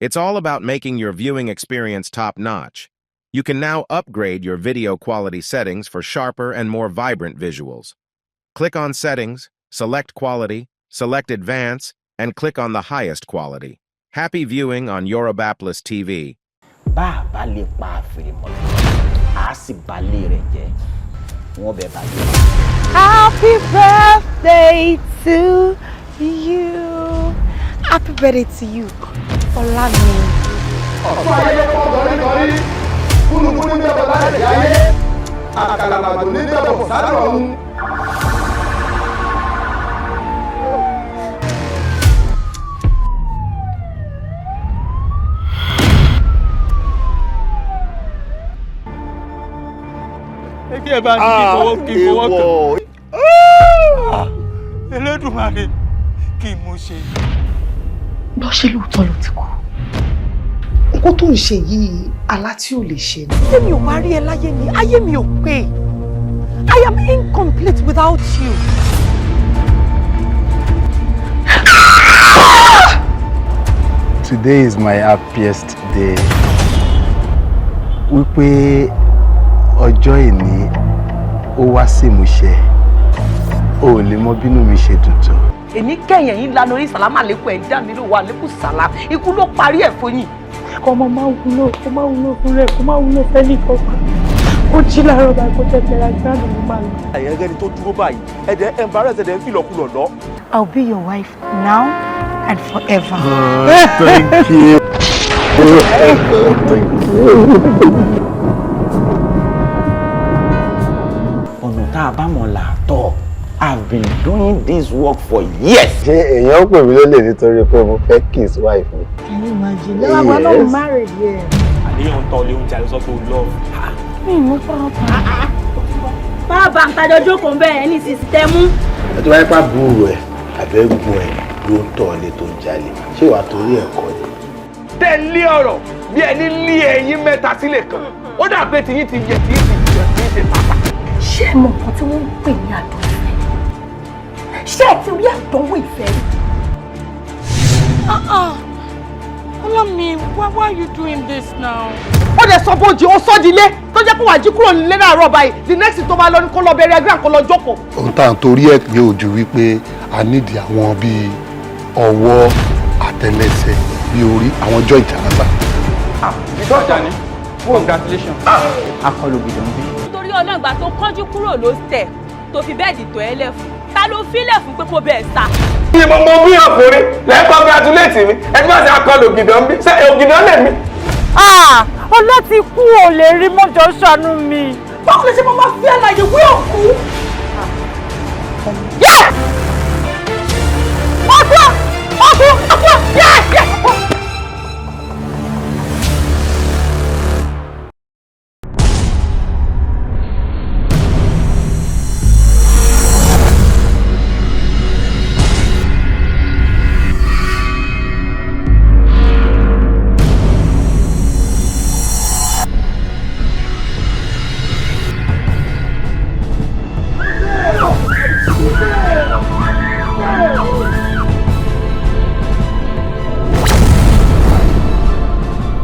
It's all about making your viewing experience top-notch. You can now upgrade your video quality settings for sharper and more vibrant visuals. Click on Settings, select Quality, select Advance, and click on the highest quality. Happy viewing on Yoruba TV. Happy birthday to you. Happy birthday to you, Olumide. Elédùmarè kí mo ṣe. Lọ ṣe lóòótọ́ ló ti kú. Nǹkan tó ń ṣe yìí alá tí ò lè ṣe ni. Ṣé mi ò bá rí ẹ láyé mi? Ayé mi ò pé. I am incomplete without you. Today is my happiest day. Wípé ọjọ́ ìní ó wá sí ìmúṣẹ. O lè mọ bínú mi ṣe dùn tó. Èmi kẹ́yìn yín lánàá orí sàlámà lẹ́kùn ẹ̀ ń dá mi ló wà lẹ́kùn sàlám. Ikú ló parí ẹ̀ fún yín. Ọmọ máa wúlò, kó máa wúlò fún rẹ̀, kó máa wúlò fẹ́ni kankan. Ó jí láàárọ̀ báyìí kó tẹ̀lé àgbàdo mi máa lọ. Àyẹ̀gẹ́ ni tó dúró báyìí, ẹ̀dẹ̀ embarrass ẹ̀dẹ̀ ń fìlọ̀kulọ̀ lọ. I'll be your wife now and forever. Thank you. Ọ̀nà tá a bá mọ̀ là tọ̀. I've been doing this work for years. Ṣé èèyàn pè mí lólè nítorí pé mo fẹ́ kiss wife mi? Can you imagine? No, we're not married yet. Àníyàn ń tọ́ ilé oúnjẹ àlọ́ sọ pé o love. Mi ò fọwọ́ pa. Bàbá àtàjọ jókòó bẹ́ẹ̀ ní sísítẹ́mù. Ẹ tó wáyé pàbúrò ẹ̀ àbẹ́gun ẹ̀ ló ń tọ́ ilé tó ń jalè. Ṣé wàá torí ẹ̀kọ́ ni? Tẹ̀lé ọ̀rọ̀ bí ẹni lé ẹyin mẹ́ta sílẹ̀ kan. Ó dà pé tiyín ti yẹ tí ti ṣe pàpà. Ṣé ẹ mọ nǹkan tí wọ́n ń pè ní àdánwò ìfẹ́? Ṣé ẹ ti rí àdánwò ìfẹ́ rí? Olumide, why are you doing this now? Ó dẹ̀ sọ bójú ó sọ́ dilé tó jẹ́ pé wàá jí kúrò nílé láàárọ̀ báyìí. The next thing tó bá lọ ní kó lọ bẹ̀rẹ̀ ẹgbẹ́ àkọlọ jókòó. Ohun tá à ń torí ẹ̀ pé ojú wípé a nídìí àwọn bíi ọwọ́ àtẹlẹsẹ̀ bíi orí àwọn joint àlábà. Ìtọ́jà ni. Congratulations. Akọlù gbìdọ̀ ń bí. Nítorí ọlọ́gbà tó kánjú kúrò ló tẹ̀ tó fi bẹ́ẹ̀dì tó ẹ lẹ́fun. Ta ló fílẹ̀ fún pé kó bẹ́ẹ̀ sá? Ní mo bí ọkùnrin lẹ́ congratulate mi. Ẹ ti máa ṣe akọlù gbìdọ̀ ń bí. Ṣé ògìdọ̀ lè mi? Ọlọ́ ti kú ò lè rí mọ́jọ ṣàánú mi. Báwo lè ṣe máa fi àlàyé wí òkú?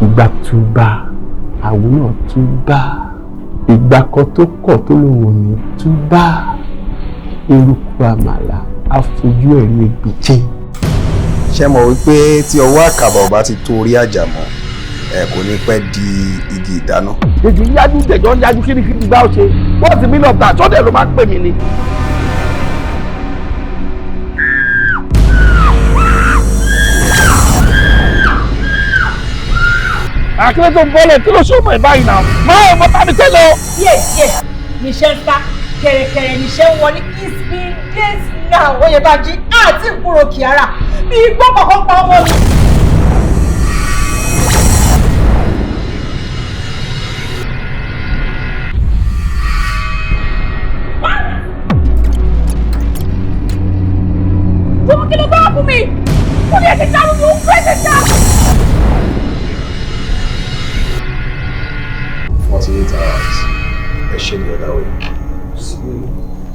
Ìgbà túbà, àwọn náà túbà. Ìgbà kan tó kọ̀ tó lòun ò ní túbà. Eruku àmàlà àfojú ẹ̀rí ègbèje. Ṣé mọ̀ wípé tí ọwọ́ àkàbà ò bá ti tó orí àjà mọ́ ẹ kò ní pẹ́ di igi ìdáná. Èjì yájú tẹ̀jọ́ ń yájú kíríkírí gbá ó ṣe. What's the meaning of that? Sọ́dẹ̀ ló máa ń pè mí ni. Àkílẹ̀ tó ń bọ́lẹ̀ kí ló ṣòmọ̀ ẹ̀ báyìí náà? Máa ń bọ́tà mi tẹ́lẹ̀ o. Yes. Níṣẹ́ ń ká kẹ̀rẹ̀kẹ̀rẹ̀ níṣẹ́ ń wọlé. It's been days now. Oyèbájí àti ìkúrò Kìárà. Bí igbó kọ̀ọ̀kan pa ọmọ mi. Fún kí ló bá wà fún mi? Fún mi ẹ̀ ti dárú mi, ó ń fẹ́ ti dá. 48 hours. Ẹ ṣe ní ọ̀dà òye.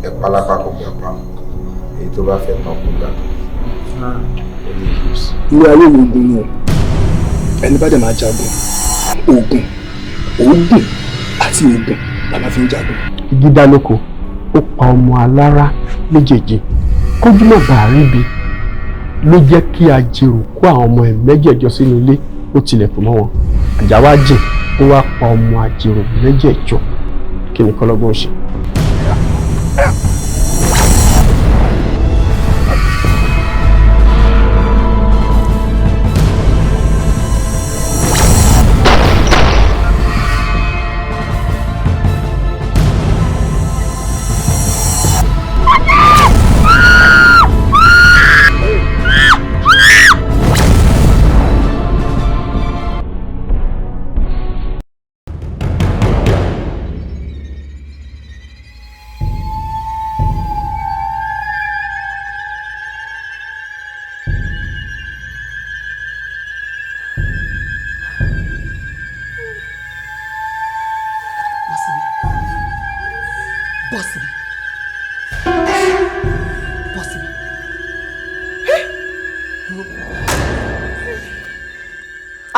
Ẹ pálápá kò gbà pa. Èyí tó bá fẹ́ tán kò gbà. Ó ní ìlúsí. Ilé ayé mi dùn ún. ẹni bá dẹ̀ máa jagun oògùn àti oògùn la máa fi ń jagun. igi dá lóko ó pa ọmọ alára méjèèjì kójú má bàa ríbi ló jẹ́ kí ajérò kó àwọn ọmọ ẹ̀ mẹ́jẹ̀ẹ̀jọ sínú ilé ó tilẹ̀kùn mọ́ wọn àjà wá jìn ó wá pa ọmọ ajérò mẹ́jẹ̀ẹ̀jọ kí ni kọ́lọ́gbọ́n ṣe.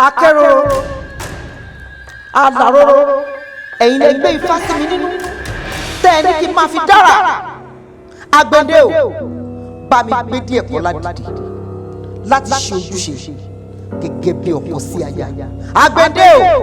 akẹ́rọ̀rọ̀ alàrọ̀rọ̀ ẹ̀yin lè gbé ifá sí mi nínú tẹ́ ẹ ní kí n máa fi dára agbẹ̀dẹ o bá mi gbé díẹ̀ kọ́ ládìdì láti ṣe ojúṣe gẹ́gẹ́ bí ọkọ sí aya agbẹ̀dẹ o.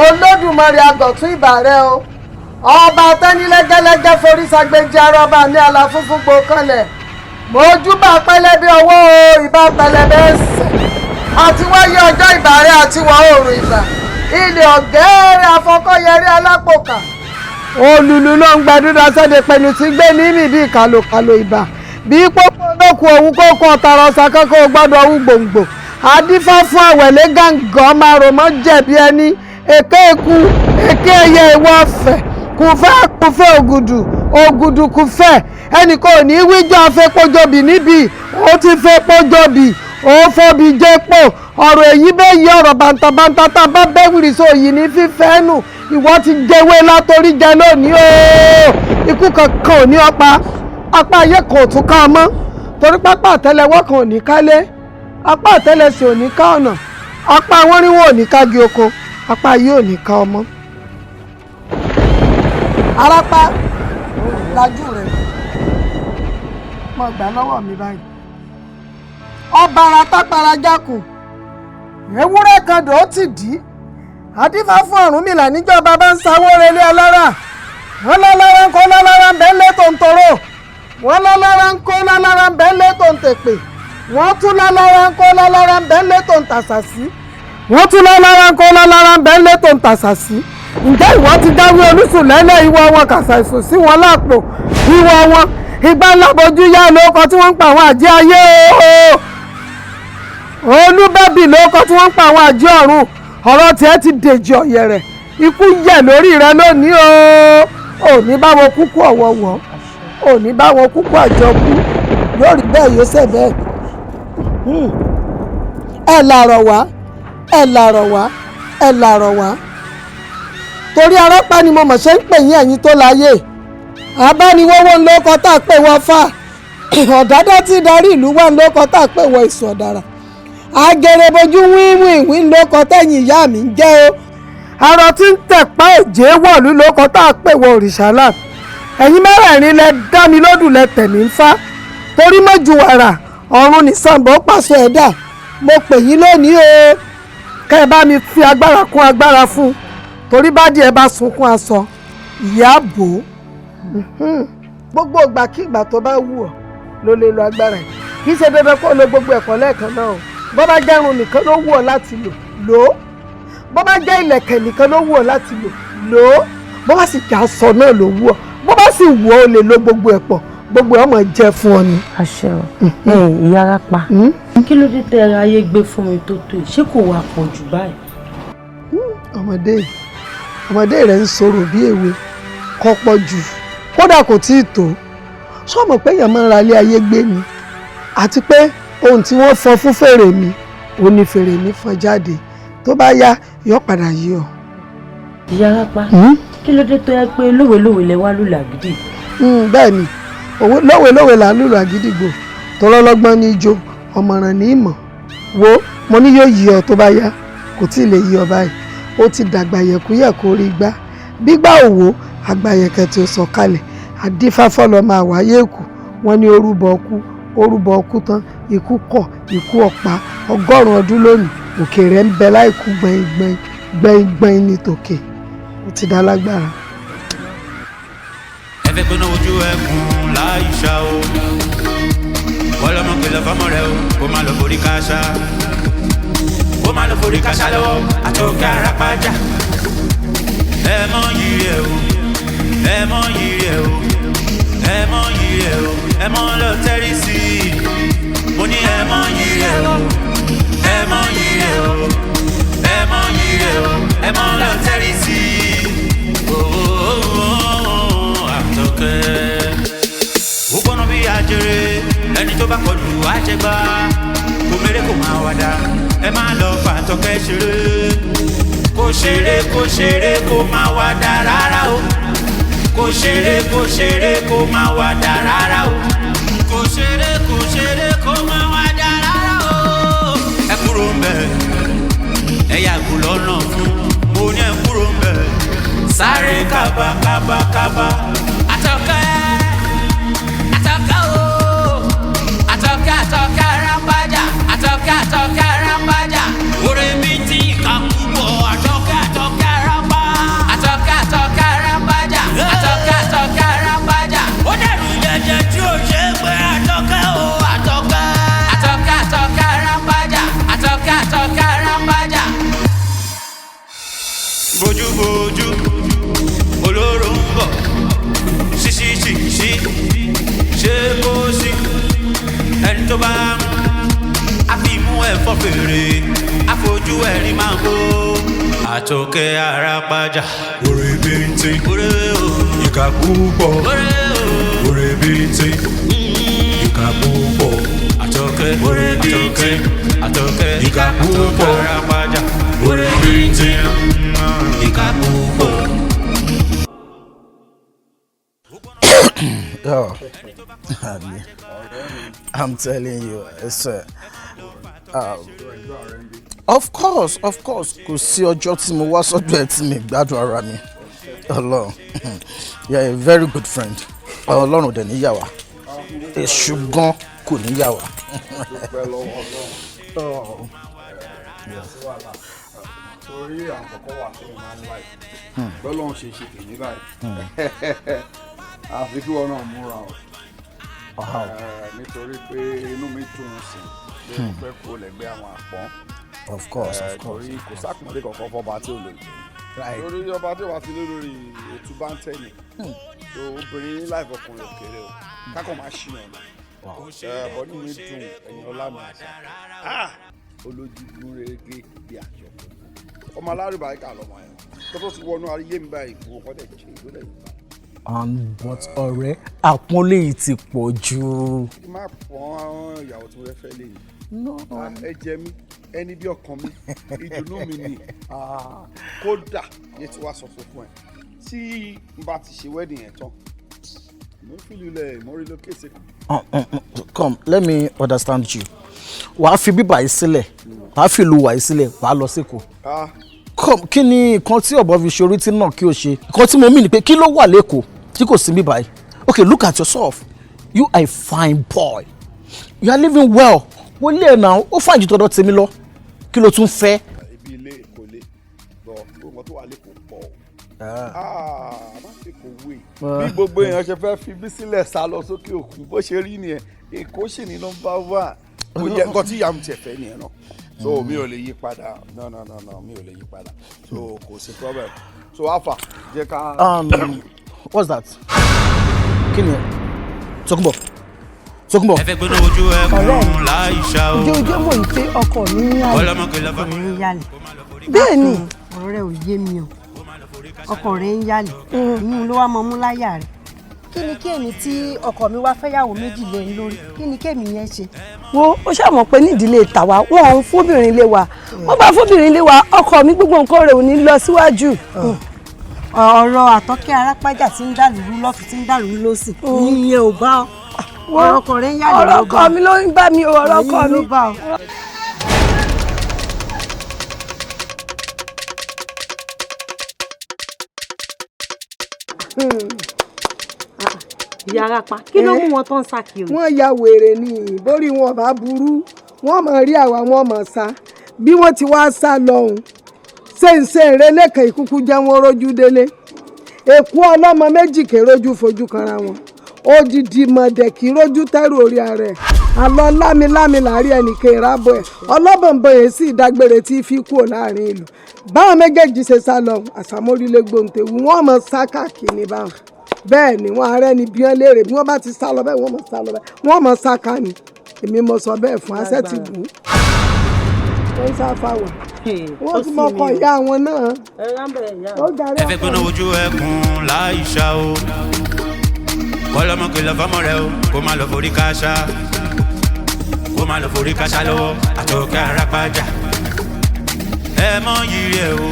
Olódùmarè àgọ̀tún ìbà rẹ o ọba tẹ́nilẹ́gẹ́lẹ́gẹ́ forí sagbèjì arọ́ba ní àlàfúnfún gbòkanlẹ̀ mojúbà pẹlẹbẹ ọwọ́ ìbà pẹlẹbẹ ẹsẹ̀ àti wáyé ọjọ́ ìbà rẹ àti wọ̀ oòrùn ìbà ilẹ̀ ọ̀gẹ́rẹ́ afọkọ́yẹrí alápòkà olùlù ló ń gbàdúrà sẹ́dẹ̀ pẹ̀lú tí gbé ní mì bíi kàlòkàlò ìbà bí pópó olókùn òun kókó ọ̀tàrọ̀ ṣàkókò gbọ́dọ̀ òun gbòǹgbò adífá fún àwẹ̀lé gàǹgàn máa rò mọ́ jẹ̀bi ẹni èké eku èké ẹyẹ ìwọ ọ̀fẹ́ kùfẹ́ ògùdù kùfẹ́ ẹnì kò ní wíjọ afẹ́pọ́jọbì níbi ó ti fẹ́ pọ́jọbì ó fọ́bi jẹ́pọ̀ ọ̀rọ̀ èyí bẹ́ẹ̀ yí ọ̀rọ̀ bàǹtàbàǹtà tá a bá bẹ́wìrì sóyìí ní fífẹ́ nù ìwọ ti jẹwé látòrí jẹ lónìí o ikú kankan ò ní ọpa apá ayé kan ò tún ká ọ mọ́ torí pápá àtẹ́lẹwọ́ kan ò ní kálé apá àtẹ́lẹsẹ̀ ò ní ká ọ̀nà apá wọ́nríwọ̀n ò ní kági oko apá yìí ò ní ká ọmọ. Arápá lajú rẹ mo gbà lọ́wọ́ mi báyìí ọba ara tápara jákùn ewúrẹ́ kan dò ó ti dì í àdífá fún Ọ̀rúnmìlà níjọba bá ń sawó relé alára wọn lálára ń kó lálára ń bẹ́ẹ̀ lé tó ń toró wọn lálára ń kó lálára ń bẹ́ẹ̀ lé tó ń tèpè wọn tún lálára ń kó lálára ń bẹ́ẹ̀ lé tó ń tàṣàsí wọ́n tún lálára ń kó lálára ń bẹ́ẹ̀ lé tó ń tàṣàsí ǹjẹ́ ìwọ ti dáwé olùsùn lẹ́lẹ̀ ìwọ wọn kàṣà ìsùn sí wọn lápò ìwọ wọn ìgbà ńlábojú yá lóko tí wọ́n ń pa àwọn àjẹ́ ayé o olúbẹ́bì lóko tí wọ́n ń pa àwọn àjẹ́ ọ̀run ọ̀rọ̀ tiẹ̀ ti dèjì ọ̀yẹ̀rẹ̀ ikú yẹ̀ lórí rẹ lónìí o ò ní bá wọn kúkú ọ̀wọ̀wọ̀ ò ní bá wọn kúkú àjọkú yóò rí bẹ́ẹ̀ yóò ṣe bẹ́ẹ̀ ẹ làrọ̀ wá ẹ làrọ̀ wá ẹ làrọ̀ wá torí Arápá ni mo mọ̀ ṣe ń pè yín ẹ̀yin tó láyé abániwọ́wọ́ ńlọ́kọ tá a pè wọ́n fà ọ̀dádá tí darí ìlú wà ńlọ́kọ tá a pè wọ́n ìsọ̀ ọ̀dàrà agẹrẹbojú wíwìnwí ńlọ́kọ tẹ̀yìn ìyá mi ń jẹ́ o arọ tí ń tẹ̀pá òjé wọ̀lú ńlọ́kọ tá a pè wọ́n òrìṣàlá ẹ̀yin mẹ́rẹ̀ẹ̀rin lẹ dá mi lódù lẹ tẹ̀ mí ń fá torí mọ́jú wàrà ọ̀run ní Ṣàngó pàṣẹ ẹ̀dá mo pè yín lónìí o kẹ́ ẹ bá mi fi agbára kún agbára fún torí bá díẹ̀ bá sunkún aṣọ ìyá bò ó gbogbo ìgbàkigbà tó bá wù ọ́ ló lè lo agbára yìí kì í ṣe dandan kó lo gbogbo ẹ̀kọ́ lẹ́ẹ̀kan náà o bó bá jẹ́ irun nìkan ló wù ọ́ láti lò ó bó bá jẹ́ ìlẹ̀kẹ̀ nìkan ló wù ọ́ láti lò ó bó bá sì jẹ́ aṣọ náà ló wù ọ́ bó bá sì wù ọ́ o lè lo gbogbo ẹ̀ pọ̀ gbogbo ọmọ jẹ́ fún ọ ni. àṣẹ o ìyá Arapa kí ló dé tẹ ẹ ayé gbé fún mi tó tó yìí ṣé kò wá pọ̀ jù báyìí. ọmọdé rẹ̀ ń sọ̀rọ̀ bí èwe kò pọ̀ jù kódà kò tí ì tó sọ́mọ̀ pé èèyàn máa ń ra ilé ayé gbé ni àti pé ohun tí wọ́n fọn fún fèrè mi ò ní fèrè mi fọn jáde tó bá yá yọ padà yí ọ. ìyá Arapa kí ló dé tó yẹ pé lówelówe lẹ wá lùlù àgídì. bẹ́ẹ̀ ni lówelówe là ń lùlù àgídìgbò tọlọ́lọ́gbọ́n ní ijó ọ̀mọ̀ràn ní ìmọ̀ wo mo ní yóò yí ọ tó bá yá kò tí ì lè yí ọ báyìí ó ti dàgbà yẹ̀kúyẹ̀kú rí gbá gbígbà òwò àgbàyẹ̀kẹ́ tí ó sọ kalẹ̀ àdífáfọ́ lọ máa wáyé èkó wọ́n ní orúbọ ọkú tán ikú kọ̀ ikú ọ̀pá 100 ọdún lónìí òkè rẹ̀ ń bẹ láìkú gbẹ̀ngbẹ̀ng ní tòkè ó ti dá lágbára. ẹ fẹ́ gbóná ojú ẹkùn láìṣá o wọ́n lọ́mọ pé lọ́fọ́mọ rẹ o kó má lọ forí káṣá lọ́wọ́ Atoke Arapaja ẹ mọ̀ yìí ẹ o ẹ mọ̀ yìí ẹ o ẹ mọ̀ yìí ẹ o ẹ mọ̀ lọ tẹ́rí sí i mo ní ẹ mọ̀ yìí ẹ o ẹ mọ̀ yìí ẹ o ẹ mọ̀ yìí ẹ o ẹ mọ̀ lọ tẹ́rí sí i Atoke ó gbọ́nà bí ajere ẹni tó bá kọlù àjẹgbá kò mèrè kò máa wàdà ẹ má lọ fà Atoke ṣeré kó máa wàdà rárá o kò ṣeré kó máa wàdà rárá o kò ṣeré kó máa wàdà rárá o. ẹ kúrò ń bẹ̀ ẹ yàgò lọ́nà fún mo ní ẹ kúrò ń bẹ̀ sáré kábàkábàkábà Atoke Arapaja Atoke Arapaja orí mi ti kà púpọ̀ Atoke Arapa Atoke Arapaja Atoke Arapaja ó dẹ̀rù jẹjẹ tí ó ṣe é pé Atoke Arapaja Atoke Arapaja. bójúbójú olóró ń bọ̀ ṣíṣíṣíṣí ṣé kó sí ẹni tó bá àfimú ẹ̀fọ́ fèrè àfojú ẹ̀rí máa kó Atoke Arapaja orí bíntín ìkà púpọ̀ orí bíntín ìkà púpọ̀ Atoke ìkà púpọ̀ Arapaja orí bíntín ìkà púpọ̀. Oh, I'm telling you, it's of course, kò sí ọjọ́ tí mo wá sọ́dọ̀ ẹ̀ tí mi gbádùn ara mi. Ọlọ́run, you're a very good friend. Ọlọ́run dẹ̀ ní yà wá. Èṣù gan kò ní yà wá. Torí àwọn kọ̀ọ̀kan wà tó máa ń láì. Bọ́lọ́run ṣe tèmi báyìí. Àfi kí wọn náà múra o nítorí pé inú mi dùn sí i pé mo fẹ́ kó lẹ́gbẹ́ àwọn àpọ́n. Of course. Torí kò sákùnrin kankan fọba tí ò lè lórí ọba tí wàá ti lé lórí ètò bá ń tẹ̀lé tó obìnrin láì fọkùnrin òkèrè o kákan máa ṣì yàn bọ́dún mi dùn ẹ̀yìn ọlá mi àṣà olójúgun rege bí àjọ ọmọ alárùbáríkà lọmọ yẹn tó ti wọnú ayé mi báyìí fún ọkọ tẹ̀ ṣe ìlú lẹ́yìn. But ọ̀rẹ́ àpọ́nlé yìí ti pọ̀ jù. kí má pọ́n àwọn ìyàwó tí mo fẹ́ lé yìí ẹ jẹ mí ẹni bí ọkàn mi ìdùnnú mi ni kódà yẹ ti wá sọ fún ẹ tí n bá ti ṣe wedding yẹn tán mo fi lulẹ̀ mo relocate kan. Come, let me understand you. Wàá fi bíbà yìí sílẹ̀ wàá fi ìlú wà yìí sílẹ̀ wàá lọ sẹ́kọ̀ọ́. Come, kí ni nǹkan tí ọ̀bọ fi ṣorí tí náà kí o ṣe nǹkan tí mo mí ni pé kí ló wà lẹ́kọ̀ọ́ tí kò sí bíbà yìí. Okay, look at yourself. You are a fine boy. You are living well. Wọ́n lé now. Ó fàájì tọ́dọ̀ tèmi lọ. Kí ló tún fẹ́? Ibi ilé kò lè bọ̀ gbogbo tó wà lè kò pọ̀. Má ṣe kò wé. Bí gbogbo èèyàn ṣe fẹ́ fi bí sílẹ̀ sá lọ sókè òkun bó ṣe rí nìyẹn. Èkó sì ní number 1. Kò yẹ nǹkan tí ìyá mi tiẹ̀ fẹ́ nìyẹn náà. So mi ò lè yí padà. No, mi ò lè yí padà. So kò sí problem. So Alpha, jẹ́ ká. What's that? Kí ni ẹ? Tókunbọ̀. Ẹ fẹ́ gbóná ojú ẹkùn láìṣá o. Ojoojúmọ́ mọ̀ ní pé ọkọ mi ń yálè. Bẹ́ẹ̀ ni ọ̀rọ̀ rẹ̀ ò yé mi o. Ọkọ rẹ̀ ń yálè. Ìyún ló wá mọ mú láyà rẹ̀. Kí ni kéèmí tí ọkọ mi wá fẹ́yàwó méjì lé lórí? Kí ni kéèmí yẹn ṣe? Wo ó ṣàmọ̀ pé nídìílé tàwa wọn ò fóbìnrin lé wa. Wọ́n bá fóbìnrin lé wa ọkọ mi gbogbo nǹkan rẹ̀ ò ní lọ síwájú. Ọ̀rọ̀ Àtọ́kẹ́ Arapaja tí ń dàlúrú lọ́fì tí ń dàlúrú lọ́sì. Ìyẹn ò bá ọ. Ọ̀rọ̀ ọkọ rẹ̀ ń yálè ló bá. Ọ̀rọ̀ ọkọ mi ló ń bá mi o, ọ̀rọ̀ ọkọ mi ló bá ọ. Ìyá Arapa kí ló mú wọn tó ń sá kiri. Wọ́n ya wèrè ni borí wọn bá burú wọ́n máa rí àwa wọ́n máa sá bí wọ́n ti wá sá lọ́hùn ṣèǹṣe ìrẹ́lẹ́kẹ̀ ìkúkú jẹ́ wọn rójú délé èkú ọlọ́mọ méjì kè rójú fojú kanra wọn odidi mọ̀dẹ̀ kì í rójú tẹ́rù orí ara ẹ̀ àlọ́ lámilámi láàrin ẹnìkan ìrábọ̀ ẹ̀ ọlọ́bọ̀nbọ̀n yẹn sì dágbére tí fi kúrò láàrin ìlú báwọn méjèèjì ṣe sá lọ àsàmórílẹ̀ gbòǹtẹ̀wù wọ́n mọ̀ sá káàkiri báwọn bẹ́ẹ̀ ni wọ́n arẹ́ ni bí wọ́n léèrè bí wọ́n bá ti sá lọ bẹ́ẹ̀ wọ́n mọ̀ sá lọ bẹ́ẹ̀ wọ́n mọ̀ sá ká ni èmi mo sọ bẹ́ẹ̀ fún asẹ́ ti bù ú wọ́n ń sá fáwọn wọ́n ti mọ ọkọ̀ ìyá wọn náà. Ẹ fẹ́ gbóná ojú ẹkùn láìṣá o. Bọ́lọ́mọ kìlọ̀ fọ́mọ rẹ o kó má lọ forí káṣá lọ́wọ́ Àtọ́kẹ́ Arapaja. Ẹ mọ yìí rẹ o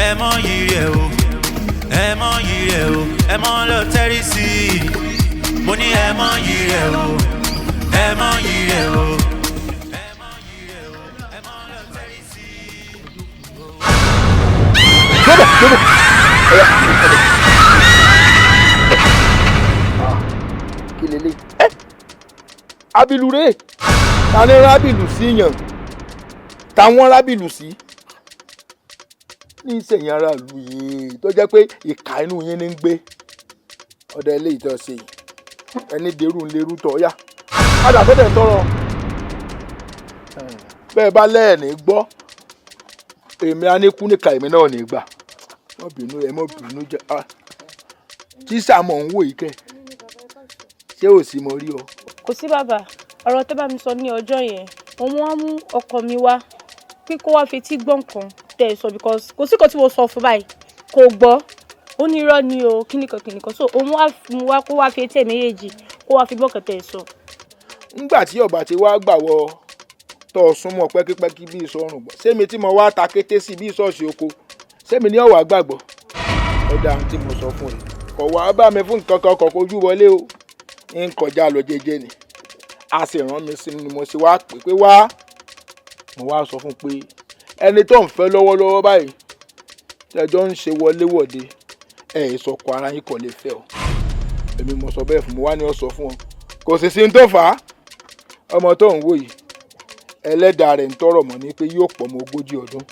ẹ mọ yìí rẹ o ẹ mọ yìí rẹ o ẹ mọ lọ tẹ́rí sí i mo ní ẹ mọ yìí rẹ o ẹ mọ yìí rẹ o. Kí lélẹ̀? Abilu rè ta ni rábìlù sí yàn táwọn rábìlù sí ní ìsẹ̀yìn aráàlú yìí tó jẹ́ pé ìka inú yín ní ń gbé ọ̀dọ̀ ilé ìtọ́sẹ̀ yìí ẹni dèrú ń lerú tọ́ yá padà tó dẹ̀ tọrọ bẹ́ẹ̀ bá lẹ́ẹ̀ní gbọ́ èmi aníkú níka èmi náà ní gbà mọ́ bínú jẹ́ tíṣà mọ̀ ń wò yìí kẹ́ ṣé ò sí mo rí ọ. Kò sí bàbá ọ̀rọ̀ tẹ́ bá mi sọ ní ọjọ́ yẹn òun wá mú ọkọ mi wá pé kó wá fetí gbọ́n kan tẹ̀ sọ because kò sí kan tí mo sọ fún báyìí kò gbọ́ ó ní irọ́ ni o kíníkan so òun wá mú wá kó wá fetí ẹ̀ méjèèjì kó wá fi gbọ́n kan tẹ̀ sọ. Nígbà tí ọba ti wá gbà wọ tó súnmọ́ pẹ́kípẹ́kí bí ìsọrùn gbọ́ sẹ́mi tí mo wá ta kété sí bí ìsọ̀ọ̀sì oko sẹ́mi ní ọ̀wà gbàgbọ́ ọ̀dà tí mo sọ fún ẹ kọ̀ wá bá mi fún nǹkan kan kọ̀ kojú wọlé o ń kọjá lọ jẹ́jẹ́ ni a sì rán mi sí ni mo sì wá pé wá mo wá sọ fún pé ẹni tó ń fẹ́ lọ́wọ́lọ́wọ́ báyìí tẹjọ́ ń ṣe wọléwọ̀de ìsọ̀kọ̀ ara yín kò lè fẹ́ ọ èmi mo sọ bẹ́ẹ̀ fún mo wá ní ọ sọ fún ọ kò sì sí ní tó fà á ọmọ tó ń wò yìí ẹlẹ́dàá rẹ̀ ń tọrọ mọ́ ní pé yóò pọ̀ mọ́ 40 ọdún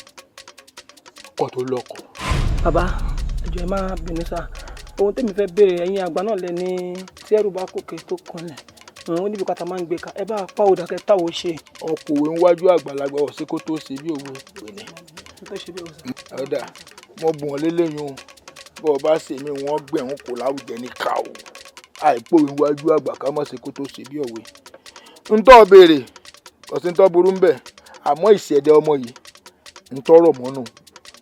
kó tó lọ́kọ. Bàbá ẹjọ́ ẹ má bínú sá ohun tẹ́mi fẹ́ béèrè ẹ̀yin àgbà náà lẹ ní tí ẹrù bá kókè tó kanlẹ̀ òun níbi kàtà máa ń gbé ká ẹ bá pa òdà kẹ táwo ṣe. ọkùnrin níwájú àgbàlagbà ọ̀sẹ̀ kó tó ṣe bí òwe pèlè. ọ̀dà mo bùn ọ́ lélẹ́yìn o bọ́ ọ bá ṣe mí wọ́n gbẹ̀hún kò láwùjẹ ní ká o àìpò níwájú àgbà ká má ṣe kó tó ṣe bí òwe. ń tọ́ béèrè ọ̀sìn tó burú ń bẹ̀ àmọ́ ìṣẹ̀dẹ̀ ọmọ yìí ń tọrọ mọ́nù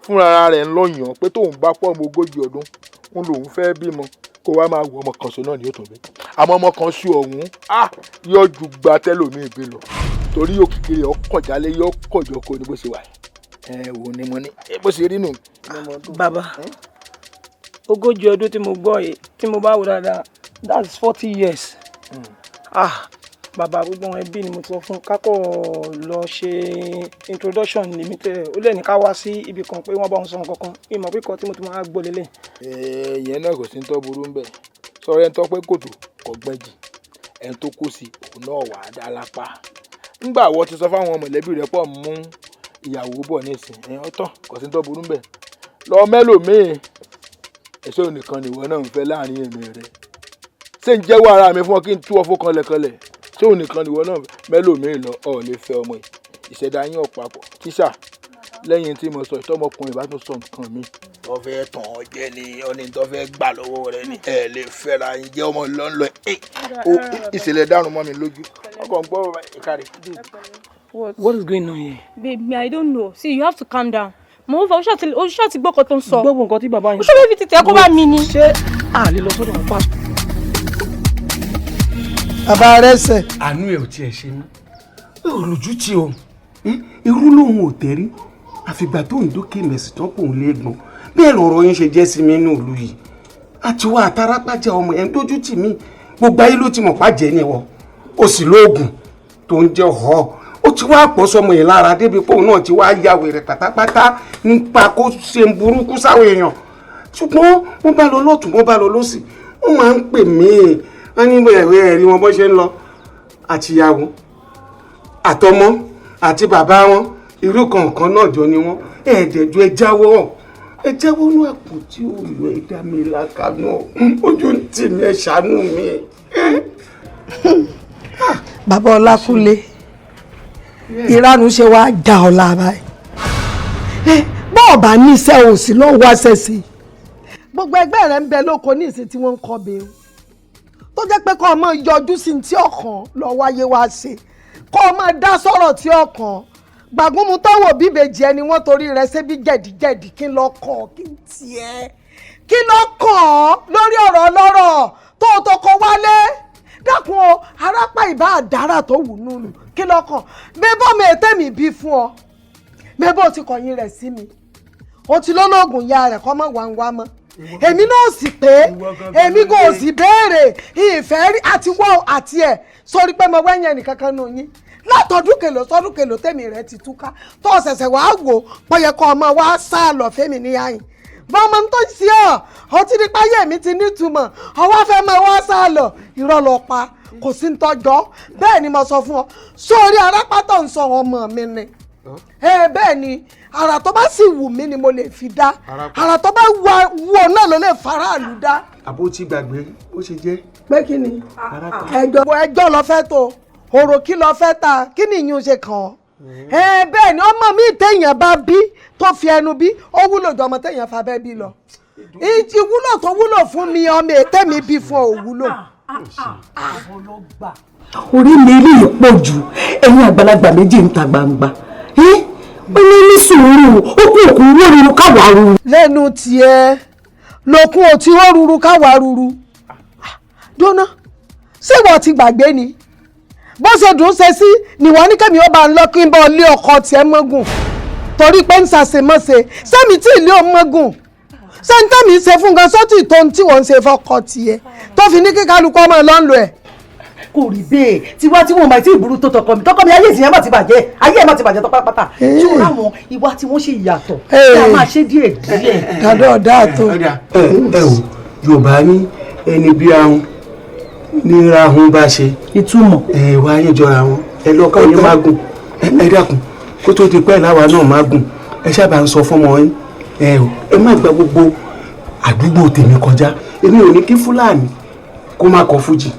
fúnra rẹ̀ ń lọ́yàn pé tóun bá pọ̀ mọ́ 40 ọdún ń lòun fẹ́ bímọ kó wá máa wọ ọmọ kan ṣo náà ní òtún bẹ́ẹ̀ àmọ́ ọmọ kan ṣu ọ̀hún yóò ju gba tẹ́lòmíì gbé lọ torí òkìkí rẹ̀ ọkọ̀ jálẹ̀ yóò kọ̀jọ́ kó ní bó ṣe wà wò ni mo ní bó ṣe rí nù. Bàbá 40 ọdún tí mo gbọ́ yìí tí mo bá wò dáadáa that's 40 years. Bàbá gbogbo wọn ẹbí ni mo sọ fún kákọ́ lọ ṣe introduction limited ó lẹ́ni ká wá sí ibì kan pé wọ́n bá wọn sọ nǹkan kan ìmọ̀ pé kan tí mo ti máa gbọ́ lélẹ̀. ìyẹn náà kò sí ní tọ́ burú ń bẹ̀ sọ̀rọ̀ ẹ̀ ń tọ́ pé kòtò kò gbẹ́jì ẹni tó kó sí òun náà wà á dá lápá nígbà wọ́n ti sọ fáwọn mọ̀lẹ́bí rẹ̀ pọ̀ mú ìyàwó bọ̀ nísìn ẹ̀yìn ọ̀tọ̀ kò sí tó burú bẹ̀ lọ mẹ́lòmíì ẹ̀ṣẹ́ onìkan nìwọ náà ń fẹ́ láàrin èmi rẹ̀ ṣé ń jẹ́wọ́ ara mi fún ọ kí n tú ọ fún kanlẹ̀kanlẹ̀ ṣé onìkan nìwọ náà mẹ́lòmíì lọ ọ̀ lè fẹ́ ọmọ yìí ìṣẹ̀dá yín ọ̀pápọ̀ tíṣà lẹ́yìn tí mo sọ ìtọ́mọkùnrin bá tún sọ nǹkan mi tó fẹ́ tàn ọ́ jẹ́ ni ọ́ni tó fẹ́ gbà lọ́wọ́ rẹ ni ẹ lè fẹ́ra yín jẹ́ ọmọ lọ́nlọ́ ìṣẹ̀lẹ̀ dárùn mọ́ mi lójú ọkọ̀ ń gbọ́ ìkárẹ̀. What is going on here? Baby, I don't know. See, you have to calm down. Moreover, o ṣáà ti gbọ́ nǹkan tó ń sọ. Gbọ́ nǹkan tí bàbá yẹn. O ṣọ́ bẹ́ẹ̀ fi tètè kó bá mi ni. Ṣé a lè lọ sọ́dọ̀ wọn pa? Bàbá rẹ̀ sẹ̀. Àánú ẹ̀ ò tiẹ̀ ṣe mí. Olùjú tí o. Irú lòun ò tẹ́rí. Àfìgbà tó ń dókè mẹ̀sì tán kò ń léegbọn. Bẹ́ẹ̀ lọ̀rọ̀ yín ṣe jẹ́ sí mi nínú ìlú yìí. Àti wá àtàrápàjẹ́ ọmọ ẹ̀ ń dójú tì mí. Gbogbo ayé ló ti mọ̀ pàjẹ́ ni wọ. O sì lóògùn tó ń jẹ́ ọ̀họ́. Ó ti wá pọ̀ sọmọ yìí lára débi pé òun náà ti wá ya wèrè pátápátá nípa kó ṣe ń burúkú sáwọn èèyàn. Ṣùgbọ́n wọ́n bá lọ lọ́tùn wọ́n bá lọ lọ́sì. Wọ́n máa ń pè mí. Wọ́n ní ẹ̀rí wọn bọ́ ṣe ń lọ. Àtìyàwó àtọmọ àti bàbá wọn irú kankan náà jọ ni wọ́n. Ẹ̀ẹ́dẹ̀jọ ẹ jáwọ́ ní àpò tí ó yọ ẹ̀dá mi lákàánú. Ojú ń tì mí ẹ ṣàánú mi. Bàbá Ọlákúnlé ìranu ṣe wá já ọ lára ẹ bọ́ọ̀ bá ní iṣẹ́ òsì ló ń wáṣẹ́ sí i gbogbo ẹgbẹ́ rẹ̀ ń bẹ lóko ní ìsìn tí wọ́n ń kọ́ bẹ́ẹ̀ tó jẹ́ pé kọ́ ọmọ yọjú sí ti ọkàn lọ wáyé wá ṣe kọ́ ọmọ dá sọ̀rọ̀ tí ọkàn gbàgúnmu tó wò bíbejì ẹni wọ́n torí rẹ̀ ṣe bí jẹ̀díjẹ̀dí kí ló kàn kí n tiẹ̀ kí ló kàn lórí ọ̀rọ̀ ọlọ́rọ̀ tó kọ wálé dákun o arápá ìbá àdárà tó wù núlù kí lọ́kàn bébọ́ mi ètè mi bí fún ọ bébọ́ ti kọ̀yìn rẹ̀ sí mi o ti lọ́lọ́gùn ya rẹ̀ kọ́ mọ́ wàǹwà mọ́ èmi náà sì pé èmi kò sì béèrè ìfẹ́ rí àti wọ́ àti ẹ̀ sórí pé mo wẹ́yìn ẹnìkankan nù yín látọdún kèlò sọdún kèlò tèmi rẹ̀ ti túká tó ṣẹ̀ṣẹ̀ wàá wò pọ̀yẹ kọ́ ọmọ wa sá lọ fẹ́mi níyàyìn bọ́mọ tó sí ọ ti ní páyé mi ti nítumọ̀ ọwọ́ fẹ́ máa wá sá lọ irọ́ lọ pa kò sí ń tọ́jọ́ bẹ́ẹ̀ ni mo sọ fún ọ sórí arápátọ̀ ń sọ ọmọ mi ni bẹ́ẹ̀ ni ara tó bá sì wù mí ni mo lè fi dá ara tó bá wù ọ náà ló lè faraàlú dá. àbó tí gbàgbé ó ṣe jẹ́. pé kí ni ẹjọ́ lọ fẹ́ tó ọ̀rọ̀ kí lọ fẹ́ ta kí ni ìyún ṣe kàn ọ́ bẹ́ẹ̀ ni ọmọ mi téèyàn bá bí tó fi ẹnu bí ó wúlò ju ọmọ téèyàn fa bẹ́ẹ̀ bí lọ ìwúlò tó wúlò fún mi ọmọ ètè mi bí fún ọ wúlò. orí mi ilé yìí pọ̀ jù ẹ̀yin àgbàlagbà méjì ń ta gbangba ó ní sùúrù ó kú òkú wó ruru káwàá ruru. lẹ́nu tiẹ̀ lókun ò tí wó ruru káwàá ruru jóná ṣé ìwọ ti gbàgbé ni bó ṣe dùn ṣe sí nìwọ ní kẹ́mi ó bá ń lọ kí n bọ́ lé ọkọ tiẹ̀ mọ́gùn torí pé ń ṣàṣemọ́ṣe sẹ́mi tí ìlé ọmọgùn sẹ́ńtẹ́mì ṣe fún gan sọ́tì tó ń tí wọ́n ń ṣe fọ́kọ tiẹ̀ tó fi ní kí kálukú ọmọ lọ́nlọ ẹ̀. kò rí bẹ́ẹ̀ tiwa tí wọn bá ti ìburú tó tọkọ mi ayé ìsìn yẹn má ti bàjẹ́ ayé ẹ̀ má ti bàjẹ́ tó pátápátá tí wọn láwọn ìwà tí wọ́n ṣe ìyàtọ̀ kí a máa ṣe díẹ̀ díẹ̀. dàdọ̀ dáàtò. ẹ o Yorùbá ní ẹni bí ahun ní rahun bá ṣe. ìtumọ̀. wá ayé jọra wọn ẹ lọ́kọ̀ yín má gùn ẹ dákun kó tó di pẹ́ láwa náà má gùn ẹ sábà ń sọ fọ́mọ yín ẹ má gba gbogbo àdúgbò tèmi kọjá èmi ò ní kí Fúlàní kó má kọ fújì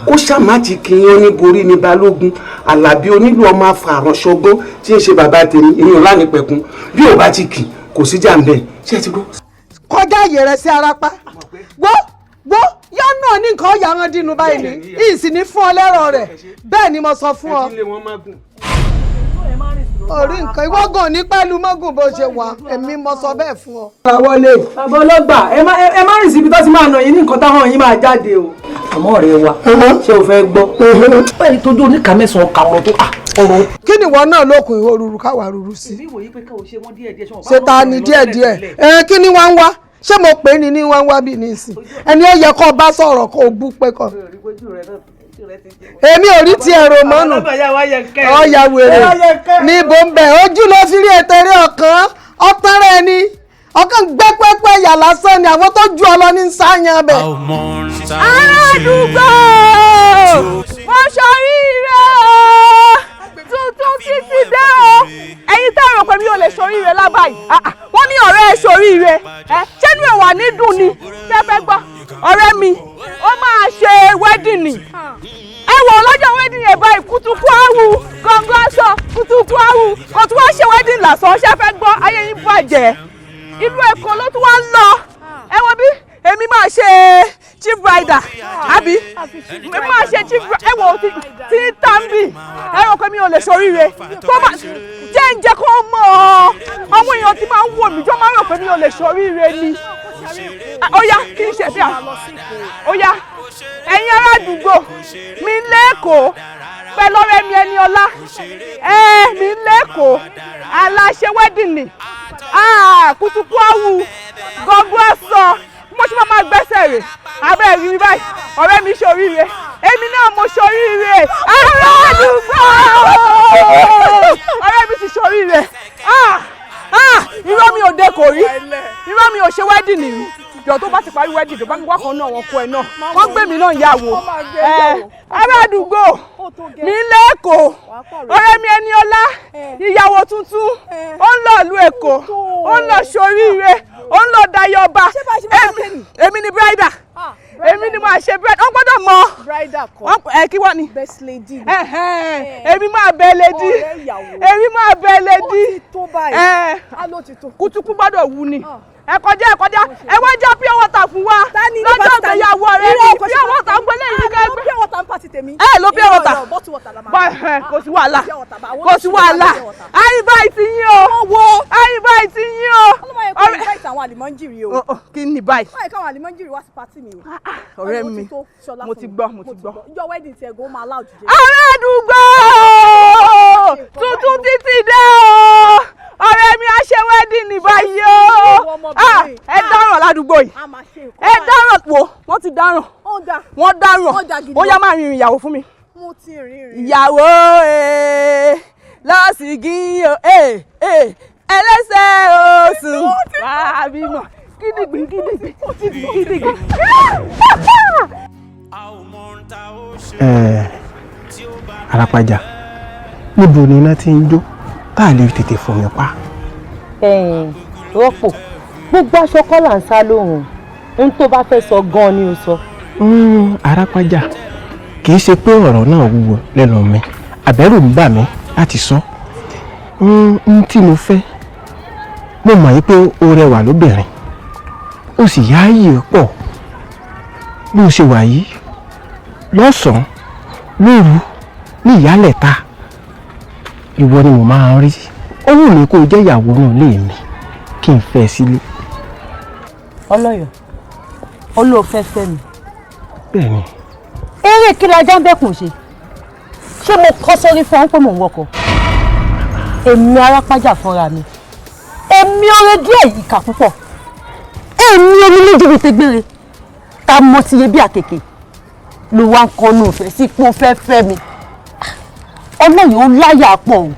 kó ṣàmátì kí yín ní borí ní Balógun Àlàbí onílù ọmọ afàránṣọgbọ́n tí ń ṣe bàbá tèmi èmi ò láni pẹ̀kun bí ò bá ti kì kò sí jàǹbẹ̀ ṣé ẹ ti gbọ́. kọjá àyè rẹ sí Arapa gbọ́ yánú ní nǹkan ọ̀yà wọn dínú báyìí ní ìsìn ní fún ọ lẹ́rọ̀ rẹ̀ bẹ́ẹ̀ ni mo sọ fún ọ. orí nǹkan ìwọ́gàn ní pẹ́lú mọ́gùn bó ṣe wà èmi mo sọ bẹ́ẹ̀ fún ọ. bàbá ọlọ́gbà ẹ má rìn síbi tó ti máa nà yín ní nǹkan táwọn yín máa jáde o. àmọ́ ọ̀rẹ́ wa ṣé o fẹ́ gbọ́ bẹ́ẹ̀ tójú oníkà mẹ́sàn-án kà wọ́n tó ọ̀rọ̀. kí ni ìwọ náà lókun ìhó ruru káwa ruru sí. ṣe ta ni díẹ̀díẹ̀ kí ni wọ́n ń wá ṣé mo pè é ní wọ́n ń wá bí nísìn ẹni ó yẹ kó bá sọ̀rọ̀ kó bú pé kọ́. èmi ò rí ti ẹ̀rọ mọ́nù ọ̀yà wèrè níbo ń bẹ̀ ojú ló fi rí ẹ̀tẹ̀rẹ̀ ọ̀kan ọ̀tán rẹ̀ ni ọkàn gbẹ́pẹ́pẹ́ yà lásán ni àwọn tó ju ọ lọ ní sáyàn bẹ̀. àdúgbò mo ṣoríire tuntun títí dé o ẹ̀yin tá rò pé mi ò lè ṣoríire lábàáyé wọ́n ní ọ̀rẹ́ ẹ̀ ṣoríire ṣé inú ẹ̀ wà ní dùn ni ṣé fẹ́ gbọ́ ọ̀rẹ́ mi ó máa ṣe wedding ni ẹ wọ lọ́jọ́ wedding yẹn báyìí kùtùkù àwù gọ́ngọ́ aṣọ kùtùkù àwù kò tún wá ṣe wedding lásán ṣé fẹ́ gbọ́ ayé yín bàjẹ́ ìlú Èkó ló tún wá ń lọ ẹ wọ bí èmi máa ṣe chief rider àbí mi máa ṣe chief ẹ wọ tí tàbí ẹ rò pé mi ò lè ṣoríire tó máa jẹ́ ń jẹ́ kó mọ̀ ọ́ àwọn èèyàn ti máa ń wò mí jọ máa rò pé mi ò lè ṣoríire ni ó yá kí n ṣe bí i ó yá ẹ̀yin ará àdúgbò mi lẹ́kọ̀ọ́ pẹ̀lú ọ̀rẹ́ mi Ẹniọlá mi lẹ́kọ̀ọ́ aláṣẹ wedding ni kùtùkù àwù gọ́gọ́ ẹ̀sọ́ mo ṣe máa gbẹ́sẹ̀ rè abẹ́ rí báyìí ọ̀rẹ́ mi ṣoríire èmi náà mo ṣoríire ará àdúgbò ọ̀rẹ́ mi ti ṣoríire irọ́ mi ò dé kò rí irọ́ mi ò ṣe wedding nìyí jọ tó bá ti parí wedding tó bá mi wá kan náà wọn kó ẹ náà wọn gbé mi náà yàwó ará àdúgbò mi lẹ́kọ̀ọ́ ọ̀rẹ́ mi Ẹniọlá ìyàwó tuntun ó ń lọ ìlú Èkó ó ń lọ ṣoríire ó ń lọ dayọba èmi ni bridal èmi ni máa ṣe bridal wọ́n gbọ́dọ̀ mọ̀ kí wọ́n ni èmi máa bẹ lady èmi máa bẹ lady kùtùkù gbọ́dọ̀ wù ni ẹ kọjá ẹ wá já pure water fún wa lọ́jọ́ ìgbéyàwó rẹ̀ ní pure water gbélé yìí gẹ́gẹ́ pure water ń pàtì tèmi ló pure water kò sí wàhálà àyíbá ìtì yín o àyíbá ìtì yín o ọ̀rẹ́ mi báyìí àwọn àlìmọ́njìrì o kí ni báyìí wọ́n yẹ káwọn àlìmọ́njìrì wá sí pàtì mi o ọ̀rẹ́ mi mo ti gbọ́ ìjọ wedding ti ẹ̀gọ́ máa láòjù jẹ́ ará àdúgbò tuntun títí dé o ọ̀rẹ́ mi á ṣe wedding ní báyìí o ẹ dáràn ládùúgbò yìí ẹ dáràn wo wọ́n ti dáràn wọ́n dáràn ó yá máa rìnrìn ìyàwó fún mi ìyàwó lọ́sìgì ẹlẹ́sẹ̀ oṣù wàá bímọ kídìgbì. Arapaja níbo ni iná ti ń jó tá a lè tètè fún mi pa. rọ́pò gbogbo aṣọ kọ́ là ń sá lóhùn ohun tó bá fẹ́ sọ gan-an ni ó sọ. Arapaja kì í ṣe pé ọ̀rọ̀ náà wúwo lẹ́nu mi àbẹ̀rù ń bà mí láti sọ ohun tí mo fẹ́ mo mọ̀ pé o rẹwà lóbìnrin o sì yáàyè pọ̀ bó o ṣe wà yìí lọ́sàn-án lóru ní ìyálẹ̀ta ìwọ ni mo máa ń rí ó wù mí kó o jẹ́ ìyàwó náà lé mi kí n fẹ́ sílé. ọlọ́yọ̀ olóòfẹ́ fẹ́ mi. bẹ́ẹ̀ ni. eré kí lajá ń bẹ́kùn ṣé mo kọ́ sórí fún ọ pé mò ń wọkọ̀ èmi Arápájà fúnra mi èmi ọ̀rẹ́ díẹ̀ ìkà púpọ̀ èmi onílé-èdè gbére ta mọ ti yẹ bí àkèké ló wá ń kọnu òfẹ́ sí pé ó fẹ́ fẹ́ mi ọlọ́yìn ó láyà pọ̀ o.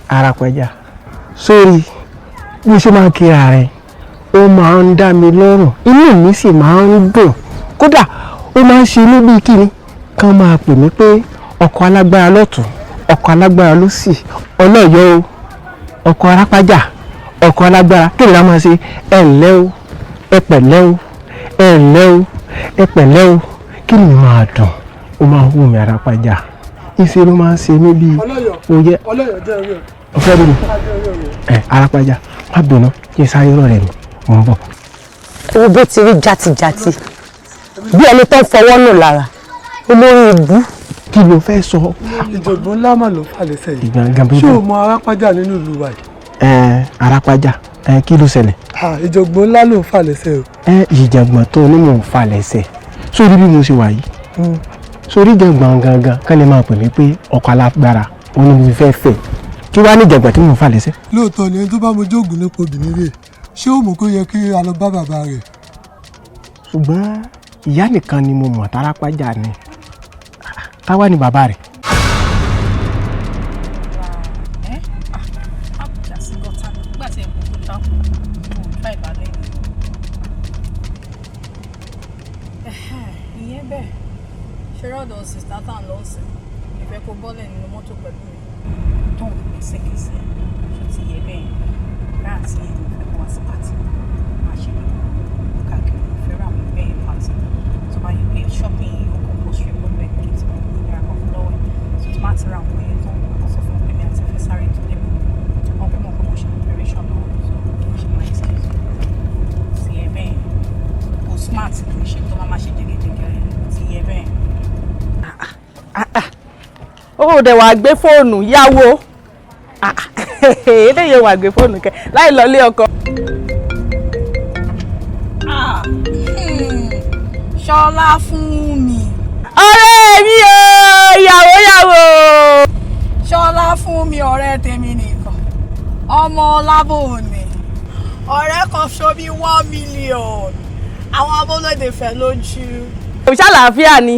Arapaja sórí bí o ṣe máa ń kíra rẹ ó máa ń dá mi lọ́rùn inú mi sì máa ń dùn kódà ó máa ń ṣe mí bíi kíni kan máa pè mí pé ọkọ alágbára lọ́tún ọkọ alágbára lósì ọlọ́yọ̀ o ọkọ Arapaja ọkọ alágbára kí ni a máa ṣe ẹ ǹlẹ́ o ẹ pẹ̀lẹ́ o ẹ ǹlẹ́ o ẹ pẹ̀lẹ́ o kí ni máa dùn ó máa ń wù mí Arapaja ìṣe ló máa ń ṣe mí bíi oyè ọ̀fẹ́ bí mi Arapaja má bínú kí n sáré rọ̀ rẹ̀ mi mò ń bọ̀. owó bó ti rí játijàti bí ẹni tó ń fọwọ́ nù lára olórí ìbú. kí ló fẹ́ sọ. ìjọ̀gbọ́n ńlá mà ló fà lẹ́sẹ̀ yìí ṣé o mọ Arápájà nínú ìlú wa yìí. Arapaja kí ló ṣẹlẹ̀. ìjọ̀gbọ́n ńlá ló fà lẹ́sẹ̀ o. ìjọ̀gbọ́n tó ní mò ń fà lẹ́sẹ̀ sórí bí mo ṣe wà yìí sórí ìjọ̀gbọ́n gangan kán lè máa pè mí pé ọkọ alágbára òun ni mo fẹ́ fẹ́ kí wàá ní ìjọ̀gbọ́n tí mò ń fà lẹ́sẹ̀. lóòótọ́ ni ẹni tó bá mojú ògùn nípa obìnrin rẹ̀ ṣé ó mọ̀ kó yẹ kí a lọ bá bàbá rẹ̀. ṣùgbọ́n ìyá nìkan ni mo mọ̀ t'Arápájà ni táwa ni bàbá rẹ̀. ṣèkèsè ṣó ti yẹ bẹ́ẹ̀ rántí ẹni fẹ́ wá sí pàtì máa ṣe káàkiri fẹ́ rà mí bẹ́ẹ̀ pàtì tó bá yẹ pé shopping yìí ó kọ́ bó ṣe gbọ́dọ̀ ẹ̀ kí n ti mọ̀ ní ìlera kan lọ́wọ́ ẹ̀ tó má ti ra àwọn ẹ̀yẹ tó ń kọ́ sọ fún mi àti fẹ́ sáré tó dé mọ́ wọn pé mo kọ́ mo ṣe preparation náà ṣe máa excuse ti yẹ bẹ́ẹ̀ kò smart kò ṣe tó máa ṣe jẹ́gẹ́jẹ́gẹ́ ti yẹ bẹ́ẹ̀. ó dẹ̀ wá gbé fóònù yáwó eléyìí wà gbé fóònù kẹ láì lọ lé ọkọ. Ṣọlá fún mi. ọ̀rẹ́ mi o yàwó. Ṣọlá fún mi ọ̀rẹ́ tèmi nìkan ọmọ Lábòónì ọ̀rẹ́ kan ṣó bí 1 million àwọn abọ́lódé fẹ́ lójú. òṣàlàáfíà ni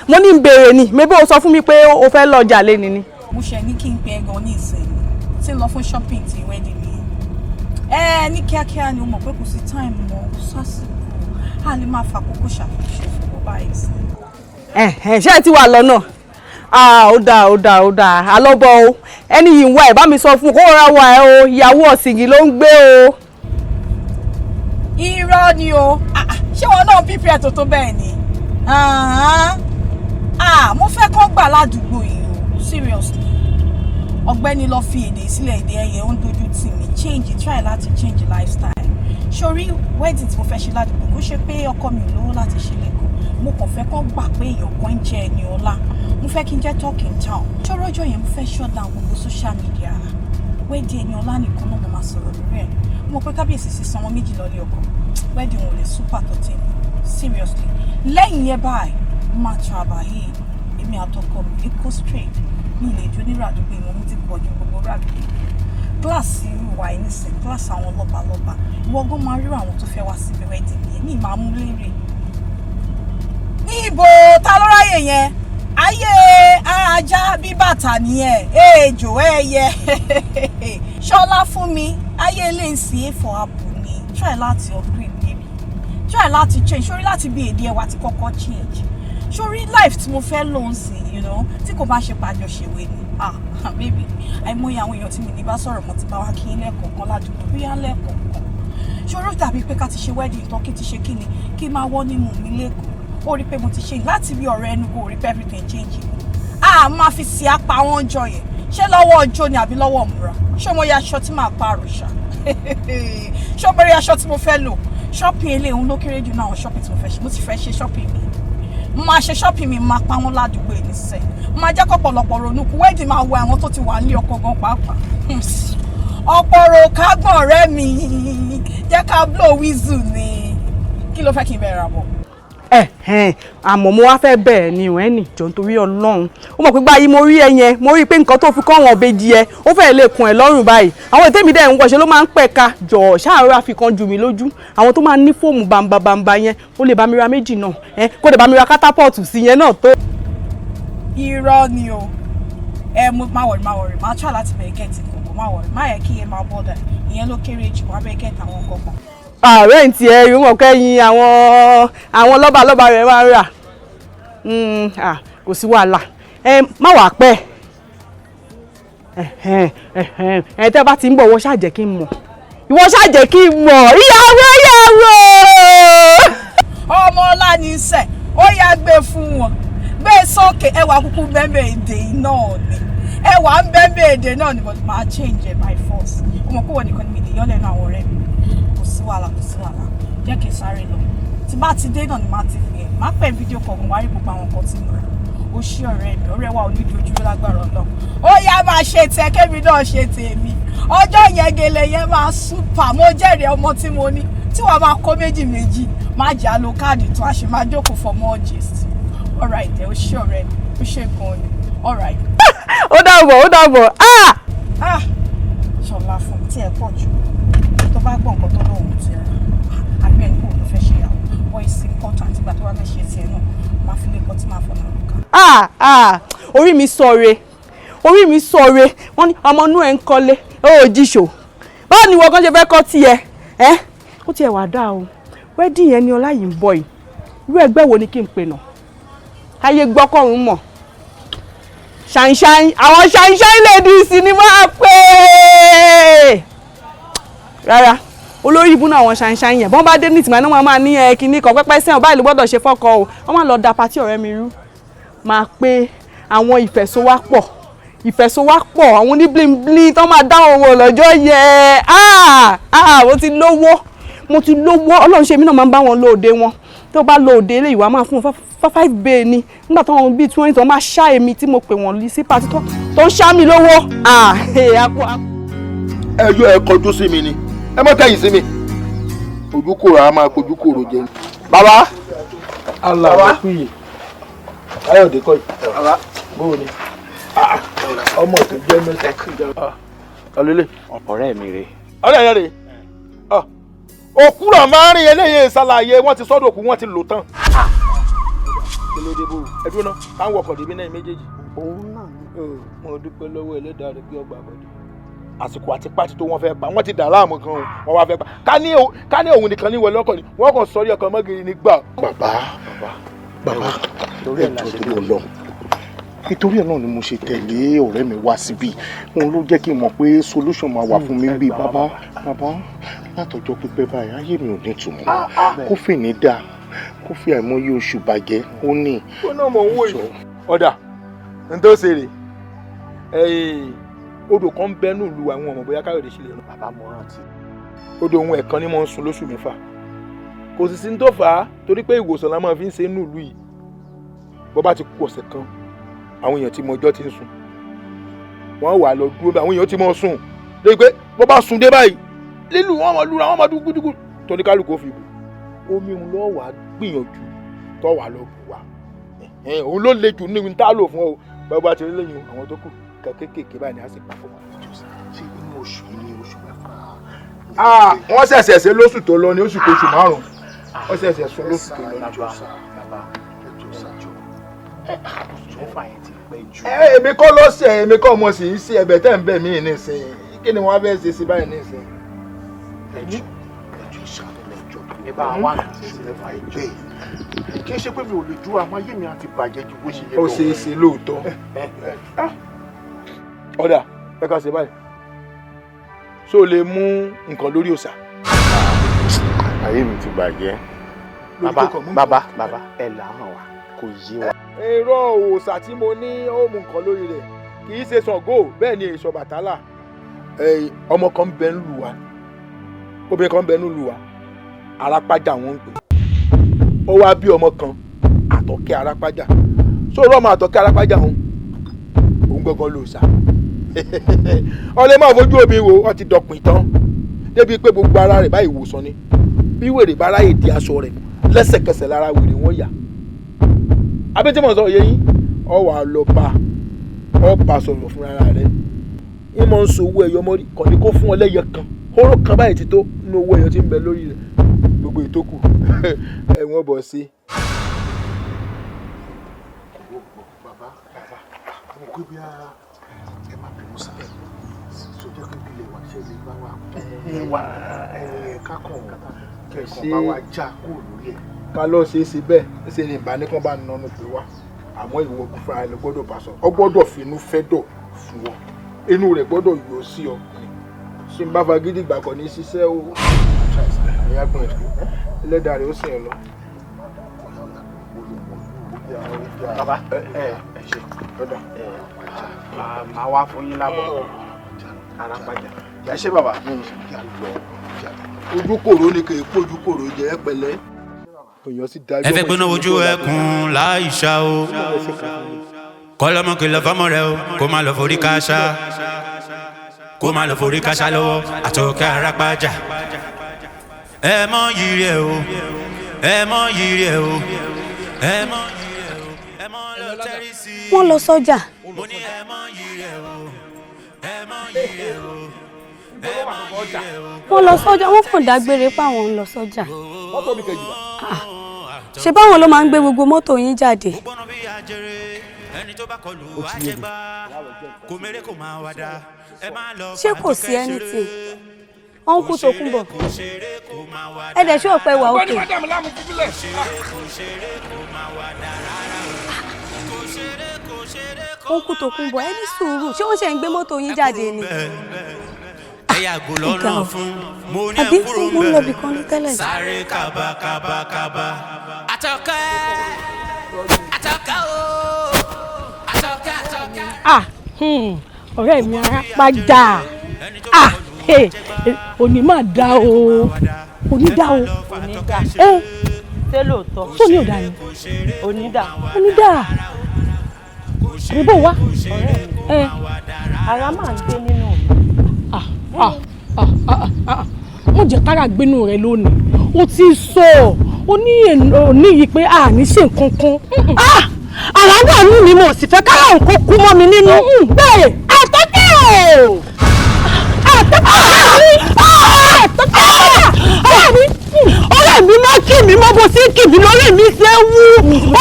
mo ní béèrè ni mébí o sọ fún mi pé o fẹ́ lọ jà lẹ́ni ni. mo ṣe ní kí n pe ẹ̀gàn ní ìsìn tí ń lọ fún shopping ti wedding mi ní kíákíá ni o mọ̀ pé kò sí time mọ́ sásìkò a lè máa fàkókò ṣàfihàn fún bó báyìí sí. ṣé ẹ ti wà lọ́nà ó dáa alọ́bọ̀ o ẹni yìí ń wá ẹ̀ bá mi sọ fún kó rọra wà ẹ́ o ìyàwó ọ̀sìngì ló ń gbé o. irọ́ ni o ṣé wọn náà pípẹ́ tó bẹ́ẹ̀ ni mo fẹ́ kọ́ gbà ládùúgbò yìí o seriously ọ̀gbẹ́ni lọ fi èdè sílẹ̀ èdè ẹ̀yẹ ó ń dojú tì mí try láti change lifestyle sórí wedding tí mo fẹ́ ṣe ládùúgbò kó ṣe pé ọkọ mi ò lówó láti ṣe lẹ́kọ̀ọ́ mo kàn fẹ́ kọ́ gbà pé èèyàn kan ń jẹ́ ẹni ọlá mo fẹ́ kí n jẹ́ talk in town ṣọ́rọ́jọ́ yẹn mo fẹ́ shut down gbogbo social media wedding ẹni ọlá nìkan náà mo máa sọ̀rọ̀ lórí ẹ̀ mo pé kábíyèsí sì sanwó méjì lọ́lé ọkọ wedding wọn ò lè super tó tẹ̀ seriously lẹ́yìn yẹn báyìí máa travel yìí èmi àtọkọ mi Èkó straight ní ilé ìjọ nírò àdúgbò ìwọ̀n mi ti pọ̀ ju gbogbo ràdúgbò kíláàsì ìwà ìnísìn kíláàsì àwọn lọ́balọ́ba ìwọ́gbọ́n máa ríro àwọn tó fẹ́ wá síbi wedding yẹn ní ìmáàmú lérè ní ibo ta ló ráyè yẹn ayé ajá bí bàtà nìyẹn èèjò ẹyẹ Ṣọlá fún mi ayé ilé ìsìn èèfọ̀ ààbò ni try láti upgrade baby try láti change sórí láti bí èdè ẹwà ti kọ́kọ́ change sórí life tí mo fẹ́ lò ń sìn tí kò bá ṣe pàjọṣèwé ni baby àìmọye àwọn èèyàn tí mi ní bá sọ̀rọ̀ mọ́ ti bá wá kí n lẹ́kọ̀ọ̀kan ládùúgbò bóyá lẹ́kọ̀ọ̀kan sórí dàbí pé ká ti ṣe wedding tán kí ti ṣe kí ni kí n máa wọ́ nímú mi lẹ́kọ̀ọ́ ó rí pé mo ti ṣe láti bí ọ̀rẹ́ ẹnu kò rí pé everything change máa fi sí apá wọn jọ yẹn ṣé lọ́wọ́ ọjọ́ ni àbí lọ́wọ́ múra ṣé mo yẹ aṣọ tí màá pààrọ̀ ṣá ṣé mo rí aṣọ tí mo fẹ́ lò shopping eléyìí òun ló kéré jù náà àwọn shopping tí mo fẹ́ ṣe mo ti fẹ́ ṣe shopping mi mo máa ṣe shopping mi máa pa wọn ládùúgbò ẹ̀ nísẹ̀ mo máa jẹ́ kọ́pọ̀lọpọ̀ ronú kú wedding máa wọ àwọn tó ti wà ní ọkọ̀ gan pàápàá ọ̀pọ̀rọ̀ kágbọ̀n ọ̀rẹ́ mi jẹ́ ká blow whistle ni kí ló fẹ́ kí n bẹ̀rẹ̀ àbọ̀. àmọ́ mo wá fẹ́ bẹ̀rẹ̀ ni ò ẹnì jọ nítorí Ọlọ́run ó mọ̀ pé báyìí mo rí ẹ yẹn mo rí i pé nǹkan tó fi kọ́ wọn ọ̀bẹ́jì ẹ ó fẹ́ lè kun ẹ lọ́rùn báyìí àwọn ètè mi dẹ̀ ń wọṣẹ́ ló máa ń pẹ̀ka jọ̀ ṣáàrọ̀ àfikàn jù mí lójú àwọn tó máa ń ní fóòmù bàǹbàǹbà yẹn ó lè bá mi ra méjì náà kó lè bá mi ra kátápọ̀tù sí yẹn náà tó. irọ́ ni o mo má wọ̀rì má try láti bẹ̀rẹ̀ gẹ̀ẹ́tì gbogbo má wọ̀rì má yẹ kí ẹ máa bọ́dà ìyẹn ló kéré jù wá bẹ̀rẹ̀ gẹ̀ẹ́tì àwọn kọ̀ọ̀kan. ààrẹ ń tiẹ̀ rí wọn kẹ́yìn àwọn lọ́balọ́ba rẹ̀ máa ń rà kò sí wàhálà má wàá pẹ́ tẹ́ bá ti ń bọ̀ wọ́n ṣàjẹ́ kí n mọ̀ ìyàwó. ọmọ ọlá ní sẹ ó yá gbé fún wọn gbé sókè ẹwà kúkú bẹ́ẹ̀ èdè náà ni ẹwà ń bẹ́ẹ̀ èdè náà ni but máa change it by force ọmọ kúwọ̀ nìkan ni mi lè yọ́ lẹ́nu àwọn ọ̀rẹ́ mi kò sí wàhálà jẹ́ kí n sáré lọ tí bá ti dé náà ni máa ti fi máa pẹ́ fídíò kọ̀ wọ́n wá rí gbogbo àwọn nǹkan tí mo rà ó ṣí ọ̀rẹ́ mi ọ̀rẹ́ wa ò ní dojú lágbára Ọlọ́run ó yá máa ṣe tẹ kébì náà ṣe tèmi ọjọ́ yẹn gèlè yẹn máa súpà mo jẹ́rìí ọmọ tí mo ní tí wàá máa kó méjì máa jà lo káàdì tó a ṣe máa jókòó for more gist alright ó ṣí ọ̀rẹ́ mi ó ṣe gan ni alright. ó dàbọ̀. Ṣọlá fún tí ẹ pọ̀ jù tó bá gbọ́ nǹkan tó lóhùn ti rà àbí ẹni kò ló fẹ́ ṣe yàwó wọ́n ìsì important ìgbà tó wá fẹ́ ṣe tiẹ̀ náà máa fi lè kọ́ tí máa fọ́nà lùkà. orí mi sọ̀re wọ́n ní ọmọ inú ẹ̀ ń kọ́lé ó jíṣò báwo ni wọ́n kàn ṣe fẹ́ kọ́ tiẹ̀ ó tiẹ̀ wá dáa o wedding yẹn ni ọlá yìí ń bọ̀ yìí irú ẹgbẹ́ wo ni kí n pè náà ayé gbọ́kọ̀rún mọ̀ ṣàǹṣàǹ àwọn ṣàǹṣàǹ ladies ni máa pè é rárá olórí ibú náà àwọn ṣàǹṣàǹ yẹn bọ́n bá dé ní tìmọ̀ náà máa ní kinní kan pẹ́pẹ́ sẹ́wọ̀n báyìí ló gbọ́dọ̀ ṣe fọ́kọ o wọ́n máa lọ da patí ọ̀rẹ́ mi rú máa pé àwọn ìfẹ̀sowápọ̀ àwọn oníblíńblíń tó máa dáhùn owó lọ́jọ́ yẹ mo ti lówó ọlọ́run ṣe mí náà máa ń bá wọn lóde wọn tó bá lóde ilé ìwà máa fún wọn 5 bay ni nígbà tó wọn bíi 20 tó máa ṣá èmi tí mo pè wọ́n lì sí pàtí tó ń ṣá mi lówó. ẹjọ́ ẹ kọjú sí mi ni ẹ mọ́ kẹ́yìn sí mi ojúkòrò a máa kojúkòrò jẹ. bàbá aláwọ̀ káyọ̀dé kọ́ yìí bóò ni ọmọ tó jẹ́ mẹ́ta ọlọ́lẹ̀ ọ̀rẹ́ mi rè. ọ̀rẹ́ rẹ̀ rè òkúrọ̀ máa ń rìn eléyìí ṣàlàyé wọ́n ti sọ́dọ̀ òkú wọ́n ti lò tán. kílódé bò ẹdún náà táwọn ọkọ̀ débi náà méjèèjì. òun náà ni. mo dúpẹ́ lọ́wọ́ ẹlẹ́dàá rẹ̀ pé ọgbà àbọ̀dé àsìkò àti pàtí tó wọ́n fẹ́ pa wọ́n ti dà láàmú gan o wọ́n wá fẹ́ pa ká ní òun nìkan ní ìwọlé ọkọ̀ ni wọ́n kàn sọrí ọkọ̀ mọ́gìrì ní gbà. bàbá torí ẹ̀ lọ nítorí ẹ̀ náà ni mo ṣe tẹ̀lé ọ̀rẹ́ mi wá síbí òun ló jẹ́ kí n mọ̀ pé solution máa wà fún mi bí bàbá látọjọ́ pípẹ́ báyìí ayé mi ò ní ìtumọ̀ kó fi ní dáa kó fi àìmọye oṣù bàjẹ́ ó ní. ó náà mọ̀ owó yìí ọ̀dà n tó ṣe rè odò kan bẹ́ nílùú àwọn ọmọ bóyá káyọ̀dé sílẹ̀ rẹ̀. bàbá mo rántí. odò ohun ẹ̀kan ni mo ń sun lóṣù mẹ́fà kò sì sí ní tó fà á torí pé ìwòsàn la máa fi ń ṣe nílùú yìí bó bá ti kú ọ̀sẹ̀ kan àwọn èèyàn tí mo jọ ti ń sùn wọ́n wà lọ dúró bí àwọn èèyàn tí mo sùn lórí pé bó bá sùn dé báyìí lílù wọn mọ lura wọn mọ dúkúdúkú tóní kálukú fi bù omi òun lọ wà gbìyànjú tó wà lọ bù wá òun ló le jù ní tá lò fún ọ bàbá ti rí lẹ́yìn àwọn tó kù kéékèèké báyìí ni a sì pa fún wa. ṣé inú oṣù ní oṣù mẹ́fà. wọ́n ṣẹ̀ṣẹ̀ ṣe lóṣù tó lọ ní oṣù kóṣù márùn-ún wọ́n ṣẹ̀ṣẹ̀ sún lóṣù tó lọ ní oṣù èmi kọ́ lọ́sẹ̀ èmi kọ́ ọmọ sì ń ṣe ẹ̀bẹ̀ tẹ́ ń bẹ̀ mí nísìnyí kí ni wọ́n fẹ́ ṣe sí báyìí nísìnyí. ẹjọ́ ìṣàlẹ̀ ẹjọ́ ẹ bá wà sílẹ̀ fà ẹjọ́ kì í ṣe pé mi ò lè dúró àmọ́ ayé mi àti bàjẹ́ ju bó ṣe yẹ lọ. ó ṣe é ṣe lóòótọ́. ọ̀dà ẹ ká ṣe báyìí ṣó o lè mú nǹkan lórí òòṣà. ayé mi ti bàjẹ́. bàbá ẹ là hàn wá kò yé wa. èrò òòṣà tí mo ní ó mú nǹkan lórí rẹ̀ kì í ṣe Ṣàngó bẹ́ẹ̀ ni èso Ọbàtálá. ọmọ kan bẹ ń lù wá obìnrin kan bẹ ń lù wá Arapaja wọn ń pè ó wá bí ọmọ kan Atoke Arapaja sóòrò ọmọ Atoke Arapaja òun gangan ló sá ọlẹ́ máa fojú omi wo ọ ti dọ̀pin tán débi pé gbogbo ara rẹ̀ báyìí wòsàn ni bí wèrè bá ráyè di aṣọ rẹ̀ lẹ́sẹ̀kẹsẹ̀ lára wèrè wọ́n yà abẹ́ tí mo sọ yẹ yín ọ wà lọ bá ọ bá sọ̀rọ̀ fún ara rẹ̀ ń mọ̀ ń so owó ẹyọ mọ́rí kàn ní kó fún ọ lẹ́yẹ kan hóró kan báyìí ti tó nínú owó ẹyọ tí ń bẹ lórí rẹ̀ gbogbo ìtókù ẹ̀wọ̀n bọ̀ sí. bàbá mo kó bí ẹ má bínú sílẹ̀ sójú pé bí lè wá ṣe lè bá wa kákan kẹ̀kọ́ bá wa já kúrò lórí ẹ̀. ká lọ ṣe é ṣe bẹ́ẹ̀ ṣe ni ìbánikán bá nánú pé wá àmọ́ ìwọ fúnra rẹ̀ gbọ́dọ̀ bá sọ ọ gbọ́dọ̀ finú fẹ́ dọ̀ fún ọ inú rẹ̀ gbọ́dọ̀ yọ sí ọ ṣe ń bá fagídí gbàgbọ́ ní ṣiṣẹ́ o àyàgbọ́n ẹlẹ́dàá rẹ̀ ó sìn ẹ lọ. bàbá ẹ ṣe lọ́dọ̀ máa wá fún yín lábọ̀ Arapaja ẹ ṣe bàbá. ojú kòró ni kì í pójú kòró jẹ́ pẹ̀lẹ́. ẹ fẹ́ gbóná ojú ẹkùn láìṣá o kọ́lọ́mọ kìlọ̀ fọ́mọ rẹ o kó má lọ forí káṣá kó má lọ forí káṣá lọ́wọ́ Atoke Arapaja ẹ mọ yìí rẹ o ẹ mọ yìí rẹ o ẹ mọ yìí rẹ o ẹ mọ lọ tẹ́rì sí i. wọ́n lọ sọ́jà. mo ní ẹ mọ yìí rẹ o ẹ mọ yìí rẹ o ẹ mọ yìí rẹ o. wọ́n lọ sọ́jà wọ́n kàn dágbére páwọn ń lọ sọ́jà. mọ́tò mi kejì wá. ṣé báwọn ló máa ń gbé gbogbo mọ́tò yín jáde. ẹni tó bá kọlù àjẹgbá kò mèrè kò máa wá dá ẹ máa lọ. ṣé kò sí anything wọ́n kú tó kún bọ̀ ẹ dẹ̀ ṣó pẹ́ wà òkè. òǹkù tó kún bọ̀ ẹ ní sùúrù ṣé wọ́n ṣe ń gbé mọ́tò yín jáde ni. àbí mo ń lọ bìkan ní tẹ́lẹ̀. sáré kábàkábàkábà Atoke Atoke ooo Atoke Atoke. ọ̀rẹ́ mi Arapaja òní máa dá o òní dá o. ṣé lóòótọ́. tó ní ọ̀dà ni. onídà. àbíbò wá. ara máa ń gbé nínú mi. mo jẹ́ kára gbénú rẹ lónìí o ti sọ ọ ní òní yìí pé a ní ṣe nǹkan kan. àràádà nù mí mo sì fẹ́ kára nǹkan kú mọ́ mi nínú. bẹ́ẹ̀ Atoke ọ̀rẹ́ mi má kí mi mọ́ bó sí kì mí lórí mi ṣe wú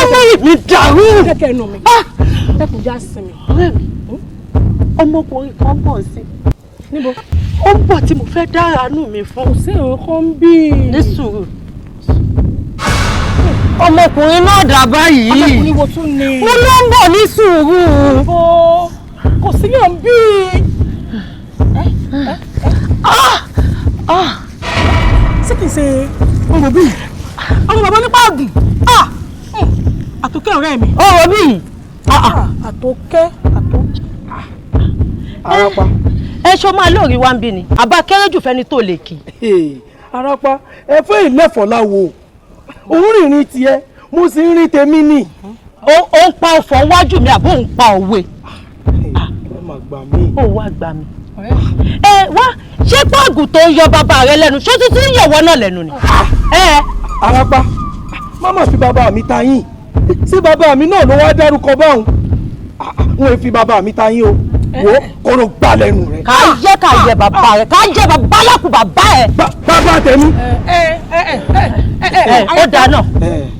ọmọ mi dàrú. kẹ́kẹ́ nù mí ẹkùn já sinmi. ọ̀rẹ́ mi ọmọkùnrin kan bọ̀ sí. níbo. ó ń bọ̀ tí mo fẹ́ dára nù mí fún. kò sí nǹkan bí. ní sùúrù. ọmọkùnrin náà dà báyìí. ọmọkùnrin wo tún ni. mo ló ń bọ̀ ní sùúrù. kò sí yàn bí. ṣé kìí ṣe ọmọ bíi ọmọ bàbá nípa àgùn. Atoke ọ̀rẹ́ mi. ọmọ bíi. Atoke. Arapa. ṣó máa lórí wá ń bí ni àbá kéré fẹ́ni tó lè kì. Arapa ẹ fẹ́ ìlẹ́fọ̀ láwo òun rìnrìn tiẹ̀ mo sì ń rìn tèmi nì. ó ń pa ọ̀fọ̀ wájú mi àbó ń pa òwe. ẹ má gbà mí. ó wá gbà mí. wá ṣé pọ́ọ̀gù tó ń yọ bàbá rẹ lẹ́nu ṣó tún ń yọ̀wọ́ náà lẹ́nu ni. Arapa má má fi bàbá mi ta yín sí bàbá mi náà ló wá dárúkọ báwọn wọn ò fi bàbá mi ta yín o wo kóró gbà lẹ́nu rẹ. ká jẹ́ bàbá rẹ ká jẹ́ bàbá lákùn bàbá ẹ. bàbá tèmi.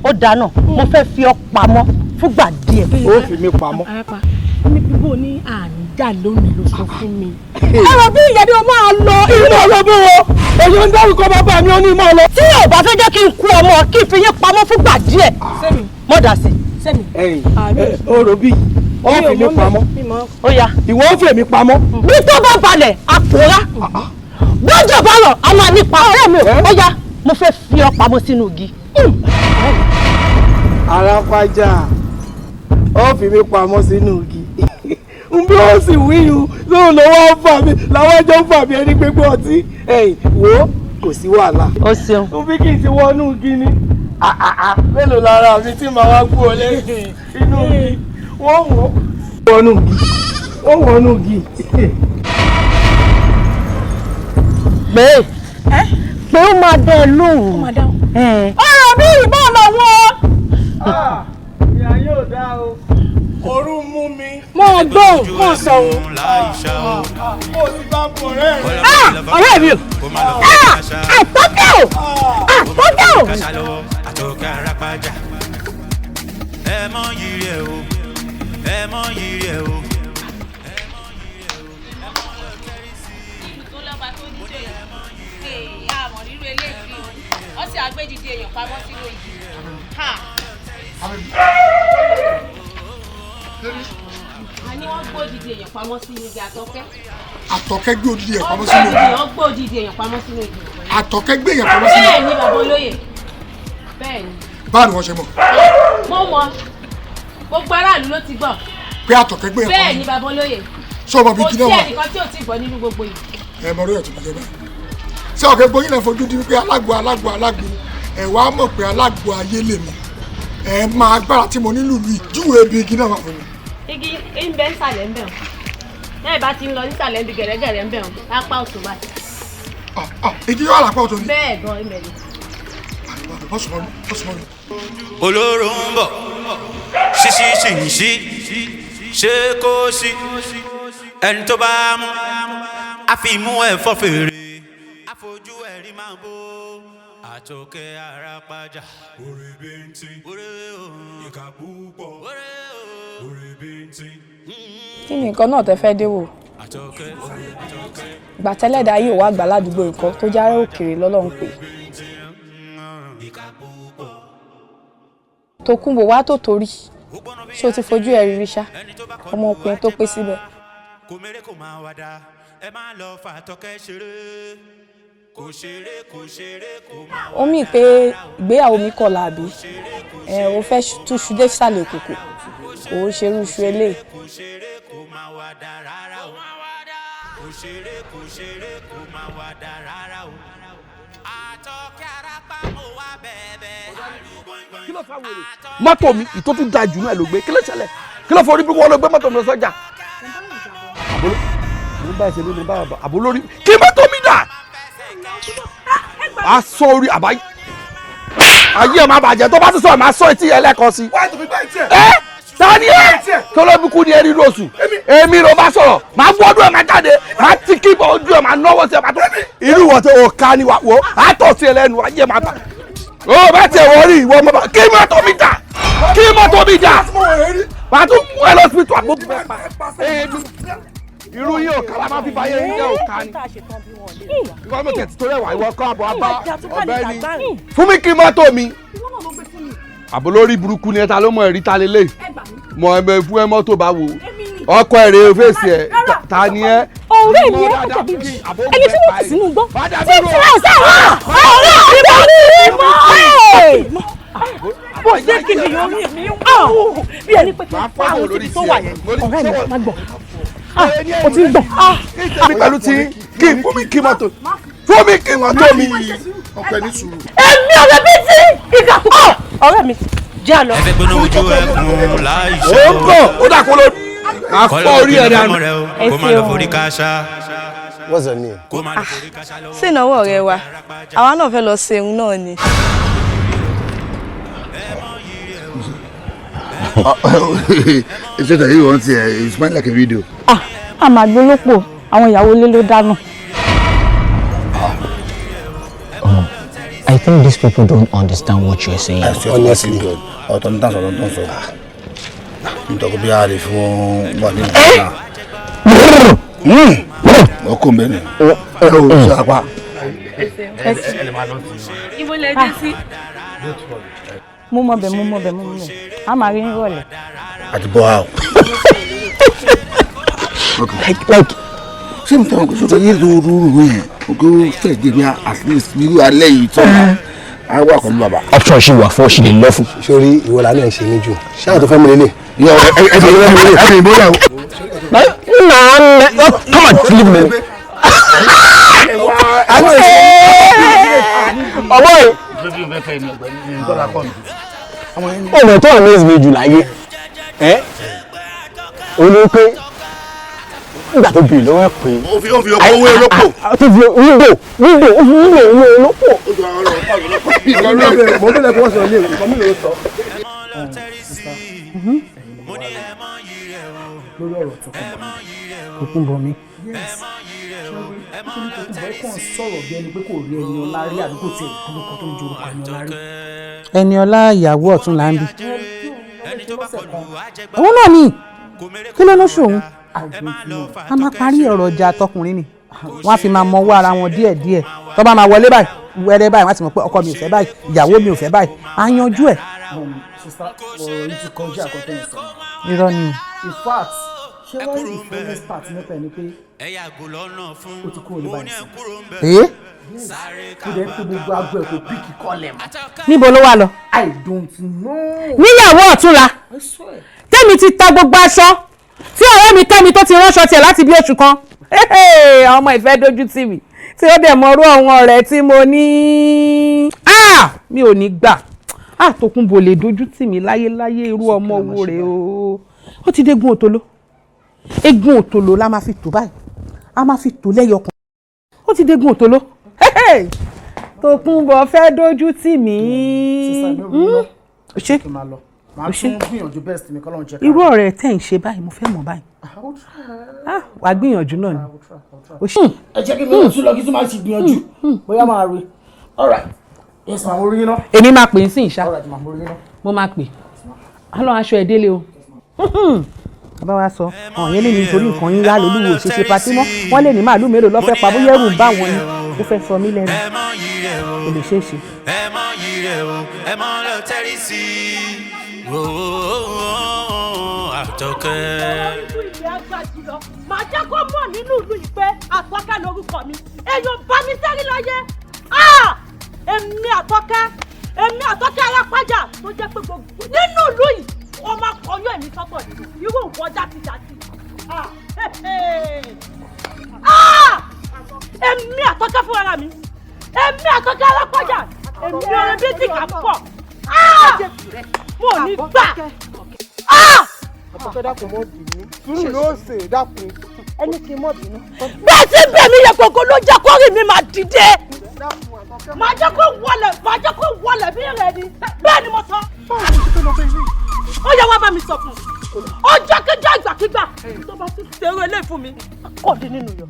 ó dáná mo fẹ́ fi ọ pamọ́ fúngbà díẹ̀. ó fi mi pamọ́. níbo ní àníjà lónìí ló sọ fún mi. ẹ̀rọ bí ìyẹ́dí o máa lọ. inú ọlọ́bí wo èyí ń dárúkọ bàbá mi ó ní máa lọ. tí yóò bá fẹ́ jẹ́ kí n kú ọmọ kí n fi yín pamọ́ fúngbà díẹ̀. mọ́dà sí. ẹ̀yìn orò bíi ó fi mi pamọ́. ó yá. ìwọ ó fi mi pamọ́. bí tó bá balẹ̀ àpòrá gbọ́dọ̀ bá rọ̀ a máa nípa ọ̀rẹ́ mi ó yá mo fẹ́ fi ọ pamọ́ sínú igi. Arapaja ó fi mi pamọ́ sínú igi n bí ó sì wíyùn lóun lọ́wọ́ fà mí làwọn ẹjọ́ ń fà mí ẹni gbégbé ọtí ẹ̀yìn wo kò sí wàhálà. ó ṣeun. n bí kì í ti wọnú igi ni mélòó lára mi tí màá wá gbó lẹ́yìn inú igi wọ́n wọnú igi. pé ó máa dán ẹ lóhùn. ọ̀rọ̀ bí ìbọn lọ́wọ́. ìyá yóò dá o orú mú mi. mọ gbọ́ mọ sọ̀rọ̀. mo ti bá ń bọ̀ rẹ́ rẹ̀. ọ̀rẹ́ mi o. Atoke o. Atoke o. Atoke Arapaja. ẹ mọ yìí rẹ o ẹ mọ yìí rẹ o. Agbẹ́dìde èèyàn pamọ́ sínú igi. A ní wọ́n gbódìde èèyàn pamọ́ sínú igi Atoke. Atoke gbé odidi èèyàn pamọ́ sínú igi. Wọ́n gbódìde èèyàn pamọ́ sínú igi. Atoke gbé èèyàn pamọ́ sínú igi. Bẹ́ẹ̀ ni bàbá olóyè. Bẹ́ẹ̀ ni. Báwo ni wọ́n ṣe mọ̀? Mo mọ̀. Gbogbo aráàlú ló ti gbọ́. Pé Atoke gbé èèyàn pamọ́. Bẹ́ẹ̀ ni bàbá olóyè. Ṣé ọmọ bíi kí náà wà? Kò sí ẹnìkan tí ò tí gbọ́ nínú gbogbo yìí. Ẹ mọ orí ẹ̀ tó fi jẹ báyìí. Ṣé ọ̀kẹ́ gbóyin náà fojú di wípé alágbo ẹ wá mọ̀ pé alágbo ayé lèmi ẹ máa agbára tí mo nílùú yìí júwèé bí igi náà wà fún mi. Igi ń bẹ nísàlẹ̀ ń bẹ̀ ọ́ lẹ́yìn bá ti ń lọ nísàlẹ̀ bí gẹ̀rẹ́gẹ̀rẹ́ ń bẹ̀ ọ́ lápá ọ̀tún báyìí. Igi yóò lápá ọ̀tún ni. Bẹ́ẹ̀ gan ibẹ̀ ni. Olóró ń bọ̀ ṣíṣí ṣìṣí ṣé kó sí ẹni tó bá mú àfimú ẹ̀ fọ́ fèrè àfojú ẹ̀rí máa bó. Atoke Arapaja. Orí bíntín. Ìkà púpọ̀. Orí bíntín. Kí ni nǹkan náà tẹ fẹ́ dé wò? Ìgbà tẹ́lẹ̀dá yìí wá gbà ládùúgbò nǹkan tó járe òkèèrè lọ́lọ́run pé. Tòkunbọ̀ wá tó torí ṣé o ti fojú ẹ̀ rírí ṣá ọmọkùnrin tó pé síbẹ̀. ó mì pé ìgbéyàwó mi kọ̀ làbí ó fẹ́ túṣu dé sàlẹ̀ kòkò ó ṣerú iṣu eléyìí. mọ́tò mi ìtọ́tù da jù náà ló gbé kí ló ṣẹlẹ̀ kí ló forí burúkú wọn ló gbé mọ́tò mi lọ sọ́jà. àbólórí kí mọ́tò mi dà á sọ orí àbáyé ayé ẹ̀ máa bàjẹ́ tó bá tún sọ ẹ̀ máa sọ etí ẹ̀ lẹ́ẹ̀kan sí. ẹ tani ẹ tọ́lọ́bùkún ni ẹni lóṣù èmi ló bá sọ̀rọ̀ máa wọ́dún ẹ̀ máa jáde máa ti kí ojú ẹ̀ máa náwó sí ẹ̀ máa tó irú ìwọ̀n tó o ká ni wà wò á tọ̀ sí ẹ lẹ́nu ayé máa bà ó bá tiẹ̀ wọ́n rí ìwọ ọmọ bá kí mọ́tò mi dà kí mọ́tò mi dà wàá tún mú ẹ lọ sí ìtọ́ àgbo bẹ́ẹ̀ pa irú yìí ò ká la máa fi báyé ń jẹ́ òkà ni ìwọ mi tẹ̀sí torí ẹ̀wà ìwọ kọ́ àbọ̀ abá Ọ̀gbẹ́ni fún mi kí mọ́tò mi àbò lórí burúkú ni ẹ ta ló mọ ẹ̀rí ta lélẹ̀ mọ ẹ fún ẹ mọ́tò bá wo ọkọ ẹ̀rẹ́ fèsì ẹ̀ ta ni ẹ. ọ̀rẹ́ mi ẹ kọjá bíbí ẹni tí wọ́n fi sínú gbọ́ tí tí wọ́n sá wà ọ̀rẹ́ mi bá rí mọ́ bó ṣe kìlì orí mi bí ẹni pé kí n fa àwọn títí tó wà yẹn ọ̀rẹ́ mi má gbọ́ o ti gbọ́. mi pẹ̀lú ti kí fún mi kí mọ́tò fún mi kí mọ́tò mi ọkọ ẹni sùúrù. èmi ọ̀rẹ́ mi ti ìgbà púpọ̀ ọ̀rẹ́ mi jẹ́ àlọ́. ẹ fẹ́ gbóná ojú ẹkùn láìṣẹ́ ó ń bọ̀ ó dà kó lórí àfọ orí ẹ̀ dànù. kó má lọ forí káṣá. What's your name? ṣé ìnáwó ọ̀rẹ́ wa àwa náà fẹ́ lọ ṣeun náà ni. It's just that you want to you smile like a video. Àmàgbélépò àwọn ìyàwó ilé ló dáná. I think these people don't understand what you're saying. Honestly, ọ̀tọ̀ ní tàǹsọ̀ lọ́tọ̀ sọ. Nítorí bí a lè fi wọ́n wà ní ìgbà náà. Ọkùn bẹ́ẹ̀ ni. Ẹ ò ṣe apá. Ibo lẹ dé sí. Mú mọ́ bẹ̀. A máa rí nírọ̀lẹ́. Àti bọ́ a o. Like, ṣé mi tẹ́wọ́n kò sọ pé yé lóru yẹn o kò fẹ́ dé ní at least irú alẹ́ yìí tọ́ a wà pẹ̀lú bàbá. option ṣì wà fún ṣì lè lọ fún. sórí ìwọ làánú ẹ̀ ṣe mí jù ṣáà tó fẹ́ mi lélẹ̀. yọ ẹ ìbò yà o. Come on, leave me. ọmọ yìí. ọmọ tó amaze mi jù láyé òun ló pé nígbà tó bìrì lọ́wọ́ ẹ̀ pé. ó fi ọkọ̀ owó olóko. ó fi wíńdò ó fi wíńdò owó olóko. mo bẹ̀rẹ̀ kí wọ́n sọ ilé ìwé mi ló sọ. lórí ọ̀rọ̀ tó kún bọ̀ mi. sọ̀rọ̀ bí ẹni pé kò rí ẹni ọlá rí àdúgbò tí orúkọ tó ń ju orúkọ ẹni ọlá rí. ẹni ọlá ìyàwó ọ̀tún là ń bí. òun náà ni kí ló ló ṣòun a máa parí ọ̀rọ̀ ọjà tọkùnrin ni wọ́n á fi máa mọ owó ara wọn díẹ̀díẹ̀ tó bá máa wọlé báyìí wẹ́rẹ́ báyìí wọ́n á ti mọ̀ pé ọkọ mi ò fẹ́ báyìí ìyàwó mi ò fẹ́ báyìí á yanjú ẹ̀. sísá ọ̀rọ̀ yìí ti kọjá àkọ́tẹ́ ìsọ̀. irọ́ ni. in fact ṣé wọ́n rí ìfowópamọ́ part nípa ẹni pé ó ti kúrò ní báyìí. kí lè fi gbogbo agbó ẹ̀ kó píkì kọ́lẹ̀ mọ́. níbo ló wà lọ. I don't know. níyàwó ọ̀túnla tẹ́mi ti ta gbogbo aṣọ tí ọ̀rẹ́ mi kẹ́mi tó ti ránṣọ tiẹ̀ láti bí oṣù kan ọmọ ìfẹ́ dojú tì mí tí ó dẹ̀ mọ̀rú àwọn ọ̀rẹ́ tí mo ní mi ò ní gbà Tókunbọ̀ lè dojú tì mí láyéláyé irú ọmọ owó rẹ̀ o ó ti dégun òtolo egun òtolo la máa fi tò báyìí a máa fi tò lẹ́yọkàn ó ti dégun òtolo Tókunbọ̀ fẹ́ dojú tì mí. ṣé màá tún gbìyànjú best mi kọ́lọ́run jẹ́ ká. irú ọ̀rẹ́ tẹ́ ń ṣe báyìí mo fẹ́ mọ̀ báyìí. wàá gbìyànjú náà ni. ẹ jẹ́ kí n lọ sí lọ kí n máa ti gbìyànjú bóyá máa rí all right yes màá mo rí iná. èmi máa pè é sí ìṣá all right màá mo rí iná. mo máa pè á lọ aṣọ ẹ̀ délé o. bàbá wa sọ ọ̀hún yẹn lè ní nítorí nǹkan yín yá lólúwo ṣe patí mọ́ wọ́n lè ní màálù mélòó lọ́fẹ́ pa bóyá ẹrù ń bá wọn ni ó fẹ́ sọ mí lẹ́nu kò lè ṣeé ṣe. ẹ mọ yìí rẹ o ẹ mọ lọ tẹ́rì sí i Atoke. Màá jẹ́ kó mọ̀ nínú ìlú yìí pé Atoke lórúkọ mi. Èèyàn bá mi sẹ́rí láyé. Èmi Atoke Arapaja tó jẹ́ pé gbogbo nínú ìlú yìí wọ́n máa kọyọ́ èmi sọ́tọ̀ nínú irú nǹkan játijàti. Èmi Atoke fúnra mi. Èmi Atoke Arapaja. Èmi ọ̀rẹ́ bí ti kà pọ̀. Mo ní gbà. Atoke dákun mọ́ bínú. Sùúrù ló ṣe dákun. Ẹni kì í mọ̀ bínú. Bẹ́ẹ̀ tí bẹ́ẹ̀ mi yẹ gbogbo ló jẹ́ kó rí mi máa dìde. Màá jẹ́ kó wọlé bí rẹ̀ ni. Bẹ́ẹ̀ ni mo sọ. Báwo ni ṣe fẹ́ lọ bẹ́ẹ̀ ni? Ó yẹ wá bá mi sọ fún un. Ọjọ́ kẹjọ ìgbàkigbà tó bá ti ṣeré ilé fún mi. Kò dín nínú yọ.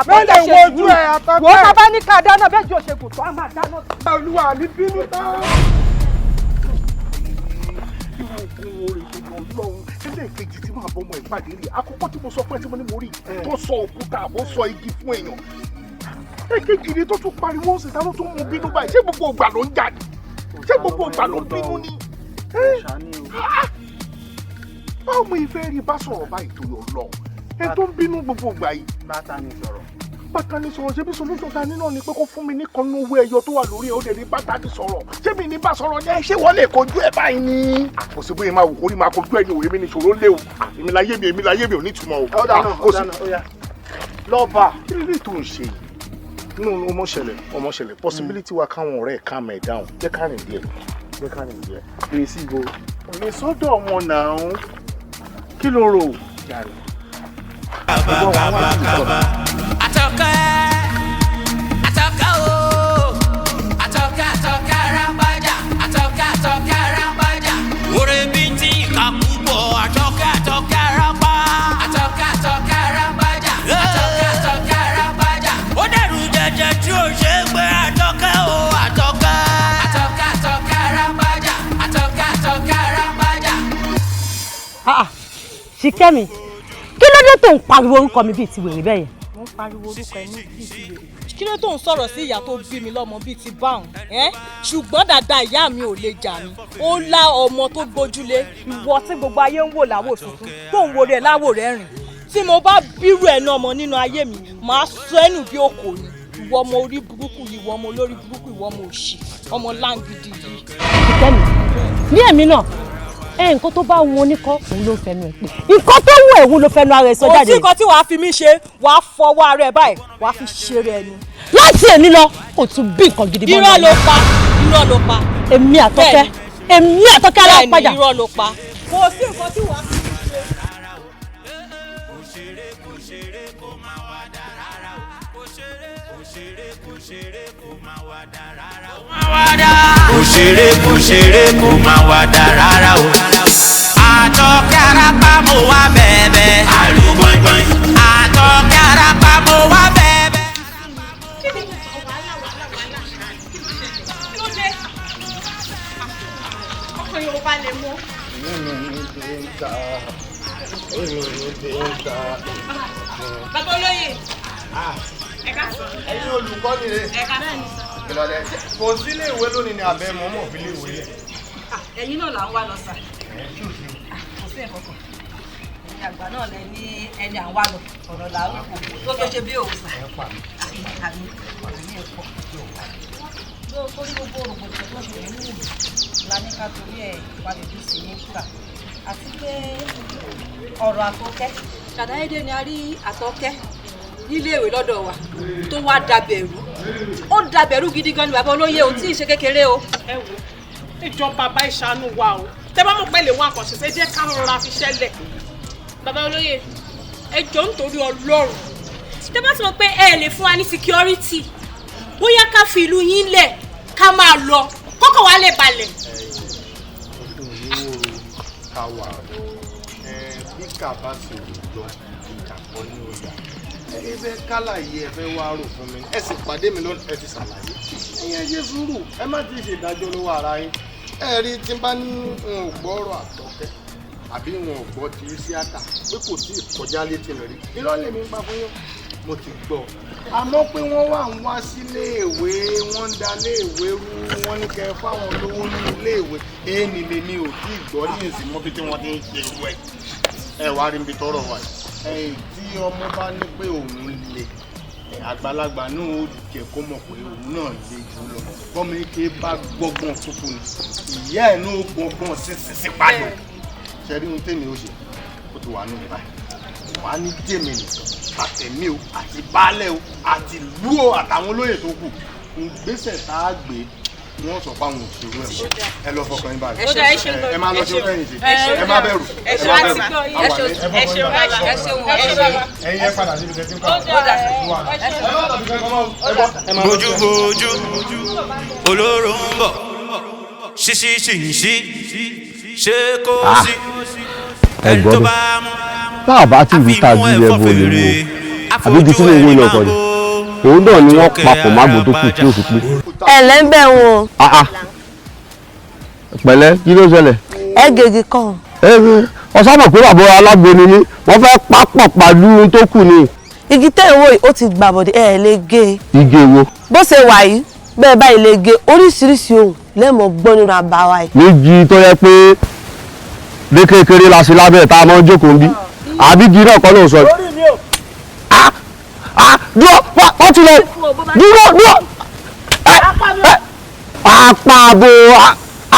Bẹ́ẹ̀ ni wojú ẹ̀ Atoke. Wọ́n bá bá ní ká dáná bẹ́ẹ̀ jù òṣègùn tó a máa dáná. Olúwa mi bínú tán. Ilé ìkejì tí màá bọ́ ọmọ ìpàdé rí àkọ́kọ́ tí mo sọ fún ẹ tí mo ní mo rí tó sọ òkúta àbó sọ igi fún èèyàn. Èkejì ni tó tún pariwo ṣe ta ló tún mú bínú báyìí ṣé gbogbo ìgbà ló ń jà ní? Ṣé gbogbo ìgbà ló ń bínú ni? Báwo mo ìfẹ́ rí bá sọ̀rọ̀ báyìí tó yọ lọ? Ẹ tó ń bínú gbogbo ìgbà yìí. Bàtà ni sọ̀rọ̀ ṣé bí solution ta ní náà ni pé kó fún mi ní kan nínú owó ẹyọ tó wà lórí ẹ̀ ó dẹ̀ ní bàtà ni sọ̀rọ̀. Ṣé mi ní bá sọ̀rọ̀ ní ẹ ṣé wọ́n lè kojú ẹ̀ báyìí ni? Kò sí bóyá máa wò kórìí máa kojú ẹ̀ ní òwe mi ní ìṣòro lé o. Èmi láyé mi ò ní ìtumọ̀ o. Lọ́ba kí ló lè tó ń ṣe yìí? Nínú ọmọ ṣẹlẹ̀ possibility wa káwọn ọ̀rẹ́ ẹ̀ calm ẹ̀ down jẹ́ ká rìn díẹ̀. Èsì ìbò òní sọ́dọ̀ wọn náà kí ló rò? Atoke, Atoke Arapaja, Atoke Arapaja. Ore binti kakubo, Atoke Arapa, Atoke Arapaja, Atoke Arapaja. Ó dẹ̀rù jẹjẹ tí ó ṣe gbé Atoke Atoke Arapaja, Atoke Arapaja. Ṣìkẹ́mi, kí ló dé tó ń pariwo orúkọ mi bíi ti wèrè bẹ́ẹ̀ yẹn? Mo ń pariwo orúkọ ẹ ní bíi ti wèrè. Kí ló tó ń sọ̀rọ̀ sí ìyá tó bí mi lọ́mọ bíi ti báwọn? Ṣùgbọ́n dàda ìyá mi ò lè jà mí. Ó lá ọmọ tó gbójúlé. Ìwọ tí gbogbo ayé ń wò láwò tuntun tó ń wo rẹ̀ láwò rẹ̀ rìn. Tí mo bá bírú ẹ̀ náà ọmọ nínú ayé mi, màá sọ ẹnu bí òkò ni. Ìwọ ọmọ orí burúkú, ìwọ ọmọ olórí burúkú, ìwọ ọmọ òṣì, ọmọ láǹgìdì yìí. Ṣìkẹ́mi, ní èmi náà nǹkan tó bá wọn oníkọ́ òun ló fẹnu ẹ̀ pé nǹkan tó wù ẹ̀wù ló fẹnu ara ẹ̀ sọ jáde. Kò sí nǹkan tí wàá fi mí ṣe, wàá fọwọ́ ara ẹ̀ báyìí, wàá fi ṣeré ẹni. Láti èmi lọ kò tún bí nǹkan gidi mọ́. Irọ́ ló pa. Èmi Atoke Arapaja. Bẹ́ẹ̀ni irọ́ ló pa. Kò sí nǹkan tí wàá fi mí ṣe. Kò ṣeré kò máa wà dà rárá o. Atoke Arapa mo wá bẹ̀bẹ̀. Àlùgbọ̀ngbọ̀n. Atoke Arapa mo wá bẹ̀bẹ̀. Ọkọ Yorùbá lè mú. Bàbá olóyè. Ẹ̀ka sọ. Ẹ̀yin olùkọ́ ni rẹ̀. Ẹ̀ka náà ni sọ. Ìlọ̀lẹ̀ kò sí ilé ìwé lónìí ni àbẹ̀ mọ́mọ́ fi lé ìwé lẹ̀. Ẹ̀yin náà là ń wá lọ sà. Kò sí ẹ̀kọ́ kan. Ẹ̀yin àgbà náà lẹ ní ẹni à ń wá lọ. Ọ̀rọ̀ là ń kò tó fi ṣe bí òun sà. Àmì ọ̀rọ̀ yẹn pọ̀. Lórí gbogbo òrògbòdìyàn tó ṣe ní ìlú la ní ká torí ẹ̀ wà lè fi sí ní kúrà. Àti pé ọ̀rọ̀ Atoke. Ṣàdáyédé ni a rí Atoke nílé ìwé lọ́dọ̀ wa tó wá dàbẹ̀rú. Ó dàbẹ̀rú gidi gan ni bàbá olóyè ò tí ì ṣe kékeré o. Ẹ wo ìjọ bàbá ìṣàánú wa o tẹ bá mọ̀ pé lè wá àkànṣe ṣe jẹ́ ká rọra fi ṣẹlẹ̀. Bàbá olóyè ẹ jọ̀ọ́ nítorí Ọlọ́run tẹ bá ti mọ̀ pé ẹ lè fún wa ní security bóyá ká fi ìlú yín lẹ̀ ká máa lọ kọ́kọ́ wa lè balẹ̀. Káwa bí kàbá sì rò jọ ìjàpọ̀ ní ọjà ẹ fẹ́ kálàyé ẹ fẹ́ wá rò fún mi ẹ sì pàdé mi lọ́nà ẹ ti ṣàlàyé ẹ̀yin ẹ ṣe sùúrù ẹ má ti ṣèdájọ́ lọ́wọ́ ara yín ẹ rí tí n bá ní wọn ò gbọ́ ọ̀rọ̀ Atoke àbí wọn ò gbọ́ ti sí àtà pé kò tí ì kọjá létí rẹ̀ rí irọ́ lèmi ń pa fún yín mo ti gbọ́ àmọ́ pé wọ́n wà ń wá sílé ìwé wọ́n ń da ilé ìwé rú wọ́n ní kẹ́ fáwọn olówó ní ilé ìwé èèní lè ní òtí ìgbọ́ ní ìsìn mọ́bí tí wọ́n ti ń ṣe irú ẹ̀ wá rí ibi tọ́rọ̀ wà yìí tí ọmọ bá ní pé òun le àgbàlagbà náà ó jẹ́ kó mọ̀ pé òun náà le jù lọ bọ́mọ ike bá gbọ́gbọ́n fúnfú ni ìyá ẹ̀ náà ó gbọ́gbọ́n sísí padà ṣẹ́rí ohun tèmi ó ṣe ó ti wà nù mí báyìí wà á ní tèmi nìkan àtẹ̀mí o àti baálẹ̀ o àti ìlú o àtàwọn olóyè tó kù ìgbésẹ̀ tá a gbé wọ́n sọ fáwọn òṣèré ẹ̀ ẹ lọ fọkàn yín balẹ̀ ẹ máa lọ ṣe ó fẹ́yìn sí ẹ má bẹ̀rù ẹ má bẹ̀rù ẹ̀yin ẹ padà síbi tẹ́tí bójúbójú olóró ń bọ̀ ṣíṣíṣíṣí ṣé kò sí ẹni tó bá mú tá a bá ti rí tàbí ẹbọ lè mú àbí di sínú owó lọkọ ni òun náà ni wọ́n papọ̀ má gbọ́dọ̀ kù tí ó fi pé. ẹ̀lẹ́ ń bẹ̀ wọn. pẹ̀lẹ́ kí ló ṣẹlẹ̀. ẹ gègé kan. ọ̀sán mọ̀ pé bàbá alágbo ni mí wọ́n fẹ́ pápọ̀ pàdú ohun tó kù ni. igi tẹ́ ìwọ yìí ó ti gbàbọ̀dé ẹ̀ lè gé e. igi wo. bó ṣe wà yìí bẹ́ẹ̀ báyìí lè gé oríṣiríṣi ohun lẹ́mọ̀ gbọ́ nínú àbáwá yìí. méjì tó yẹ pé lé kékeré la sí lábẹ́ tá a máa ń jókòó ń bí àbí igi náà kọ́ ló ń sọ yìí. dúró wọ́n ti lọ dúró apá àbò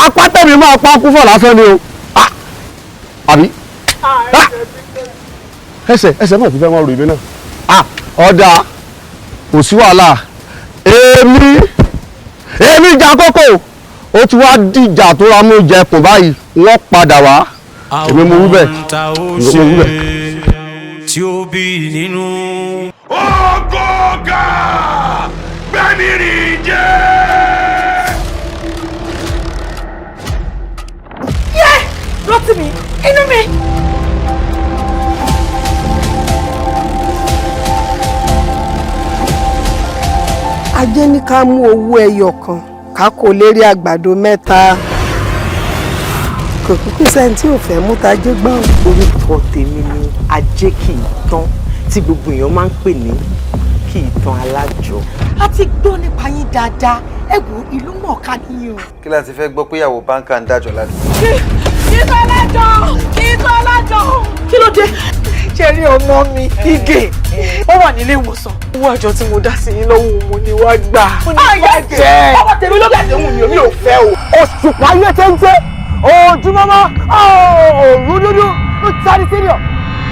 apá tẹ̀mí máa pa kú fọ̀ lásán ni o àbí ẹsẹ̀ náà ti fẹ́ wọ́n rò ìbí náà ọ̀dà kò sí wàhálà èmi jà kókò ó ti wá dìjà tó ra mú jẹkùn báyìí wọ́n padà wá èmi mo wí bẹ́ẹ̀ tí ó bí nínú. ọgọ́gà gbẹ́mìrì jẹ́. yẹ rántí mi inú mi. ajé ní ká mú owó ẹyọ kan ká kó lérí àgbàdo mẹ́ta kò kúkú sẹ́ni tí ò fẹ́ mú tajé gbọ́. orúkọ tèmi ni ajé kì í tán tí gbogbo èèyàn máa ń pè ní kì í tán alájọ. a ti gbọ́ nípa yín dáadáa ẹ wo ìlú mọ̀ọ́ká nìyẹn o. kí la ti fẹ́ gbọ́ pé ìyàwó báńkà ń dájọ́ ládùúgbò. kì í tán alájọ kì í tán alájọ. kí ló dé. ṣe rí ọmọ mi Ige ó wà nílé ìwòsàn owó àjọ tí mo dá sí yín lọ́wọ́ mo ní wá gbà. àyà jẹ́ ọmọ tèmi ló bẹ̀rẹ̀ wù mí ò fẹ́ o. òṣùpá ayé téńté ojúmọ́mọ́ òòrùn dúdú ó sáré sílẹ̀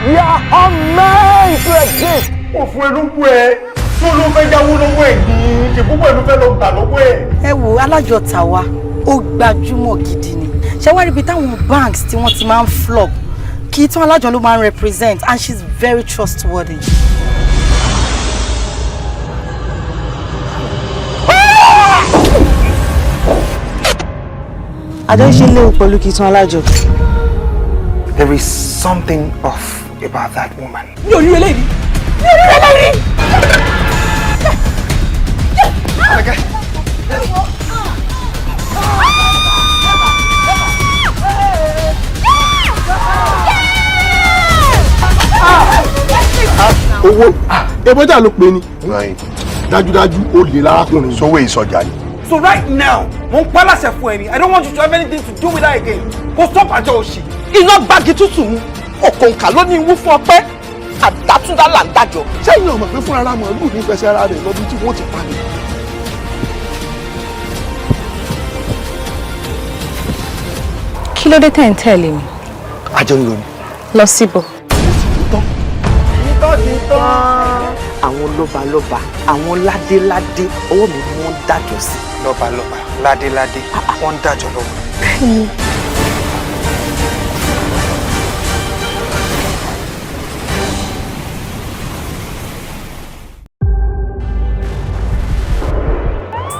we are all meant to exist. òfin ẹnu kú ẹ tó ló fẹ́ jáwó lọ́wọ́ ẹ̀ ní ṣèpúpọ̀ ẹnu fẹ́ lọ gbà lọ́wọ́ ẹ̀. ẹ wo alájọ tàwa ó gbajúmọ̀ gidi ni ṣé wá rí ibi táwọn banks tí wọ́n ti máa ń flop kì í tán alájọ ló máa ń represent and she's very trustworthy. àjọ ṣe léwu pẹ̀lú kì í tán alájọ. There is something off about that woman. mi ò rí eléyìí mi ò rí eléyìí. owó ebójà ló pe ni dájúdájú ó lè lárakùnrin sówó ìsọjà ni. So right now mo ń pa láṣẹ fún ẹni I don't want you to have anything to do with that again kò stop àjọ òṣì. iná gbági tútù mu òkòǹkà ló ní ìwú fún ọpẹ́ àdátúndá là ń dájọ. sẹ́yìn ọmọ pé fúnra màálù ní fẹsẹ̀ ara rẹ̀ lọ́dún tí wọ́n ti pa ni. kí ló dé tẹ̀ ń tẹ̀lé mi. àjọ ń lò ní. lọ síbò. àwọn lọ́balọ́ba àwọn ládéládé ọwọ́ mi ni wọ́n dájọ́ sí. lọ́balọ́ba ládéládé wọ́n ń dájọ́ lọ́wọ́.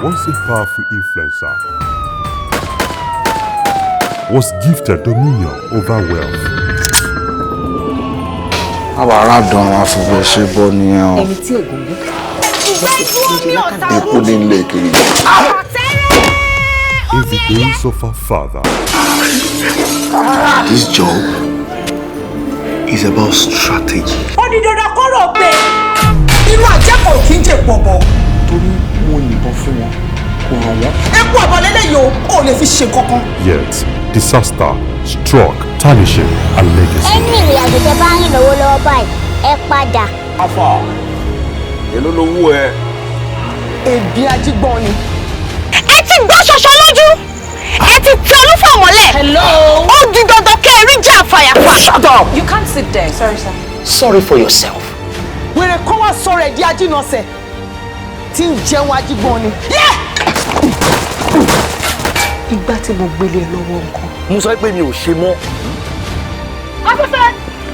Once a powerful influencer was gifted dominion over wealth. Àwa aládùn àwọn afọwọ́ ṣe bọ́ nìyẹn o. ẹni tí ògùn gbé Ikú ní ilé kiri. In the days of our father, This job is about strategy. ó ní dandan kọ́rọ̀ pé sí wọn kò ràn wọ́n. Epo àbọ̀lélẹ̀ yìí ò lè fi ṣe kankan. Yet, disaster struck, tarnishing a legacy. Ẹni ìrìnàjò tẹ bá ń rìn lọ́wọ́lọ́wọ́ báyìí, ẹ padà. Afa, èló lowó ẹ? Ebi ajígbọ́n ni. Ẹ ti gbọ́ ṣọṣọ lójú. Ẹ ti tẹ olúfà mọ́lẹ̀. Hello. Ó di dandan kẹ́ ẹ rí jà fàyàfà. Shut up. You can't sit there. Sorry, sir. Sorry for yourself. Wèrè kọ́ wá sọ̀rọ̀ ẹ̀ di ajínọ̀sẹ̀ tí ń jẹun ajígbọ́n ni. Ìgbà tí mo gbélé lọ́wọ́ nǹkan. Mo sọ pé mi ò ṣe mọ́. Afẹ́fẹ́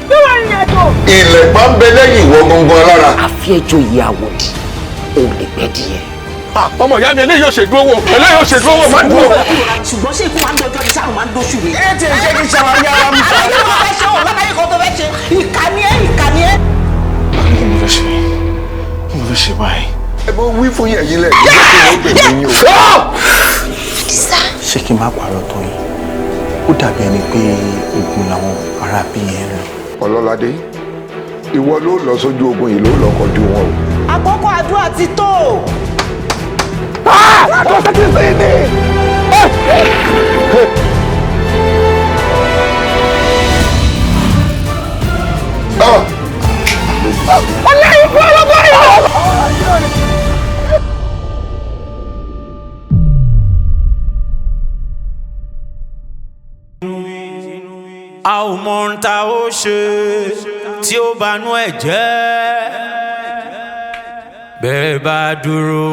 dúró ìrìn àjò. Ilẹ̀ pa ń bẹ lẹ́yìn ìwọ gangan lára. Àfi ẹjọ́ ìyàwó di, ó lè pẹ́ díẹ̀. Ọmọ ìyá mi eléyìí yóò ṣe dúró wò, eléyìí yóò ṣe dúró wò, má dúró. Ṣùgbọ́n ṣé ikú máa ń dọjọ́ ìṣàrùn máa ń dóṣù rẹ̀? Ẹ ti ṣe kí ṣàwọn yára mú. Àwọn ilé wọn fẹ́ ṣe wọn lábàáyé kan tó fẹ́ ṣe. Ìkànnì ẹ́. Kí ni mo fẹ́ ṣe? Kí ni mo fẹ́ ṣe báyìí? Ẹ bó wí fún yẹ̀yìn lẹ̀ kí ló pè mí o. Ṣé kí n má parọ́ tó yìí? Ó dàbí ẹni pé ogun làwọn ará bí yẹn lọ. Ọlọ́ládé, ìwọ ló lọ sójú ogun yìí ló lọ kọjú wọn o. Àkókò àdúrà ti tó. Àkókò ti sí ni. Ọlọ́yin fún ọlọ́gbọ́n yìí. A ò mọ ohun tá ó ṣe tí ó banú ẹ̀ jẹ́. Bẹ́ẹ̀ bá dúró,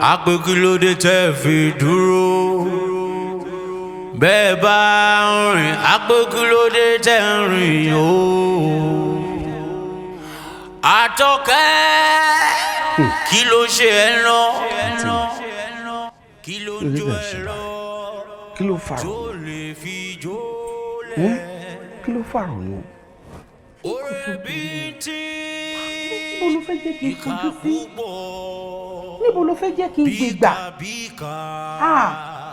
á pé kí ló dé tẹ́ fi dúró. Bẹ́ẹ̀ bá rìn, á pé kí ló dé tẹ́ ń rìn o. Atoke, kí ló ṣe ẹ́ lọ? Kí ló ń jó ẹ lọ? Kí ló fà rò? Kí ló fà rò nù? Níbo ló fẹ́ jẹ́ kí n fojú sí? Níbo ló fẹ́ jẹ́ kí n gbé gbà?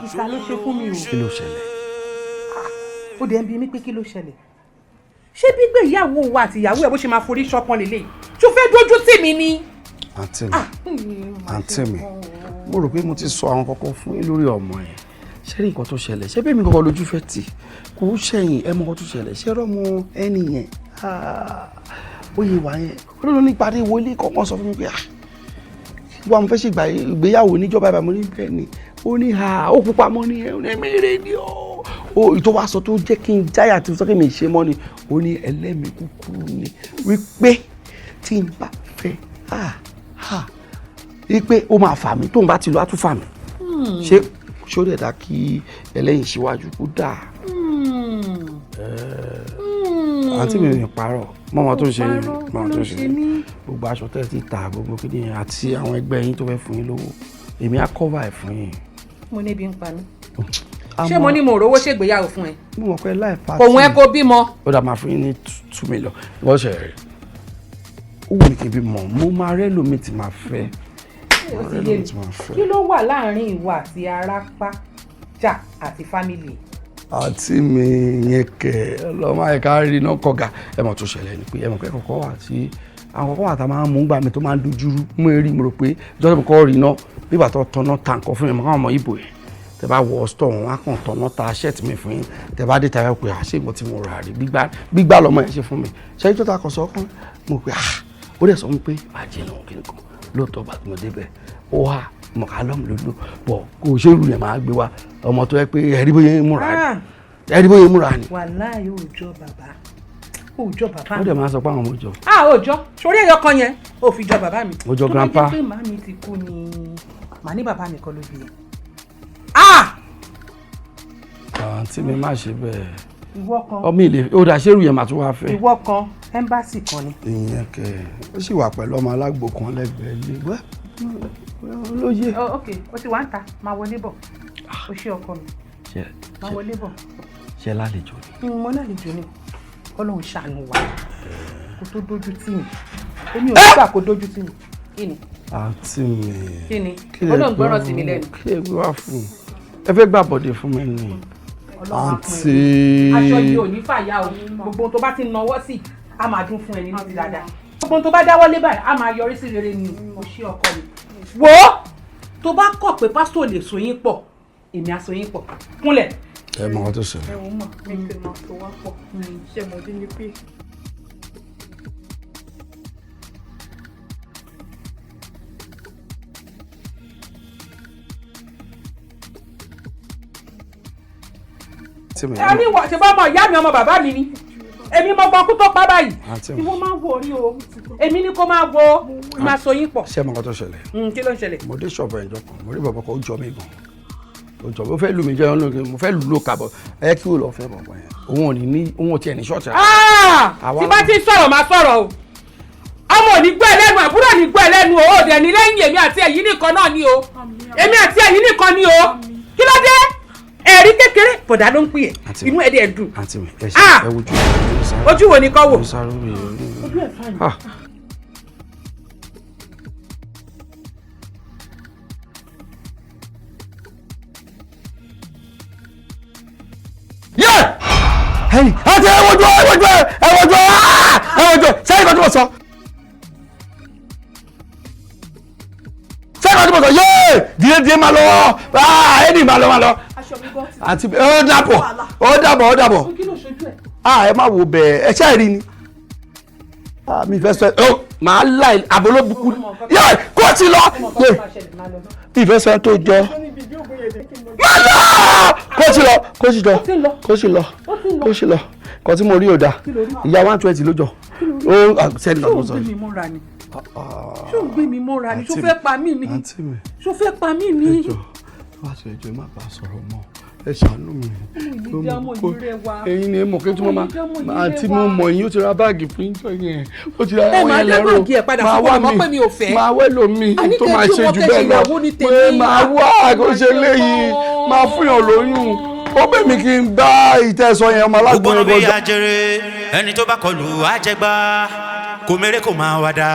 Ìkà ló ṣe fún mi o. Kí ló ṣẹlẹ̀? Ó dẹ̀ ń bi mí pé kí ló ṣẹlẹ̀? Ṣé gbígbé ìyàwó wa àti ìyàwó ẹ̀ bó ṣe máa forí ṣọpọ́n lélẹ̀? Ṣó fẹ́ dójú tì mí ni? Àǹtí mi, mo rò pé mo ti sọ àwọn kankan fún yín lórí ọmọ yẹn. Ṣé rí nǹkan tó ṣẹlẹ̀? Ṣé bẹ́ẹ̀ mi kankan lójú fẹ́ tì? Kò ń ṣẹ̀yìn ẹ mọ nǹkan tó ṣẹlẹ̀. Ṣé rọ́mọ ẹni yẹn? Bóyá ìwà yẹn. Olóòlù ní ìpàdé ìwọlé kọ̀ọ̀kan sọ fún mi pé wọ́n fẹ́ ṣe ìgbéyàwó níjọba ìbá mo ní bẹ́ẹ̀ ni. Ó ní ó pupa mọ́ ní ẹ̀ ní mèrè ni ó. Ìtò wa sọ tó jẹ́ kí n jáyà tí sọ kí mi ṣe mọ́ ni. Ó ní ẹlẹ́mìí kúkúrú ni wípé tí n bá fẹ́ wípé ó máa fà mí tóun bá ti lọ á tún fà mí. Ṣé ó dẹ̀ dá kí ẹlẹ́yìn síwájú kó dáa? Àǹtí mi ò parọ́ mọ́mọ́ tó ń ṣe ní gbogbo aṣọ tẹ́ ti ta gbogbo kí ni àti àwọn ẹgbẹ́ yín tó fẹ́ fún yín lówó èmi á cover ẹ̀ fún yín. Mo ní bí ń pa mí. Ṣé mo ní mo rówó ṣègbéyàwó fún ẹ? Mo mọ̀ pé láì pàtì. Òun ẹ kó bímọ. Ó dà máa fún yín ní 2 million. Wọ́n ṣe rẹ̀. Ó wù mí kí n bímọ mo máa rẹ́ lómi tí máa fẹ́. Kí ló wà láàrin ìwà àti Arapaja àti fámìlì? Àǹtí mi yẹn kẹ ọlọ́mọ ẹ̀ka rí iná kọ̀gà ẹ mọ̀ tó ṣẹlẹ̀ ni pé ẹ mọ̀ pé kọ̀kọ́ wà tí àwọn kọ̀kọ́ wà tá máa ń mú gbà mí tó máa ń dojúrú mú eré mo rò pé ìjọba mi kọ́ rí iná bíbà tó tọ́nà tàǹkọ̀ fún mi mọ̀ káwọn ọmọ ìbò yẹn tẹ bá wọ ọ́stọ̀ wọn á kàn tọ́nà ta ṣẹ́ẹ̀tì mi fún yín tẹ bá dé tàbí pé àṣé ìgbọ́ tí mo rà rí gbígbà lọ́mọ yẹn ṣe fún mi ṣé ìjọba kan sọ kán mo pé ó dẹ̀ sọ fún mi pé bàjẹ́ náà kí n kàn lóòótọ́ bá mo débẹ̀ ó wà mọ̀kálọ́mù lólo bọ̀ kò ṣéèrú yẹn máa gbé wa ọmọ tó yẹ pé ẹ̀rí bóyá ń múra ni ẹ̀rí bóyá ń múra ni. Wàláhì òòjọ́ bàbá òòjọ́ bàbá mi. ó dẹ̀ máa sọ pé àwọn ọmọ jọ. Òòjọ́ sórí ẹ̀yọ kan yẹn ó fi jọ bàbá mi. ó jọ grandpa. tó bá jẹ́ pé màá mi ti kú ni màá ní bàbá mi kọ́ ló bí ẹ. àǹtí mi má ṣe bẹ́ẹ̀. Ìwọ kan. ọmọ ilé ó dà ṣéèrú yẹn màá tún wá fẹ́. Ìwọ kan ẹ́mbásì kan ni. ìyẹn kẹ ó sì wà pẹ̀lú ọmọ alágbò kan lẹ́gbẹ̀ẹ́ ilé wẹ́ lóye. Ok o ti wá ń ta máa wọlé bọ̀ o ṣe ọkọ mi máa wọlé bọ̀. ṣe lálejò ni. mo lálejò ni Ọlọ́run ṣàánú wa kó tó dójú tì mí èmi ò nígbà kó dójú tì mí kí ni. àǹtí mi. kí ni Ọlọ́run gbọ́ràn sí mi lẹ́nu. kí ẹ gbé wá fún un ẹ fẹ́ gbà bọ̀dẹ̀ fún mi ni. àǹtí. aṣọ yìí ò ní fàyà o gbogbo tó bá ti nawọ́ sí a máa dún fún ẹni ní ti dáadáa gbogbo tó bá dáwọ́lé báyìí a máa yọrí sí rere ni o ṣé ọkọ mi. wo tó bá kọ̀ pé pásítọ̀ lè so yín pọ̀ èmi á so yín pọ̀ kúnlẹ̀. ẹ mọ ọkọ tó ṣẹlẹ̀. ẹ wò mọ̀ mi kì í máa so wá pọ̀ ṣé mo dín ní pé. ẹni wọ ṣe bá ọmọ ìyá mi ọmọ bàbá mi ni èmi mo gbọ́ kú tó pa báyìí ìwọ máa ń wo orí o èmi ni kó máa wo máa so yín pọ̀. ṣé ẹ mọ ọkọ tó ṣẹlẹ̀. kí ló ń ṣẹlẹ̀. mo dé ṣọ̀bù ẹ̀jọ̀ kan mo rí bàbá kan ó jọ mí gan ó jọ mo fẹ́ lù mí jẹ́ mo fẹ́ lù ló kàbọ̀ ẹ kí o lọ fẹ́ bàbá yẹn òun ò tiẹ̀ ní ṣọ́ọ̀tì. tí bá ti sọ̀rọ̀ máa sọ̀rọ̀ o ọmọ ò ní gbọ́ ẹlẹ́nu àbúrò ní gbọ́ ẹlẹ́nu o òde ní lẹ́yìn èmi àti ẹ̀yin nìkan náà ni o èmi àti ẹ̀yin nìkan ni o kí ló dé ẹ̀rí kékeré bọ̀dá ló ń pè é inú ẹ̀ dẹ̀ dùn. àǹtí mi ẹ ṣe ẹ wojú ojú wo ni kọ́ wò. ojú ẹ̀ fáyìn. ẹ̀yin àti ẹ wojú sẹ́yìn kan tí mo sọ. sẹ́yìn kan tí mo sọ yéé díẹ̀ máa lọ ẹni máa lọ. àti ó dàbọ̀ ẹ má wo bẹ́ẹ̀ ẹ ṣáà rí ni mi fẹ́ sọ ẹ máa láì àbólóbùkú yẹ kó ti lọ yẹ mi fẹ́ sọ ẹ tó jọ máa lọ kó sì lọ kó tí mo rí òdà ìyá 120 ló jọ ó sẹ́ni kan tó sọ yìí. ṣé o gbé mi mọ́ra ni ṣó fẹ́ pa mí ni ṣó fẹ́ pa mí ni. ẹjọ́ má bàa sọ̀rọ̀ mọ́ ẹ ṣàánú mi ẹ̀yin ni ẹ mọ̀ kí tí mo máa tí mo mọ̀ yín ó ti ra báàgì fún ìjọ yẹn ó ti ra àwọn yẹn lẹ́rọ máa wẹ́ lómi tó máa ṣe jù bẹ́ẹ̀ lọ pé máa wá kó ṣe léyìí máa fún yàn lóyún ó bẹ̀ mí kí n bá ìtẹ̀sọ yẹn ọmọ alágbọ̀n yẹn bọ́jà. ẹni tó bá kọlù àjẹgbá kò mérè kò máa wá dá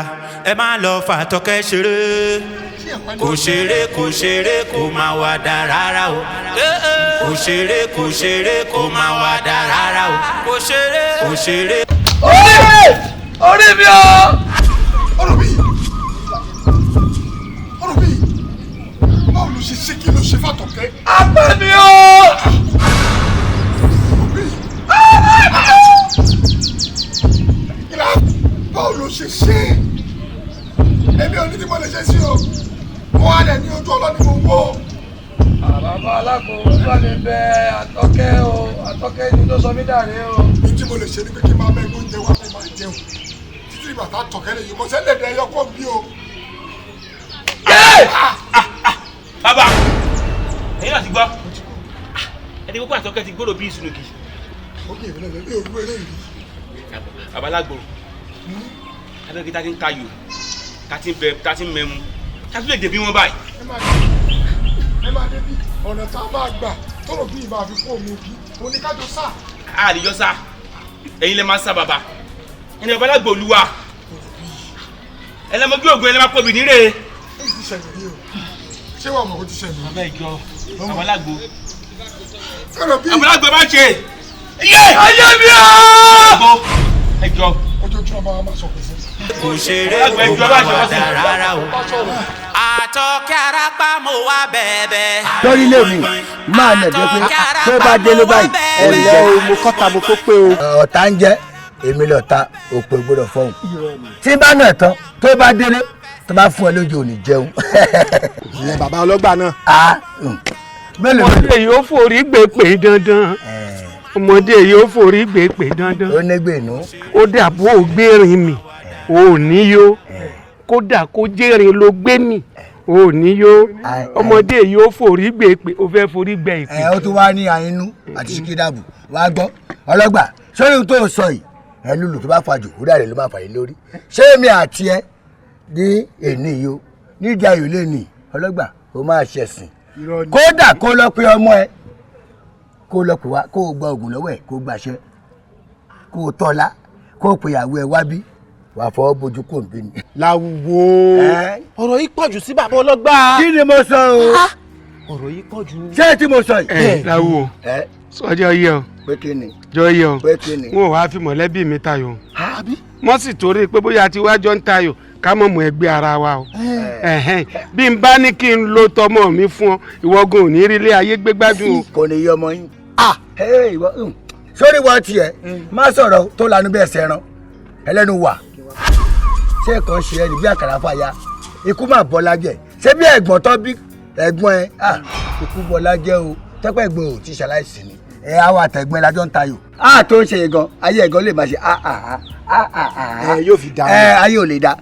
ẹ má lọ fà Àtọ̀kẹ́ ṣeré kò máa wá dá rárá o kò ṣeré kò máa wá dá rárá o kò ṣeré. orí mi o. ọ̀rọ̀ mi báwo ló ṣe ṣe kí ló ṣe fàtọ̀kẹ́. apá mi o. báwo ló ṣe ṣe èmi ò ní tí mo lè ṣe sí o mo wà lẹ ní ojú ọlọ́ni mo wò. bàbá alákòó sọ́ni bẹ Àtọ̀kẹ́ o Àtọ̀kẹ́ ni tó sọ mí dàrí o. ní tí mo lè ṣe ni pé kí n máa bẹ oúnjẹ wá kó máa jẹun títí ìgbà tá Àtọ̀kẹ́ lè yí kó sẹ́lẹ̀ dẹ ẹyọkọ bí o. bàbá ẹ̀yin náà ti gbọ́ ẹni gbogbo Àtọ̀kẹ́ ti gbọ́dọ̀ bí ìsúnùkì. ó kì í rẹ̀ lẹ́lẹ́ òru eléyìí. bàbá alágbó adókè tá ti ń tayò tá ti ń mẹ́mu tá ti lè dèbí wọn báyìí. ẹ máa débi ọ̀nà tá a máa gbà tọ́rọ̀ bí ìbá fi kó omi bí oníkájọ sá. a lè yọ sá ẹ̀yin lè máa sá bàbá ẹni bàbá alágbó olúwa ẹlẹ́mọ̀gbé ògùn ẹlẹ́mọ̀ pọ̀bì nírè. ó ti ṣẹlẹ̀ rí o ṣé wàá mọ̀ ó ti ṣẹlẹ̀. bàbá ìjọ bàbá alágbó bàbá alágbó bá ṣe ayé mi o. ẹjọ ojoojúmọ́ máa sọ pé fún. kò ṣeré kò máa wá dá rárá o. Àtọ̀kẹ́ Arapa mo wá bẹ̀bẹ̀. lórí ilé mi máa nà dé pé tó bá délé báyìí ẹ̀lẹ́ o mo kọ́ta mo kó pé o. ọ̀tá ń jẹ́ èmi lọ́ta òpè gbọ́dọ̀ fọ́hùn tí bá nà tán tó bá délé tó bá fún ẹ lójú òní jẹun. ìyẹn bàbá ọlọ́gbà náà. ọmọdé yóò forí gbé pé dandan ọmọdé yóò forí gbé pé dandan ó nígbènú ó dàbò ògbérin mi ò ní yó kódà kó jẹ́rin ló gbé mi ò ní yó ọmọdé yóò forí gbé pé ó fẹ́ forí gbé ìpè. ó tún wá ní àyínú àti síkídàbù wá gbọ́ ọlọ́gbà sórí tó sọ yìí ẹ lùlù tó bá fàjò ó dàrẹ́ ló máa fàyè lórí ṣé èmi àti ẹ ní èní yìí ó níjà yìí lè nì ọlọ́gbà ó máa ṣẹ̀sìn kódà kó lọ pé ọmọ ẹ kó lọ pè wá kó o gba oògùn lọ́wọ́ ẹ̀ kó o gbàṣẹ kó o tọ́lá kó o pè ìyàwó ẹ wá bí wàá fọwọ́ bójú kò ń bí ni. láwo ọ̀rọ̀ yìí pọ̀jù sí bàbá ọlọ́gbà. kí ni mo sọ o. ọ̀rọ̀ yìí pọ̀jù. ṣé tí mo sọ yìí. láwo sọjọ́ yẹ ọ pé kí ni. jọ yẹ ọ pé kí ni. wọn ò wá fi mọ̀lẹ́bí mi tayò. wọ́n sì torí pé bóyá àti wájọ́ ń tayò ká mọ̀ mọ́ ẹgbẹ́ ara wa o bí n bá ní kí n lo tọmọ mi fún ọ ìwọ́gun ò ní rí ilé ayé gbé gbádùn o. kò ní yọ ọmọ yín sórí wa tiẹ̀ má sọ̀rọ̀ tó lanu bẹ́ẹ̀ sẹ́ran ẹlẹ́nu wà ṣé kàn ṣe ẹni bí àkàrà fàya ikú máa bọ́ lájẹ̀ ṣé bí ẹ̀gbọ́n tó bí ẹ̀gbọ́n ẹ ikú bọ́ lájẹ̀ o tọ́pẹ́ ẹ̀gbọ́n ò ti ṣaláìsí ni àwọn àtẹ̀gbọ́n ẹ̀lájọ́ ń tayò tó ń ṣe gan ayé ẹ̀gán lè máa ṣe yóò fi dá ayé ò lè dá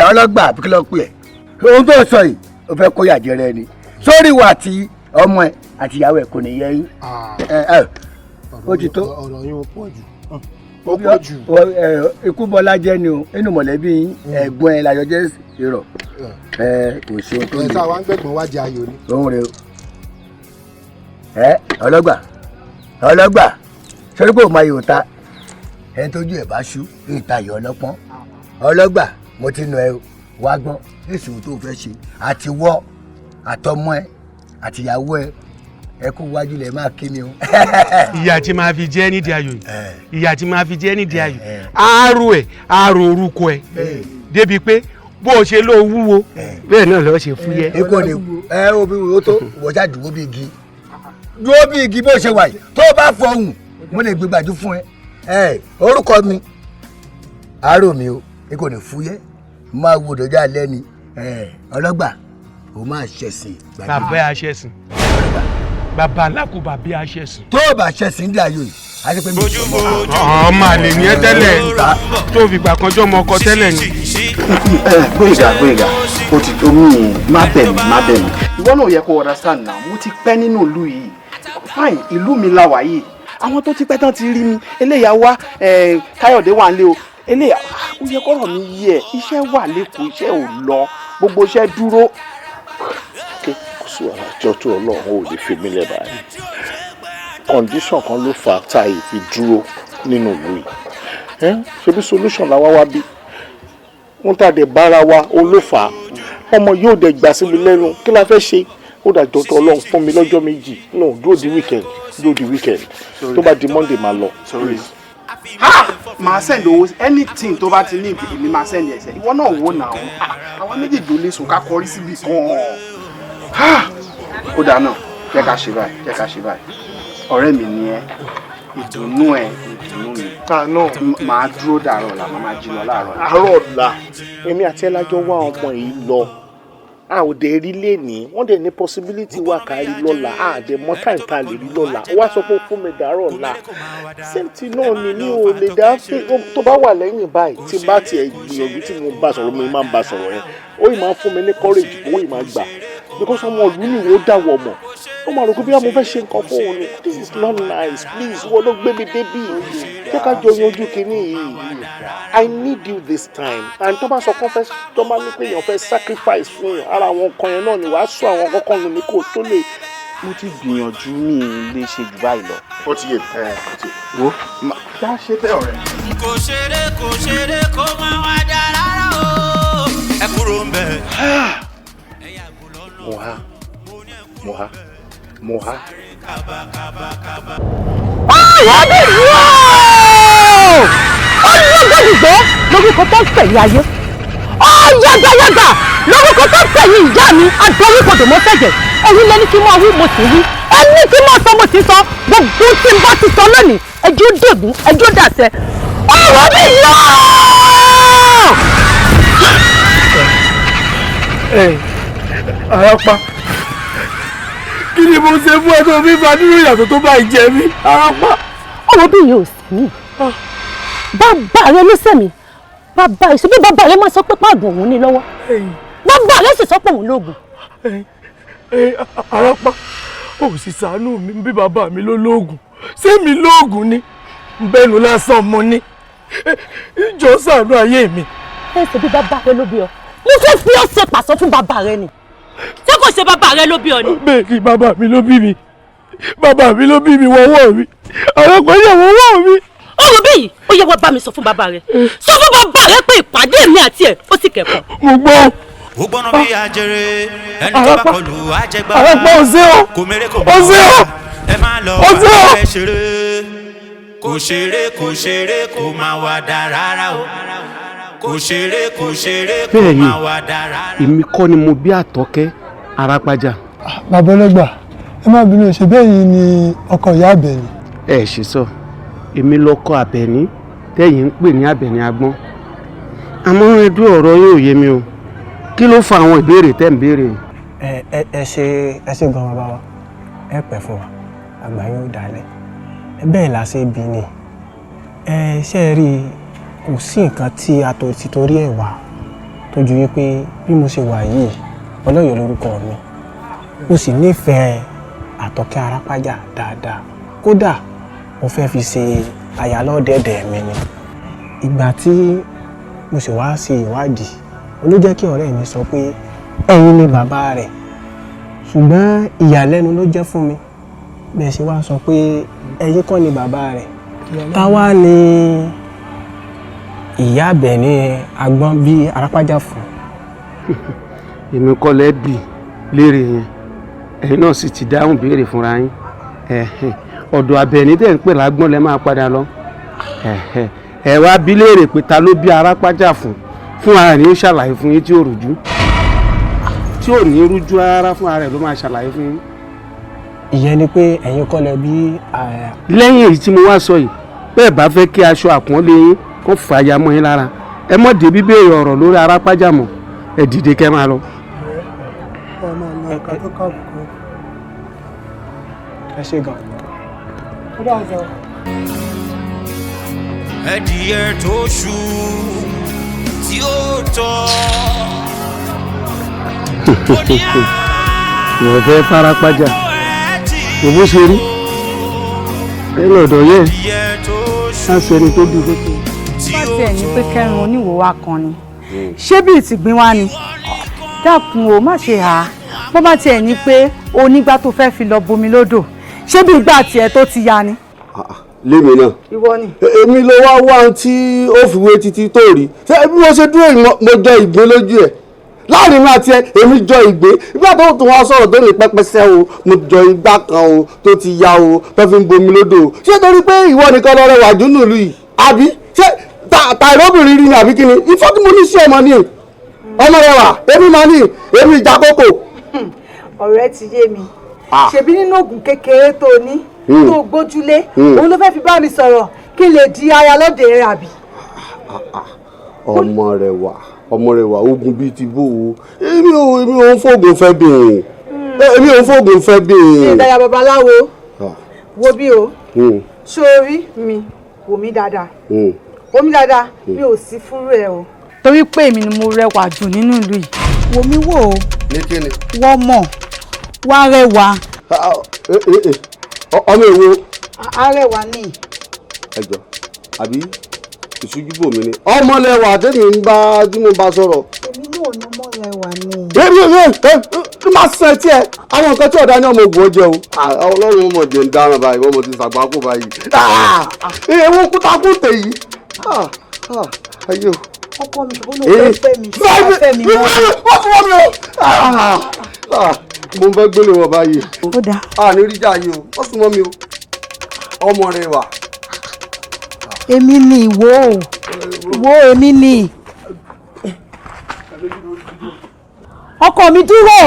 ọlọ́gbà kí ló pè ẹ́ ohun tó sọ yìí ó fẹ́ kó yàjẹrẹ ni sórí wa àti ọmọ ẹ àti ìyàwó ẹ kò ní yẹ yín ó ti tó ọ̀rọ̀ yín ó pọ̀ jù ó pọ̀ jù. ikú bọ́lá jẹ́ ni o inú mọ̀lẹ́bí ẹ̀gbọ́n ẹ lájọ jẹ́ ìrọ̀ kò ṣe ohun tó ní. ẹ̀ka wa ń gbẹ̀gbọ́n wá jẹ ayò ni. òun rè o ọlọ́gbà sọ́rí pé o máa yòó ta ẹni tójú ẹ̀ bá ṣú ìtayọ̀ ọlọ́pọ́n ọlọ́gbà mo ti nù ẹ wá gbọ́ èsì tó fẹ́ ṣe àti wọ́ àtọmọ ẹ àtìyàwó ẹ kú wájú lẹ máa kí mi o. ìyá tí máa fi jẹ́ nídìí ayò yìí ìyá tí máa fi jẹ́ nídìí ayò àárò orúkọ ẹ débi pé bó o ṣe ló wúwo bẹ́ẹ̀ náà lọ́ọ́ ṣe fúyẹ́. ikú ni obi wo tó wọ́jà dúró bí igi bó ṣe wà yìí tó bá fọhùn mo lè gbégbájú fún ẹ orúkọ mi àárò mi o ikú ni fúyẹ́ máa wo dọjá lẹ́ni ọlọ́gbà o máa ṣẹ̀sìn. bàbá aṣẹ̀sìn bàbá alákùbà bí aṣẹ̀sìn. tó o bá ṣẹ̀sìn ní ayò yìí a ti pè mí. ọmọ àlè ni ẹ tẹ́lẹ̀ tó fi gbà kanjọ́ ọmọ ọkọ tẹ́lẹ̀ ni. gbóyèga o ti tó mí má bẹ̀ mí. ìwọ náà yẹ kó understand now mo ti pẹ́ nínú ìlú yìí fine ìlú mi la wà yìí àwọn tó ti pẹ́ tán ti rí mi eléyà wá káyọ̀dé wà ń lé o eléyà ó yẹ kọ́rọ̀ mi yí ẹ̀ iṣẹ́ wà lẹ́kọ̀ọ́ iṣẹ́ ò lọ gbogbo iṣẹ́ dúró. kò sí wàhálà jọ tó ọlọ́run ò lè fi mí lẹ̀ báyìí condition kan ló fà á tá a fi dúró nínú ìlú yìí ṣebí solution làwa wá bí wọ́n tà dé bára wa ó ló fà á ọmọ yóò dẹ̀ gbà sí mi lẹ́nu kí la fẹ́ ṣe ó dà jọ tó ọlọ́run fún mi lọ́jọ́ méjì no dúró di weekend tó bá di Monday máa lọ. màá send owó anything tó bá ti ní èmi máa send ẹsẹ ìwọ náà wò náà àwọn méjèèjì ò lè sùn ká kọrí síbi kan ó dáa náà jẹ́ ká ṣe báyìí ọ̀rẹ́ mi ni ẹ́ ìdùnnú mi máa dúró dàárọ̀ ọ̀la máa jí lọ láàárọ̀. àárọ̀ ọ̀la èmi àti ẹ̀ lájọ wá ọmọ yìí lọ a ò dé rí lẹ́nìí wọ́n dẹ̀ ní possibility wà ká rí lọ́la a dẹ̀ mọ́ time tá a lè rí lọ́la ó wá sọ pé fún mi dàárọ̀ ọ̀la sẹ́ǹtì náà ni mi ò lè dá tó bá wà lẹ́yìn báyìí tí bá tiẹ̀ gbìyànjú tí mo bá sọ̀rọ̀ mi máa ń bá sọ̀rọ̀ yẹn ó yìí máa ń fún mi ní courage owó yìí máa gbà because ọmọ ìlú ni ìwé ó dàwọ̀ mọ̀ ó máa rò pé bí mo fẹ́ ṣe nǹkan fún òun ni this is not nice please wọ́n ló gbé mi débì jẹ́ ká jọ yanjú kinní yìí I need you this time and tó bá sọ kán fẹ́ tó bá ní pé èèyàn fẹ́ sacrifice fún yàn ara àwọn nǹkan yẹn náà ni wàá sọ àwọn kọ́kọ́ nù ní kò tó lè. mo ti gbìyànjú mi lè ṣe jù báyìí lọ. ó ti yé mi wo já ṣe tẹ ọ̀rẹ́. kò ṣeré kó máa wá dá rárá o ẹ kúrò ń bẹ̀. Moha. Ọ̀rọ̀ mi wọ́! Ọlọ́gbẹ̀dùgbẹ́ lórúkọ tó ń tẹ̀lé ayé. Ọ̀yàgbàyàgbà lórúkọ tó ń tẹ̀lé ìyá mi adoríkodò mọ́ fẹ̀jẹ̀. Ẹ̀yin lẹ́ni kí n máa wí mo sì wí. Ẹni kí n máa sọ mo sì sọ. Gbogbo tí n bá ti sọ lónìí, ẹjọ́ dègún, ẹjọ́ dàṣẹ. Ọ̀rọ̀ mi yọ! Arapa kí ni mo ṣe fún ẹ tó fi fa nínú ìyàtọ̀ tó bá jẹ mí Arapa. Ọmọbìnrin ò sí mi bàbá rẹ ló sẹ̀mí bàbá rẹ ṣebí bàbá rẹ máa sọ pé pàgùn òun ní lọ́wọ́ bàbá rẹ sì sọ pé òun lóògùn. Arapa ò sì ṣàánú mi bí bàbá mi ló lóògùn ṣé mi lóògùn ni bẹ́ẹ̀nu lásán mo ní ìjọ ṣàánú ayé mi. ẹ ṣe bí bàbá rẹ ló bí ọ mo fẹ́ fi ọ́ ṣe pàṣọ fún bàbá rẹ ni ṣé kò ṣe bàbá rẹ ló bí ọ ni. bẹ́ẹ̀ ni bàbá mi ló bí mi wọ́wọ́ mi Arapa yẹ wọ́wọ́ mi. ọ̀rọ̀ bí yìí ó yẹ wá bá mi sọ fún bàbá rẹ sọ fún bàbá rẹ pé ìpàdé mi àti ẹ ó sì kẹ́kọ̀ọ́. mo gbọ́. ó gbọ́nà bí ajere ẹni tó bá kọlù àjẹgbá Arapa ọ̀sẹ̀ kò mèrè kò bá ẹ má lọ àbẹ ṣeré kò ṣeré kò máa wá dá rárá o kò ṣeré kò má wá dára. Èmi kọ́ ni mo bí Àtọ́kẹ́ Arapaja. Bàbá ọlọ́gbà ẹ má bínú ṣe bẹ́ẹ̀ yìí ni ọkọ ìyá Abeni. Ẹ ṣe sọ èmi lọkọ Abeni tẹ́yìn ń pè ní Abeni Agbon. Àmọ́ ẹdú ọ̀rọ̀ yóò yé mi o. Kí ló fa àwọn ìbéèrè tẹ́ ń béèrè? Ẹ ṣe gan bàbá wa ẹ pẹ́ fún wa àgbà yóò dalẹ̀ bẹ́ẹ̀ la ṣe bí ni ṣe rí kò sí nǹkan tí a tó ti torí ẹ̀ wá tó ju wípé bí mo ṣe wà yìí Ọlọ́yọ̀ lórúkọ mi mo sì nífẹ̀ẹ́ Àtọ́kẹ́ Arapaja dáadáa kódà mo fẹ́ fi ṣe àyálọ́dẹ̀dẹ̀ mi ni ìgbà tí mo sì wá ṣe ìwádìí ló jẹ́ kí ọ̀rẹ́ mi sọ pé ẹ̀yin ni bàbá rẹ̀ ṣùgbọ́n ìyàlẹ́nu ló jẹ́ fún mi bẹ́ẹ̀ sì wá sọ pé ẹ̀yin kọ́ ni bàbá rẹ̀ táwa ni ìyá Abeni Agbon bí Arapaja fún. Èmi kọ́ lẹ́bi léèrè yẹn ẹ̀yin náà sì ti dáhùn béèrè fúnra yín ọ̀dọ̀ Abeni tẹ̀ ń pè lágbọ́n lẹ́ máa padà lọ ẹ wá bí léèrè pé ta ló bí Arapaja fún ara ní ṣàlàyé fún yín tí ò rújú tí ò ní rújú rárá fún ara rẹ̀ ló máa ṣàlàyé fún yín. Ìyẹn ni pé ẹ̀yin kọ́ lẹ bí. Lẹ́yìn èyí tí mo wá sọ yìí bẹ́ẹ̀ bá fẹ́ kí aṣọ àpọ́nlé yín kó fàya mọ́ yín lára ẹ mọ̀ dé bí béèrè ọ̀rọ̀ lórí Arapaja mọ́ ẹ dìde kẹ́ máa lọ. Ẹ ṣe gan. Ẹdìyẹ tó ṣú tí ó tọ́. Ìwọ̀n fẹ́ Arapaja òbó ṣe rí ẹ̀rọ ọ̀dọ̀ yẹn á sẹni tó dùn lókè. bá tiẹ̀ ní pé kẹrin oníwò wa kan ni ṣé bí ìtìgbín wa ni dákun o má ṣe hà á bó bá tiẹ̀ ní pé onígbà tó fẹ́ fi lọ bomi lódò ṣé bí ìgbà tiẹ̀ tó ti ya ni. lémi náà ìwọ ni. èmi ló wá wá tí ó fi wé títí tó rí ṣé bí mo ṣe dúró mo jọ ìgbín lójú ẹ̀ láàrin náà tiẹ̀ èmi jọ ìgbín ìgbà tó tún wá sọ̀rọ̀ tó lè pẹ́pẹ́sẹ́ o mo jọ igbá kan o tó ti ya o tó fi ń bomi lódò o ṣé torí pé ìwọ nìkan lọ rẹwà jù nílùú yìí àbí ṣé tàìrọ́bìnrin rí ni àbí kí ni ìfọ́ tí mo ní sí ọmọ ni ọmọ rẹwà èmi máa ní èmi ìjà kókò. ọ̀rẹ́ ti yé mi ṣebí nínú oògùn kékeré tó ní tó gbójúlé òun ló fẹ́ fi bá mi sọ̀rọ̀ kí n lè di aya lóde rẹ̀ àbí. ọmọ rẹ wà ogun bíi ti bó o èmi ò ń fògùn fẹ́ bìnrin èmi ò ń fògùn fẹ́ bìnrin. ìdáyà babaláwo wo bí o sórí mi wò mí dáadáa mi ò sí fúnrú ẹ o. torí pé èmi ni mo rẹwà jù nínú ìlú yìí wò mí wò ó wọ́n mọ̀ wá rẹwà. ọmọ èwo. arẹwà ni. ẹjọ àbí ìṣújúbò mi ni ọmọlẹwà tẹmí ń bá tí mo bá sọ̀rọ̀. èmi náà ni ọmọlẹwà ni. èmi máa sọ ẹtí ẹ àwọn nǹkan tí ọ̀dà ní ọmọ ògùn ọjẹ o ọlọ́run ọmọ jẹ ń dáràn báyìí wọ́n mọ̀ ti sàgbákò báyìí. ewu kútakúté yìí ayé o. ọkọ mi ṣùgbọ́n ló fẹ́ mi fẹ́ mi mọ́. wọ́n fún mi o. mo ń fẹ́ gbélé wọn báyìí. ó dáa. ní ríjà yìí o wọ́n sún mọ́ mi o ọmọ rẹ wà. èmi ni ìwọ èmi ni. ọkọ mi dúró.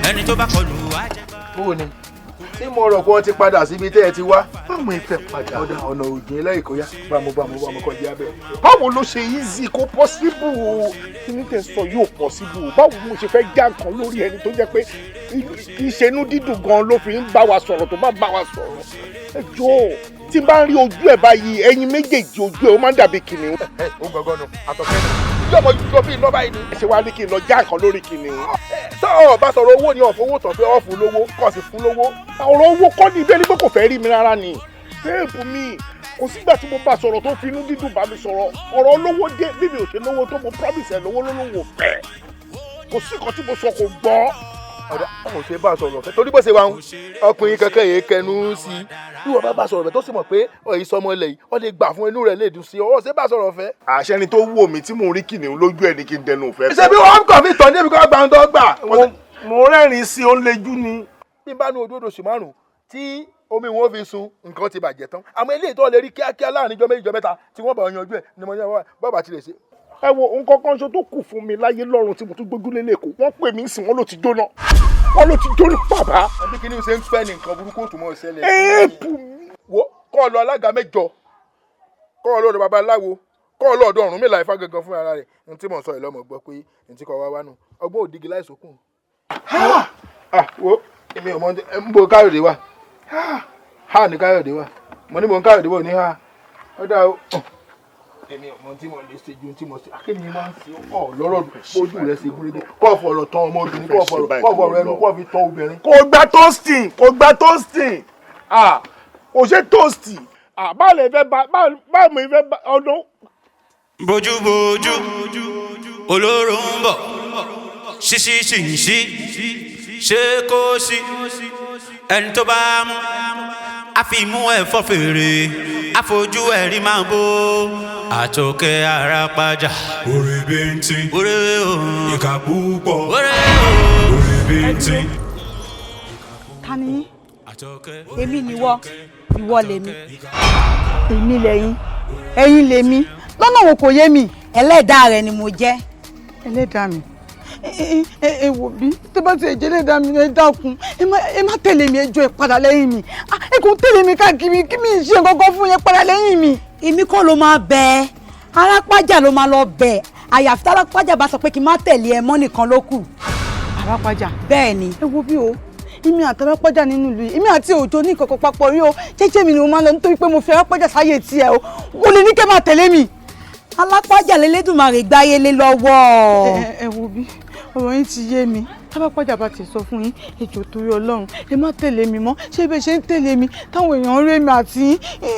ẹni tó bá kọlù wá jẹ. bó ni tí mo rò pé wọ́n ti padà síbi tẹ́ ẹ ti wá báwo ẹ fẹ́ padà ọ̀nà òjì lẹ́yìn kó yá bámu kọjá bẹ́ẹ̀. báwo ló ṣe easy kó possible kí ní tẹ̀ sọ yóò possible báwo mo ṣe fẹ́ já nǹkan lórí ẹni tó jẹ́ pé ìṣẹ́nu dídùn gan ló fi ń bá wa sọ̀rọ̀ tó bá bá wa sọ̀rọ̀ ẹ jọ̀ọ́ tí n bá ń rí ojú ẹ báyìí ẹyin méjèèjì ojú ẹ ó máa ń dàbí kìnìún. ó gbọ̀ngàn nù Àtọ́kẹ́ yọmọ yọ bí iná báyìí ni. ẹ ṣe wá ní kí n lọ já nǹkan lórí kìnìún. sọ bá sọ̀rọ̀ owó ni ọ̀fọ̀ owó tán pé ọ̀fù lówó kọ̀ sí fún lówó. ọ̀rọ̀ owó kọ́ ni bẹ́ẹ̀ ni pé kò fẹ́ rí mi rárá ni. téèpù mi kò sígbà tí mo bá sọ̀rọ̀ tó fi inú dídùn bá mi sọ̀rọ̀ ọ̀rọ̀ olówó dé bí mi ò ṣe lówó tó mo promise ẹ̀ lówó lólówó fẹ́ kò sí nǹkan tí mo sọ kò gbọ́. ọ̀dà àwọn òṣèré bá sọ̀rọ̀ fẹ́ torí bó ṣe wà ń ọkùnrin kankan yìí kẹnu sí i bí wọ́n bá sọ̀rọ̀ fẹ́ tó sì mọ̀ pé ọ̀yìn sọmọ ilẹ̀ yìí wọ́n lè gbà fún inú rẹ̀ lè dùn sí i ọwọ́ ṣe bá sọ̀rọ̀ fẹ́. àṣẹ ni tó wò mí tí mò ń rí kìnìún lójú ẹ̀ ní kí n dẹnu òfẹ́. ṣé bí wọ́n kàn mí tán débi kó gbà ń tọ́ gbà. mo rẹ́rìn-ín sí ó ń lejú ni. bí n bá nu òdòdó oṣù márùn-ún tí omi wọn fi sun nǹkan ti bàjẹ́ tán àmọ́ eléyìí tó lè rí kíákíá láàrin ijọ́ méjì ijọ́ mẹ́ta tí wọ́n bá yanjú ẹ̀ ni mo ní bàbá ti lè ṣe. ẹ wo nǹkan kan ṣo tó kù fún mi láyé lọ́run tí mo tún gbójúlé lẹ́kọ̀ọ́ wọ́n pè mí sìn wọ́n ló ti jóná bàbá. ẹbí kìíní ṣe ń pẹ́ ní nǹkan burúkú tó mọ̀ ṣẹlẹ̀. èèpù wo kọ́ ọ lọ alága mẹ́jọ kọ́ ọ lọ́dọ̀ babaláwo kọ́ ọ lọ́dọ̀ ọ̀run mi láì fá gangan fún ara rẹ̀ ní tí mò ń sọ ìlọ́mọ̀ gbọ́ pé ní tí kò wá wá nù ọgbọ́n òdìgí láìsókùn. wo èmi ò mọ ń bo káyọ̀dé wa ha ní káyọ̀dé wa mo ní mo ń káyọ̀dé wọ̀ ní ha ó dá o èmi ò mọ tí mo lè ṣe ju tí mo ṣe akéde ni máa ń ṣe ọ lọ́rọ̀ ojú rẹ̀ ṣe gúrégé kọ́ ọ̀fọ̀ tán ọmọbìnrin kọ́ ọ̀fọ̀ ẹnu kọ́ fi tán obìnrin. kò gba toasting kò ṣe toasti báwo lè fẹ́ báwo mi fẹ́ ọdún. bójúbójú olóró ń bọ̀ ṣíṣí ṣe kó sí ẹni tó bá mú àfimú ẹ̀fọ́ fèrè àfojú ẹ̀rí máa bó Atoke Arapaja. Orí bíntín. Orí òun. Ìkà púpọ̀. Orí òun. Orí bíntín. Tani èmi nìwọ ìwọ lèmi èmi lẹ́yìn ẹ̀yin lèmi lọ́nà wo kò yé mi. ẹlẹ́dàá rẹ ni mo jẹ́. ẹlẹ́dàá mi ẹ wò bí tó bá ti ẹ̀jẹ̀ ẹlẹ́dàá mi ẹ dákun ẹ má tẹ̀lé mi ẹjọ́ ẹ padà lẹ́yìn mi ẹ kò tẹ̀lé mi káàkiri kí mi ṣe nǹkan fún yẹn padà lẹ́yìn mi. èmi kọ́ ló máa bẹ Arapaja ló máa lọ bẹ àyàfi tí Arapaja bá sọ pé kí n má tẹ̀lé ẹ mọ́ nìkan ló kù. Arapaja. bẹ́ẹ̀ ni. ẹ wo bí o èmi àti Arapaja nínú ìlú yìí èmi àti Òjó ní ìkọ̀kọ̀ papọ̀ rí o jẹ́jẹ́ mi ni mo máa lọ nítorí pé mo fi Arapaja sáyè tiẹ̀ o mo lè ní kẹ́ máa tẹ̀lé mi. Arapaja lélẹ́dùnmarè gbáyé lé lọ́wọ́. ẹ wo bí ọ̀rọ̀ yín ti yé mi Arapaja bá ti sọ fún yín èjò torí Ọlọ́run ẹ má tẹ̀lé mi mọ́ ṣé bẹ́ẹ̀ ṣe ń tẹ̀lé mi táwọn èèyàn ń rí mi àti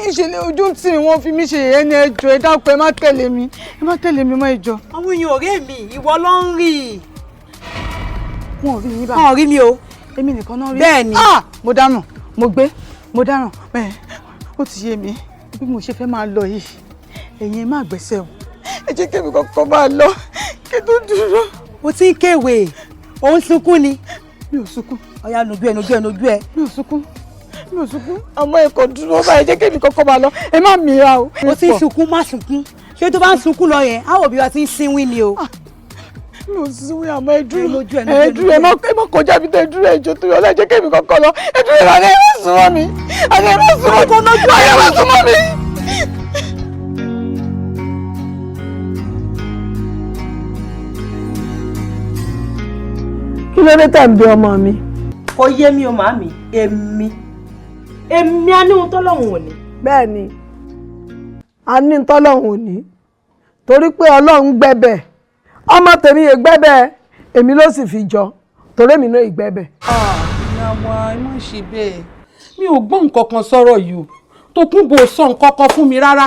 ìṣẹ̀lẹ̀ ojú tí wọ́n fi mí ṣe ẹni ẹjọ́ ẹ dákun ẹ má tẹ̀lé mi mọ́ ẹjọ́. àwọn èèyàn ọ̀rẹ́ mi ìwọ ló ń rí. wọn ò rí yín bá. wọn ò rí mi o. èmi nìkan náà rí. bẹ́ẹ̀ ni. mo dáràn mo dáràn ó ti yé mi bí mo ṣe fẹ́ máa lọ yìí ẹ̀yin ẹ má gbẹ́sẹ̀ o ẹ jẹ́ kémi kọ́kọ́ máa lọ kí tó dúró. o ti ń kéwèé ò ń sunkún ni. mi ò sunkún. ọ̀ya nojú ẹ mi ò sunkún ọmọ ẹ̀kọ́ dúró báyìí jẹ́ kémi kọ́kọ́ máa lọ ẹ má mìíràn o. o ti ń sunkún má sunkún ṣé tó bá ń sunkún lọ yẹn á wò bí wa ti ń sinwin ni o. mi ò sinwin àmọ́ ẹ dúró ẹ má kọjá bí tẹ dúró ẹjọ́ tó yọ ọlá jẹ́ kémi kọ́kọ́ lọ ẹ dúró ìlànà ẹ má súnmọ́ mi ẹ má súnmọ́ mi. kí ló dé tẹ̀ ń bẹ ọmọ mi. kò yé mi o màmí èmi á ní ohun tọ́lọ́hun ò ní. bẹ́ẹ̀ ni a ní tọ́lọ́hun ò ní torí pé ọlọ́run gbẹ́bẹ̀ ọmọ tèmi yè gbẹ́bẹ̀ èmi ló sì fi jọ torí èmi náà ìgbẹ́bẹ̀. ìyàwó ẹ má ṣe bẹ́ẹ̀ mi ò gbọ́ nǹkan kan sọ̀rọ̀ yìí o Tókunbọ̀ sọ nǹkan kan fún mi rárá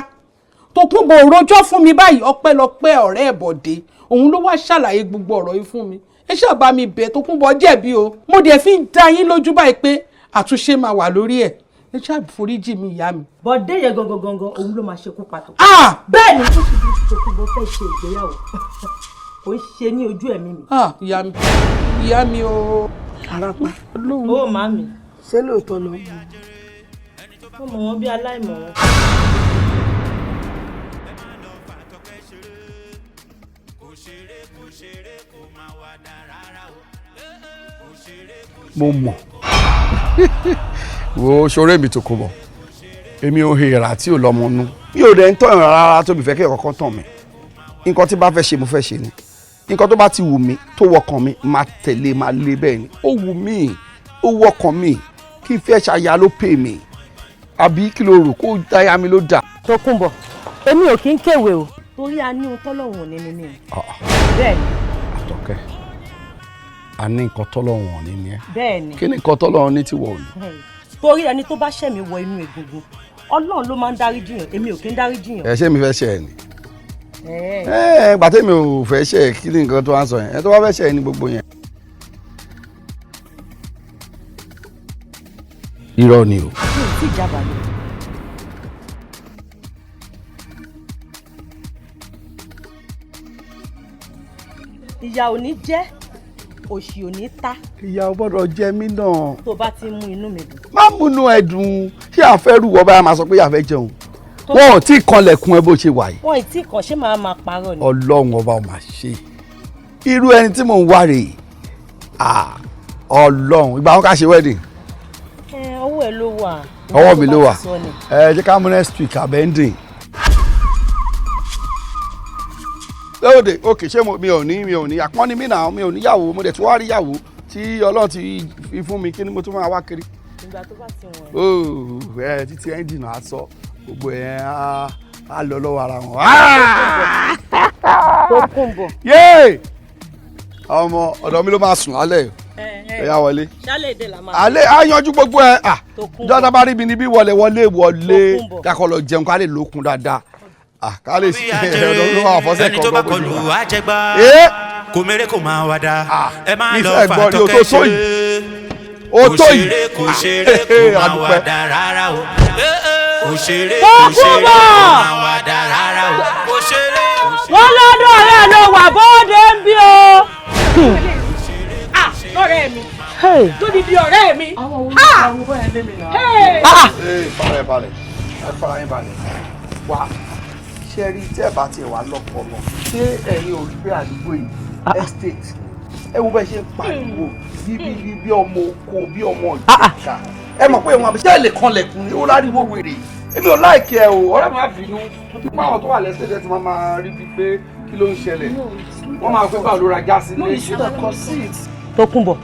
Tókunbọ̀ rojọ́ fún mi báyìí ọpẹ́lọpẹ́ ọ̀rẹ́ ẹ̀bọ̀dé òun ló wá ṣàlàyé gbogbo ọ̀rọ̀ yìí fún mi ẹ ṣáà mi bẹ̀ Tókunbọ̀ jẹ̀bi o mo dẹ̀ fi ń dá yín lójú báyìí pé àtúnṣe máa wà lórí ẹ̀ ẹ ṣáà foríjì mi ìyá mi. bọ̀dé yẹn gangan òun ló máa ṣekú pa tó. bẹ́ẹ̀ ni ó sì bí Tókunbọ̀ fẹ́ ṣe ìgbéyàwó kò ń ṣe ní ojú ẹ̀mí mi. ìyá mi o. Arapa ó màmí. ṣé lóòótọ́ ló ń bọ̀. ó mọ̀ wọ́n bí aláìmọ̀ wọn. mo mọ̀ wo ṣoré mi Tókunbọ̀ èmi ò hèrà tí ò lọ́mọ nú mi ò dẹ̀ ń tọ́ ìrìn rárá tóbi fẹ́ kí ẹ̀kọ́kọ́ tàn mí nǹkan tí bá fẹ́ ṣe mo fẹ́ ṣe ni nǹkan tó bá ti wù mí tó wọkàn mi máa tẹ̀lé máa lé bẹ́ẹ̀ ni ó wù mí ó wọkàn mi kí n fẹ́ ṣàyà ló pè mí àbí kí ló rò kó dáyà mi ló dà. Tókunbọ̀ èmi ò kí ń kéwèé o torí a ní ohun tọ́lọ́hun ò ní nínú ẹ̀. bẹ́ẹ̀ ni. Àtọ́kẹ́ a ní nǹkan tọ́lọ́hun ò ní ní ẹ. bẹ́ẹ̀ ni. kí ni nǹkan tọ́lọ́hun ní tiwọ̀ ò ní. torí ẹni tó bá ṣẹ̀ mí wọ inú egungun Ọlọ́run ló máa ń dárí jiyàn èmi ò kí ń dárí jiyàn. ẹ ṣé mi fẹ́ ṣe ẹ ni. gbàtẹ́ mi ò fẹ́ ṣe ẹ kí ni nǹkan tó wá ń sọ yẹn ẹ tó bá fẹ́ ṣe ẹ ní gbogbo yẹn. irọ́ ni o. mi ò tí ì jábàálẹ̀. ìyà ò ní jẹ́ òṣì ò ní ta. ìyá ò gbọ́dọ̀ jẹ mí náà. tó bá ti mú inú mi dùn. má múnú ẹ dùn ṣé àfẹ́rù wọ bá máa sọ pé àfẹ́ jẹun wọn ò tí ì kanlẹ̀kùn ẹ bó ṣe wà yìí. wọn ì tí ì kàn ṣé máa parọ́ ni. ọlọ́run ọba ò máa ṣe irú ẹni tí mò ń wá rèé ọlọ́run ìgbà wọn ká ṣe wedding. ọwọ́ ẹ ló wà. ọwọ́ mi ló wà jẹ́ ká mú next week abẹ́ndìn. lóde òkè ṣé mi ò ní àpọ́nni mi náà mi ò níyàwó mo dẹ̀ tún wá rí yàwó tí ọlọ́run ti fi fún mi kí ni mo tún máa wá kiri. ìgbà tó bá ti wọ̀n. títí ẹ́ńjìnì á sọ gbogbo ẹ̀ á lọ lọ́wọ́ ara wọn. tó kún bọ̀. yéè ọmọ ọ̀dọ̀ mi ló máa sùn alẹ́ ẹ yá wọlé. ṣálẹ̀ èdè là máa. alẹ́ á yanjú gbogbo ẹ̀ jọ́dá bá rí mi níbí wọlé dákọ̀ lọ jẹun ká lè lókun dáadáa ká lè ṣe ọ̀dọ̀ ló wà fọ́sẹ̀ kan. ẹni tó bá kọlù àjẹgbá kò mèrè kò máa wá dá ẹ máa lọ fà tọkẹ ṣe kò ṣeré kò máa wá dá rárá o kò ṣeré kò máa wá dá rárá o kò ṣeré. wọ́n lọ́dọ̀ rẹ̀ ló wà bóde ń bí o. lọ́rẹ́ mi tó di di ọ̀rẹ́ mi. fara yín balẹ̀ wá ṣe rí tí ẹ bá tiẹ̀ wá lọ́pọ̀ lọ ṣé ẹ̀yin ò rí pé àdúgbò yìí estate ẹ wo bẹ́ẹ̀ ṣe ń pariwo bí ọmọ oko bí ọmọ ìjọba ẹ mọ̀ pé wọn àbí ṣé ẹ lè kanlẹ̀kùn ní ó láriwo wèrè èmi ò láìkí ẹ o ọ̀rẹ́ mi á bínú nípa àwọn tó wà lẹ́sẹ̀ tí wọ́n máa rí bíi pé kí ló ń ṣẹlẹ̀ wọ́n máa pẹ́ báwo ló ra já sí ilé. Tókunbọ̀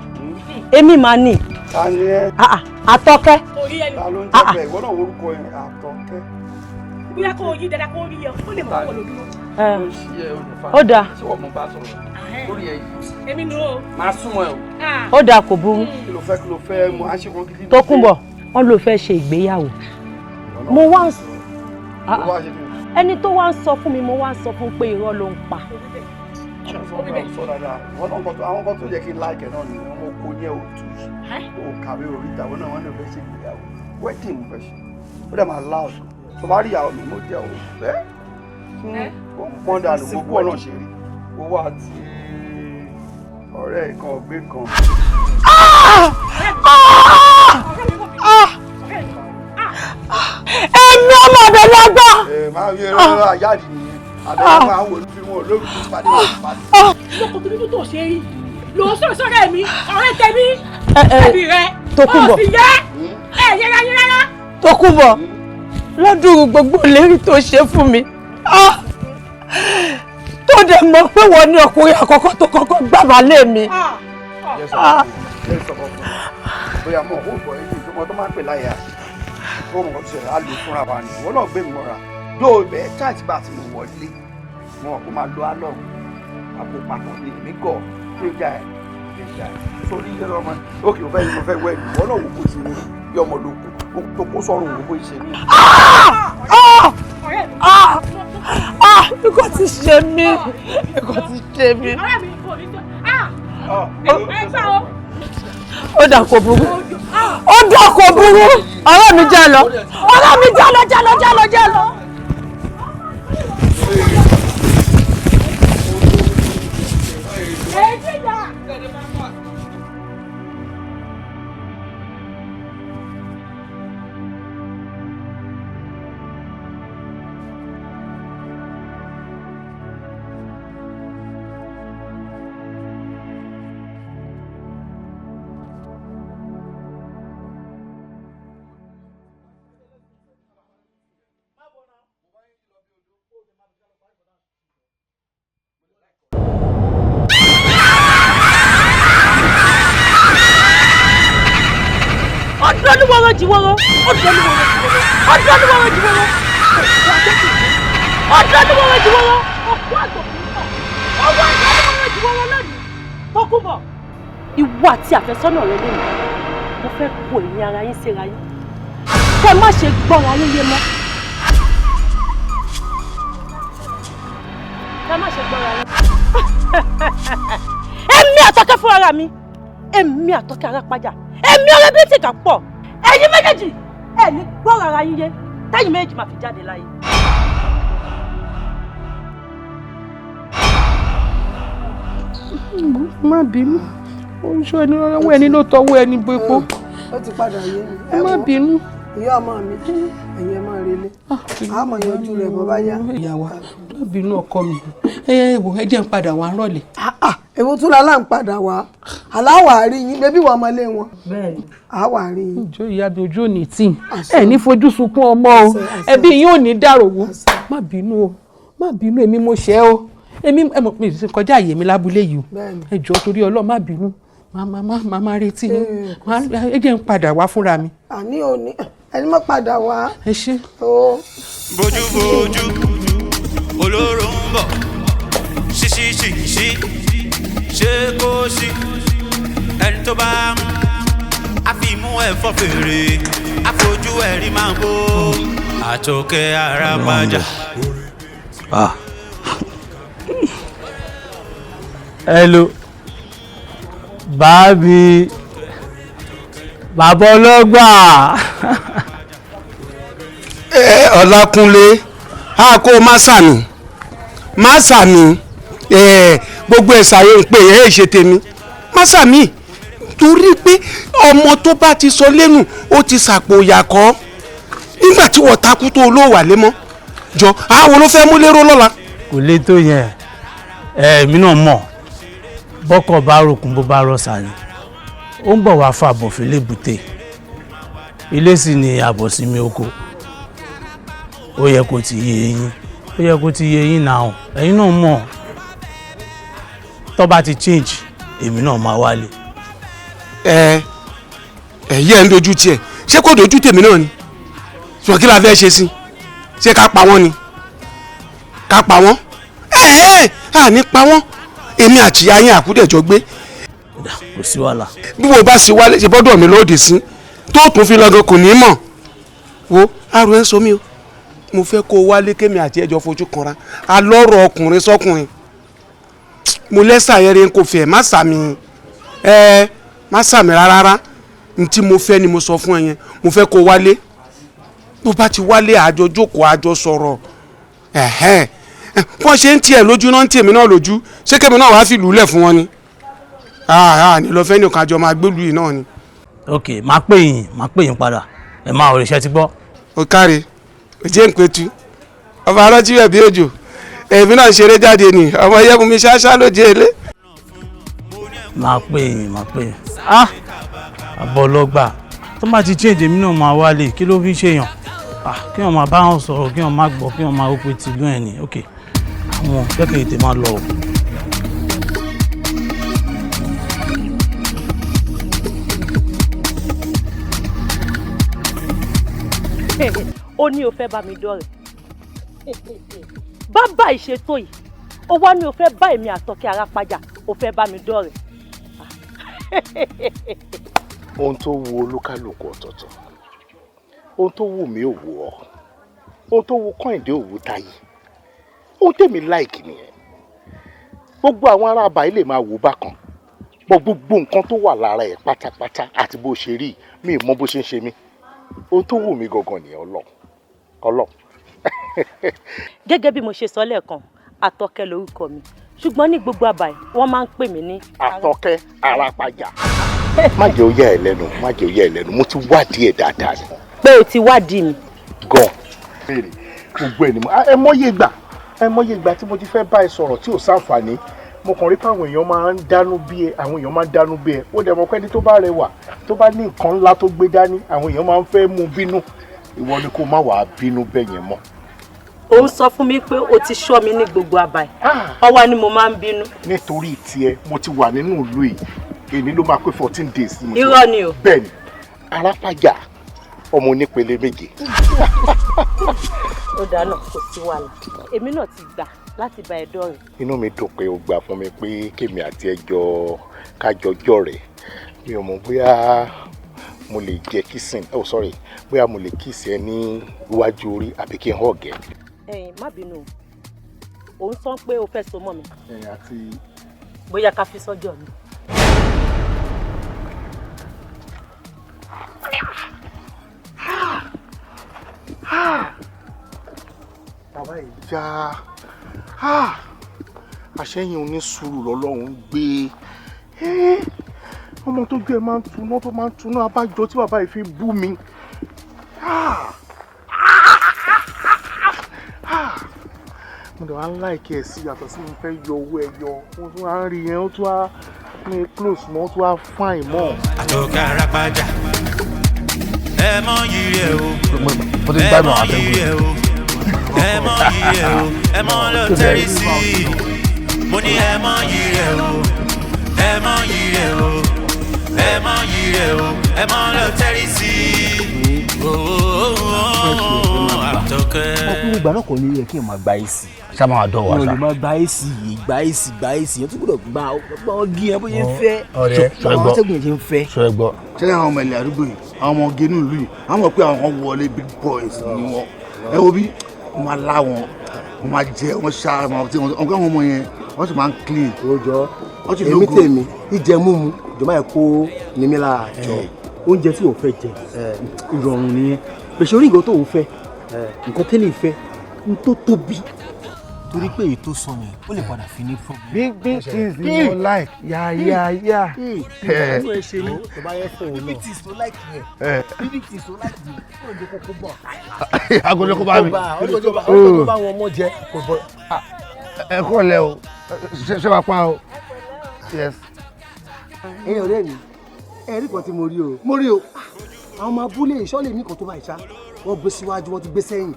èmi máa ní. ta ni ẹ. Àtọ́kẹ́. ta ló ń jẹ́ bẹ́ẹ̀ ìwọ náà orúkọ ẹ Àtọ́kẹ́. bóyá kó o yí dáadáa kó o rí ẹ ó lè mọ̀ ọ́ lójú. ó dáa. ṣé wọ́n mú bá sọ̀rọ̀ lórí ẹ yìí. èmi nù o. máa súnmọ́ ẹ o. ó dáa kò burú. kí ló fẹ́ mo á ṣe wọn gidi. Tókunbọ̀ wọ́n ló fẹ́ ṣe ìgbéyàwó. mo wá ẹni tó wá ń sọ fún mi mo wá ń sọ fún pé irọ́ ló ń pa. àwọn kan tó yẹ kí n láìkẹ́ náà ni wọ́n kó yẹ òtù ó kàwé orí ìtàwọn náà wọ́n lè fẹ́ ṣe ìgbéyàwó wedding mo fẹ́ ṣe ó dẹ̀ máa loud tó bá rí ìyàwó mi mo jẹ́ òun fẹ́ wọ́n dànù gbogbo ọ̀nà ṣe rí owó àti ọ̀rẹ́ kan ọ̀gbẹ́ kan. èmi ọmọ ọ̀dọ̀ lọ́gbà. máa fi ẹ̀rọ àyáàdì nìyẹn àbẹ̀rẹ̀ máa wò ní wọn lórí ìpàdé ìpàdé. lọ́kọ̀ tó ní tó ṣe rí lò ó sọ̀rọ̀ sọ̀rọ̀ mi ọ̀rẹ́ tẹ̀mí ẹbí rẹ Tókunbọ̀ ó sì yẹ ẹ yẹra yín rárá. Tókunbọ̀ lọ́dún gbogbo ìlérí tó ṣe fún mi tó dẹ̀ mọ̀ pé wọ́n ní ọkùnrin àkọ́kọ́ tó kọ́kọ́ gbà wálé mi. bóyá mo kò gbọ́ ẹni tó mọ tó máa ń pè láyà fún ọmọ tó ṣẹlẹ̀ á lò fúnra wa ni ìwọ náà gbé mi mọ́ra yóò bẹ́ẹ̀ cháàtì bá ti mo wọlé wọn kò máa lo alọ́ àpò papọ̀ ní èmi gọ̀ kéjà ẹ̀ sórí ilé ọmọ òkè òfẹ́ yìí mo fẹ́ wẹ̀ ìwọ náà wò bó ṣe ní bí ọmọ lóko tó kó sọ́run wò bó ṣe ní. nǹkan ti ṣe mí nǹkan ti ṣe mí. ó dà kò burú ó dà kò burú ọ̀rẹ́ mi jẹ́ lọ ọ̀rẹ́ mi jẹ́ lọ. Jiworo Tókunbọ̀ ìwọ àti àfẹ́sọ́nà rẹ lónìí mo fẹ́ kó ẹ̀yin ara yín síra yín kẹ́ má ṣe gbọ́ra yín yé mọ́ èmi Àtọ́kẹ́ fún ara mi èmi Àtọ́kẹ́ Arapaja èmi ọ̀rẹ́ bí tìkà pọ̀ ẹ̀yin méjèèjì ẹ̀ ní gbọ́ra ara yín yé táyì méjèèjì máa fi jáde láyé. má bínú oṣù ẹni ọwọ́ ẹni ló tọwọ́ ẹni gbogbo. Ó ti padà yé mi. Ẹ má bínú. Ìyá ọmọ mi, ẹ̀yin ẹ máa relé. Àmọ̀ yanjú rẹ̀ bọ́ bá yá. Ìyàwó, má bínú ọkọ mi. Ẹ wò ẹ jẹ́ ń padà wá rọ̀lẹ́. Èwo tún la ń padà wá. Aláwà rí yín, bébí wọ́n ọmọlé wọn. Bẹ́ẹ̀ni. Àwà rí yín. Ìjọ ìyá mi ojú òní tí. Ẹ ní fojú sunkún ọmọ o. Ẹbí yín ò ní dàròwó. Má bínú o. Má bínú èmi mo ṣẹ̀ o. Èmi ẹ mọ̀ pé kọjá àyè mi lábúlé yìí o. Ẹ jọ̀ọ́ torí Ọlọ́run má bínú. Màmá retí yín. Ẹ jẹ́ ń padà wá fúnra mi. Àní òní ẹni má padà wá. Ẹ ṣé. Bójúbójú olóró ń bọ̀ ṣíṣíṣíṣí ṣé kó sí ẹni tó bá mú àfimú ẹ̀fọ́ fèrè àfojú ẹ̀rí máa bó Atoke Arapaja. Hello bàbí bàbá ọlọ́gbà. Ọlákúnlé a kó má sàmì gbogbo ẹ̀sàyè ń pè é ṣe tèmi má sàmì torí pé ọmọ tó bá ti sọ lẹ́nu ó ti sàpò ìyàkọ́ nígbà tí wọ́n takú tó olówà lé mọ́ jọ àwọn ló fẹ́ mú lérò lọ́la. Kò lè tó yẹn èmi náà mọ̀ bọ́kọ̀ bá ròkun bó bá rọ̀ṣà ni ó ń bọ̀ wá fàbọ̀ fílẹ̀ bùtẹ̀ ilé sì ni àbọ̀sími oko ó yẹ kó ti yé yín náà ẹ̀yin náà mọ̀ tó bá ti change èmi náà máa wálé. ẹ̀yẹ́ ń dojú tiẹ̀ ṣé kò dojú tèmi náà ni ṣùgbọ́n kí la fẹ́ ṣe sí ṣé ká pa wọ́n ni ká pa wọ́n ní pa wọ́n èmi àti ìyá yín àkúdẹ̀jọ gbé. Kò sí wàhálà. bí wo bá sì wálé ṣe bọ́dọ̀ mi lóde sí tó tún fi lọ́gán kò ní mọ̀ wo àrùn ẹ̀ ń sọ mí o mo fẹ́ kó o wálé kémi àti ẹjọ́ fojú kanra alọ́rọ̀ ọkùnrin sọ́kùnrin mo lẹ́sà yẹrẹ kò fẹ́ má sàmì rárá n tí mo fẹ́ ni mo sọ fún ẹ yẹn mo fẹ́ kó o wálé bó bá ti wálé àjọ jókòó àjọ sọ̀rọ̀ wọ́n ṣe ń tiẹ̀ lójú náà ń tèmi náà lójú ṣé kémi náà wàá fi lùúlẹ̀ fún wọn ni ní lọ fẹ́ nìkan àjọ máa gbélú yìí náà ni. Ok máa pè yín padà ẹ máa òrìṣẹ́ ti gbọ́. ó káre òjé ń petu ọba arántí rẹ̀ bí òjò èmi náà ṣeré jáde ni ọmọ yẹ́mu mi ṣáṣá lóde ilé. máa pè yín àbọ̀ lọ́gbà tó bá ti change èmi náà máa wálé kí ló fi ṣèyàn kí wọ́n máa bá wọn sọ̀rọ̀ kí wọ́n máa gbọ́ kí wọ́n máa wọ́pẹ́ tìlú ẹ̀ ní ok àwọn kẹ́kẹ́ ètè máa lọ. Ó ní o fẹ́ bá mi dọ̀rẹ́ bàbá ìṣètò yìí ó wá ní o fẹ́ bá èmi Atoke Arapaja o fẹ́ bá mi dọ̀rẹ́. ohun tó wu olúkálùkù ọ̀tọ̀ọ̀tọ̀ ohun tó wù mí ò wù ọ́ ohun tó wù Kọ́ìndé ò wù Táyé ohun tèmi láìkì nìyẹn gbogbo àwọn ará àbáyé lè máa wò bákan gbogbo nǹkan tó wà lára ẹ̀ pátápátá àti bó ṣe rí mi ì mọ bó ṣe ń ṣe mí ohun tó wù mí gangan nìyẹn ọlọ. Gẹ́gẹ́ bí mo ṣe sọ lẹ́ẹ̀kan Atoke lórúkọ mi ṣùgbọ́n ní gbogbo àbáyé wọ́n máa ń pè mí ní Atoke Arapaja. má jẹ́ ó yà ẹ́ lẹ́nu mo ti wádìí ẹ̀ dáadáa ni. pé o ti wádìí mi. gan béèrè gbogbo ẹ̀ ni ẹ mọ̀ye ìgbà tí mo ti fẹ́ bá ẹ sọ̀rọ̀ tí ò sáǹfààní mo kàn rí pé àwọn èèyàn máa ń dánú bí ẹ ó dẹ̀ mọ̀ pé ẹni tó bá rẹwà tó bá ní nǹkan ńlá tó gbé dání àwọn èèyàn máa ń fẹ́ mú bínú ìwọ ni kó má wàá bínú bẹ́ẹ̀ yẹn mọ́. ó ń sọ fún mi pé o ti ṣọ́ mi ní gbogbo àbáyé ọwọ́ ni mo máa ń bínú. nítorí tiẹ̀ mo ti wà nínú ìlú yìí èyí ló máa pé 14 days. irọ́ ni o. bẹ́ẹ̀ ni Arapaja ọmọ onípele méje. ó dáná kò sí wàhálà èmi náà ti gbà láti bá ẹ dọ̀rẹ́. inú mi dùn pé o gbà fún mi pé kémi àti ẹjọ́ kájọjọ́ rẹ̀ mi ò mọ̀ bóyá mo lè jẹ́ kissing bóyá mo lè kiss ẹ ní iwájú orí àbí kí n hug ẹ. má bínú o ń sọ pé o fẹ́ so mọ́ mi. àti. bóyá ká fi sọ́jọ́ mi. bàbá ìjà àṣẹyìn onísùúrù lọ́lọ́run gbé ọmọ tó gbé ẹ máa ń tuná tó máa ń tuná abájọ tí bàbá yìí fi bú mi. Mo dẹ̀ wá ń láìkí ẹ̀ sí yàtọ̀ sí mo fẹ́ yọ owó ẹyọ mo tún wá ń rí yẹn ó tún wá ní close mọ́ ó tún wá fine mọ́. Atoke Arapaja ẹ mọ yìí ẹ o mo ti gbádùn ẹ mọ yìí ẹ o ẹ mọ yìí ẹ o ẹ mọ lọ tẹ́rì sí i mo ní ẹ mọ yìí ẹ o ẹ mọ yìí ẹ o ẹ mọ yìí ẹ o ẹ mọ lọ tẹ́rì sí i. Atoke. ọkùnrin ìgbà náà kò ní yẹ kí n máa gba èsì. ṣá máa dọ̀ wá mo ṣá. lè máa gba èsì yìí gba èsì yẹn tó gbọ́dọ̀ gba ọgí yẹn bóyá ń fẹ́. ọ̀rẹ́ ṣọ ẹgbọ́ ṣẹ́gun yẹn ṣe ń fẹ́. ṣọ ẹgbọ́. ṣẹlẹ̀ àwọn ọmọ ilẹ̀ àdúgbò yìí àwọn ọmọ ọgẹ nílùú yìí àwọn mọ̀ pé àwọn wọlé big boys ni wọn ẹ wo bí wọn máa lá wọn wọn máa jẹ wọn ṣá ọgá àwọn ọmọ yẹn wọn sì máa ń clean. òòjọ́ èmi tèmi ìjẹ múmu ìjọba ẹ̀ kó nímí lára àjọ oúnjẹ tí òun fẹ́ jẹ ìrọ̀rùn nìyẹn pèsè orí nǹkan tó òun fẹ́ nǹkan tẹ́lẹ̀ ìfẹ́ n tó tóbi torí pé èyí tó sọ yẹn ó lè padà fi ní problem. big things ni mo like ya. ìgbàlú ẹ ṣe ní tó bá yẹ fún òun náà big things tó like yẹn big things tó like yẹn ó lè kókó bọ̀. agolo kó bá mi. ó bá wọn mọ jẹ kò bọ. ẹ kọ́ lẹ o ṣé wàá pa o. yes. ẹ̀yin ọ̀rẹ́ mi ẹ̀rí kan tí mo rí o àwọn ọmọ abúlé ìṣọ́lẹ̀ ní kan tó bá ìṣá wọ́n gbé síwájú wọ́n ti gbé sẹ́yìn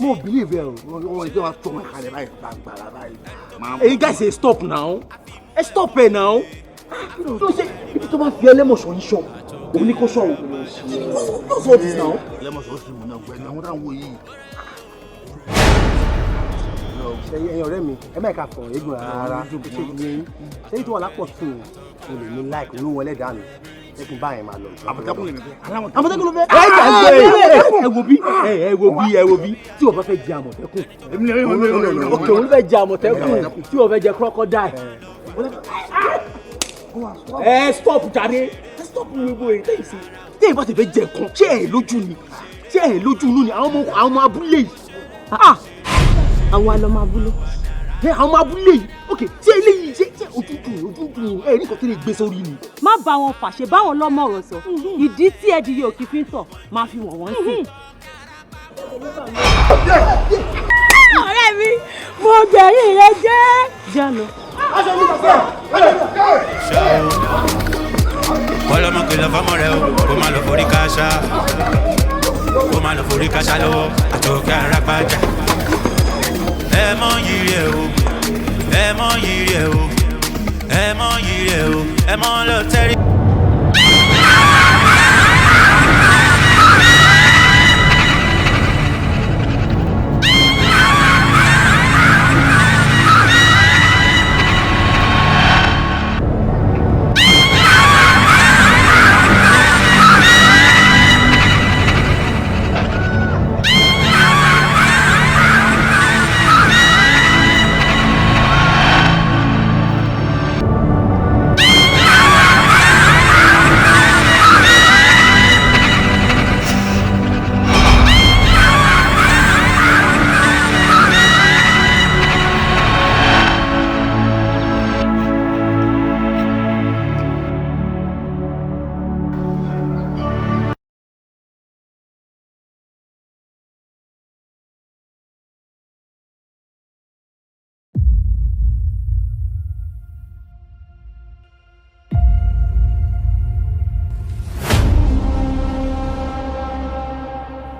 mo believe ẹ o wọ́n rí pé wọ́n tó wọn kalẹ̀ báyìí gbàgbàrà báyìí. èyí guys say stop now ẹ stop ẹ now tó ṣe ibi tó bá fi ẹlẹ́mọ̀ṣọ́ yín ṣọ́ òun ní kó ṣọ́ òun. no so this now. ẹlẹ́mọ̀ṣọ́ sì mú náà gbẹ́ni àwọn táwọn wò yìí. ẹ̀yin ọ̀rẹ́ mi ẹ má ẹ̀ka fọ̀rọ̀ eégún rárá ṣé tó wà lápọ̀ tún o lè ní like olú wọlé dànù ẹ kí n bá yẹn máa lọ. àmọ̀tẹ́kùn lè fẹ́. àmọ̀tẹ́kùn ló fẹ́. ẹ wo bí tí o bá fẹ́ jẹ àmọ̀tẹ́kùn òkè òun fẹ́ jẹ àmọ̀tẹ́kùn tí o fẹ́ jẹ crocodile. ẹ stop jàre ẹ stop gbogbo èyí tẹ́yìn sí tẹ́yìn bá ti fẹ́ jẹ nǹkan ṣé ẹ lójú ni ṣé ẹ lójú inú ni àwọn ọmọ abúlé yìí. àwọn alọmọ abúlé. àwọn ọmọ abúlé yìí ok ṣé eléyìí ṣé ojútùú ẹ ní kò tí lè gbé sórí ni. má bá wọn fà ṣe báwọn lọ́mọ ọ̀rọ̀ sọ ìdí tí ẹ dìde òkè fi ń tọ̀ máa fi wọ̀n wọ́n sí. ọ̀rẹ́ mi mo gbẹ̀rí rẹ jẹ́. jẹ́ lọ. Ọlọ́mọ kìlọ̀ fọ́mọ rẹ o kó má lọ forí káṣá kó má lọ forí káṣá lọ́wọ́ Atoke Arapaja ẹ mọ yìí rẹ o ẹ mọ yìí rẹ o ẹ mọ yìí rẹ o ẹ mọ lọ tẹ́rí.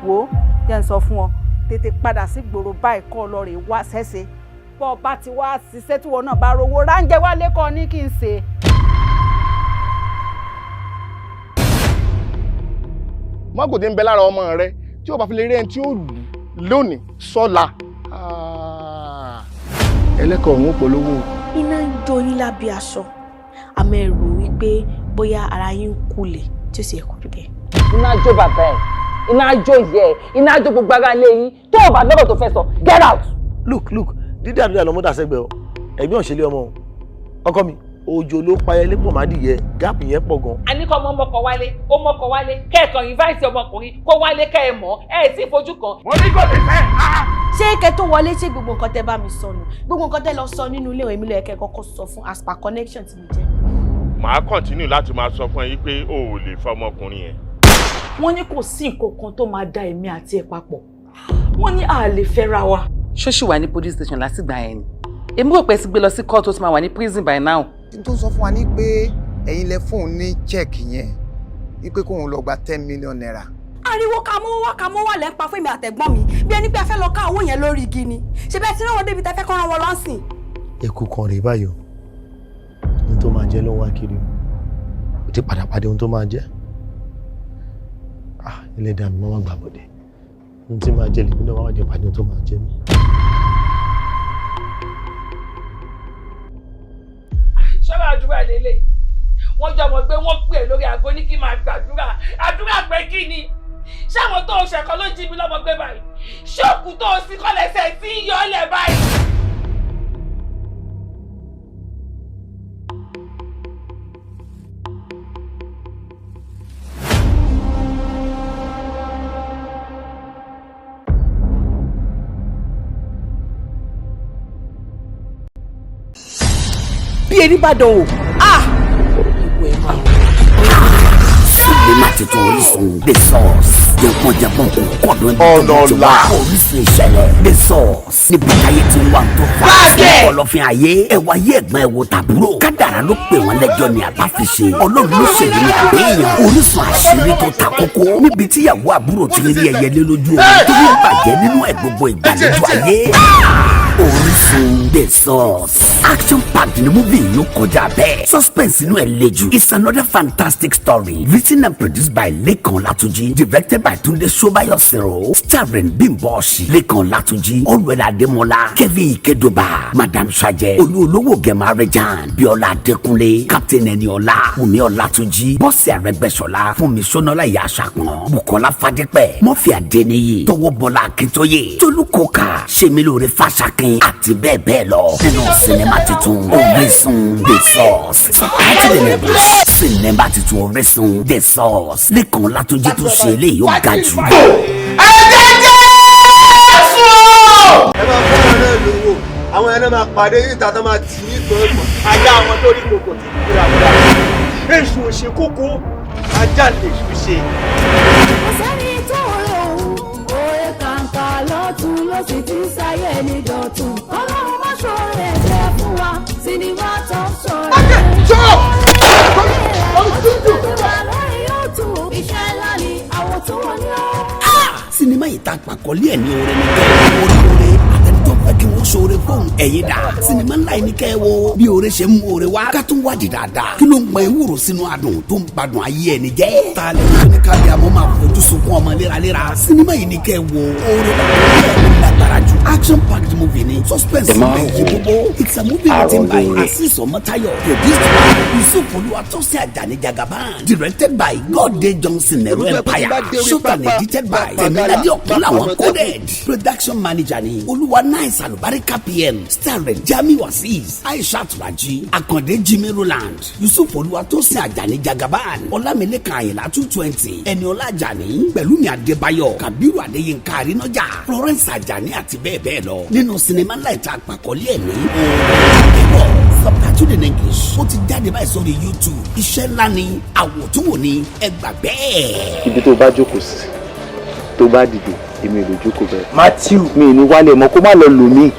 wo jẹ́ ń sọ fún ọ tètè padà sí gbòòrò báyìí kọ́ lọ rè wá ṣẹ́ṣe bọ́ ọ bá ti wá ṣiṣẹ́ tí wọn náà bá rówó ráńjẹ wálé kọ́ ní kí n ṣe. mọ́gòdì ń bẹ lára ọmọ rẹ tí o bá fi lè rí ẹni tí ó lù lónìí sọ́la ẹlẹ́kọ̀ọ́ òun polówó. iná ń jó yín lábẹ́ aṣọ àmọ́ ẹ rò wípé bóyá ara yín ń kulẹ̀ tí ó sì yẹ kó rí bẹ́ẹ̀. iná jó bàbá ẹ iná jó ìyẹ ẹ iná jó gbogbo ara ilé yín tó o bá lọ́rọ̀ tó fẹ́ sọ get out. look dídí àdúrà lọmọ dà sẹ́gbẹ̀ ọ ẹ̀gbọ́n òṣèlú ọmọ ọkọ mi òjò ló pa ẹlẹ́ pọ̀ má dìyẹ gáàpù yẹn pọ̀ gan. a ní kọ́ ọmọ ọmọkọ̀ wálé ó mọ́kọ̀ wálé kẹ́ẹ̀kan invite ọmọkùnrin kó wálé kẹ́ ẹ mọ̀ ẹ tí ì fojú kan. mo ní kò lè fẹ́. ṣé kẹ́ tó wọlé ṣé gbogbo nǹkan tẹ́ bá mi sọ nù gbogbo nǹkan tẹ́ lọ sọ nínú ilé ìwé mi lọ yẹ kẹ́ kọ́kọ́ sọ fún as per connection tí mi jẹ́. màá continue láti máa sọ fún ẹ yí pé o ò lè fẹ́ ọmọkùnrin yẹn. Wọ́n ní kò sí nǹkan kan tó máa da èmi àti ẹ papọ̀. Wọ́n ní a lè fẹ́ra wa. Ṣóṣì wà ní police station lásìgbà yẹn ni. Èmi rò pé ti gbé lọ sí court tó ti máa wà ní prison by now. N tó sọ fún wa ní pé ẹ̀yin lẹ fóun ní check yẹn ní pé kóun lọ gba 10 million naira. Ariwo ká mọ́ wà lẹ́pa fún èmi àtẹ̀gbọ́n mi bí ẹni pé a fẹ́ lọ ká owó yẹn lórí igi ni. Ṣé bẹ́ẹ̀ tí náà wọ́n débi tẹ́ fẹ́ kọ́ ran wọn lọ́sìn? Èkó kan rèé báyìí o. Ohun tó máa jẹ ló ń wá kiri o. Ó ti padà pàdé ohun tó máa jẹ. Ẹlẹ́dàá mi máa gbà bọ̀dẹ̀. Ohun tí máa jẹ lèmi náà wá dé pàdé ohun tó máa jẹ mí. Ṣọ́ra àdúrà lélẹ̀. Wọ́n jọ mọ̀ pé wọ́n pè lórí aago ní kí n máa gbàdúrà. Àdúrà pé kí ni? Ṣé àwọn tó ń ṣẹ̀kọ́ ló jí mi lọ́mọ gbé báyìí? Ṣé òkú tó ń sin kọ́lẹ́sẹ̀ tí ń yọ ọ́ lẹ̀ báyìí? Bí ẹni bá dán o, ìwé máa ń sinimá tuntun Orísun The Source jẹ̀pọ̀jẹ̀pọ̀ kò kọ́dọ̀ ìjọba Orísun ìṣẹ̀lẹ̀ The Source níbi ayé tí wà tó fà á ọlọ́fin ayé ẹ̀wọ̀ ayé ẹ̀gbọ́n ẹ̀wọ̀ tàbúrò kádàrá ló pè wọ́n lẹ́jọ́ ní àbá fi ṣe Ọlọ́run ló ṣèlú ní àbẹ́yàn Orísun àṣírí tó ta kókó níbi tíyàwó àbúrò ti rí ẹyẹlé lójú omi tó ń bàjẹ́ nínú ẹ̀ gbogbo ìgbàlejò ayé Orísun The Source action packed ni movie yìí ó kọjá bẹ́ẹ̀ suspense inú ẹ̀ le jù it's another fantastic story written and produced by Lekan Latunji directed by Tunde Sobayosiro starring Bimbo Oshi Lekan Latunji Olumide Ademola Kevin Ikedoba Madam Saje Olúolówó Gemarejan Bíọ́lá Adékúnlé Captain Eniola Wùmí Ọlátúnjí Bọ́sẹ̀ Arẹ́gbẹ́ṣọlá Fúnmi Ṣónọ́lá Ìyá Àṣàpọ̀n Bùkọ́lá Fadépẹ̀ Murphy Adéníyì Tọwọ́bọlá Akíntóyè Tolú Kòkà Ṣemilóore Fáṣákin àti bẹ́ẹ̀ bẹ́ẹ̀ lọ nínú sinimá titun Orísun The Source subtitled in English sinimá titun Orísun The Source Lekan Latunji tó ṣe eléyìí ó ga jù. Àwọn ẹni máa pàdé yìí tàtà máa tì í tó ẹ̀gbọ́n. Ajá àwọn tó rí kòkò tí kò rà wúrà. Èṣù òṣè kókó, ajá lè ṣù ṣe. Ọ̀sẹ́ni tó rẹ̀ òun, òye kàǹkà lọ́tún ló sì ti sáyé ní dọ̀tún. Ọlọ́run má ṣòro ẹ̀jẹ̀ fún wa, sinimá tó ń sọ̀rọ̀. Ọjọ́ ṣọ́! Iṣẹ́ ńlá ni àwọn tó wọ́n ní ọ́. Sinimá yìí ta pàkọ́lé ẹ̀ ní orin ní kẹ́ẹ̀ oríire àtẹnudọ́ fẹ́ kí wọ́n ṣoore fóun ẹ̀yìn dà sinimá ńlá yìí ní kẹ́ẹ̀ wo bí oore ṣe ń mú oore wá ká tún wádìí dáadáa kí ló ń gbọ́n ewúro sínú adùn tó ń gbádùn ayé ẹni jẹ́ ta lè ní kábíyà mọ́ máa fojú sunkún ọmọ léraléra sinimá yìí ní kẹ́ẹ̀ wo oore lágbára jù action packed movie ni suspense méjì gbogbo it's a movie written by Asis Omotayo produced by Yusuf Oluwatosin Ajani Jagaban directed by Godday Johnson Nero Empire shot and edited by Temilade Okunlawon coded production manager ni Oluwa Nice Alubarika PM starring Jamiu Azeez Aishat Raji Akande Jimmy Roland Yusuf Oluwatosin Ajani Jagaban Olamilekan Ayinla 220 Eniola Ajani Pẹ̀lúmi Adébáyọ̀ Kabiru Adéyínká Arínájà Florence Ajani àti bẹ́ẹ̀ bẹ́ẹ̀ lọ nínú sinimá ńlá ìta àpàkọ́lé ẹ̀ ní subtitled in English ó ti jáde báyìí sórí YouTube iṣẹ́ ńlá ni àwòtúnwò ni ẹ gbà bẹ́ẹ̀. Ibi tó bá jókòó sí tó bá dìde èmi ò lè jókòó bẹ́ẹ̀. Matthew mi ì ní wálé mọ́ kó má lọ lò mí.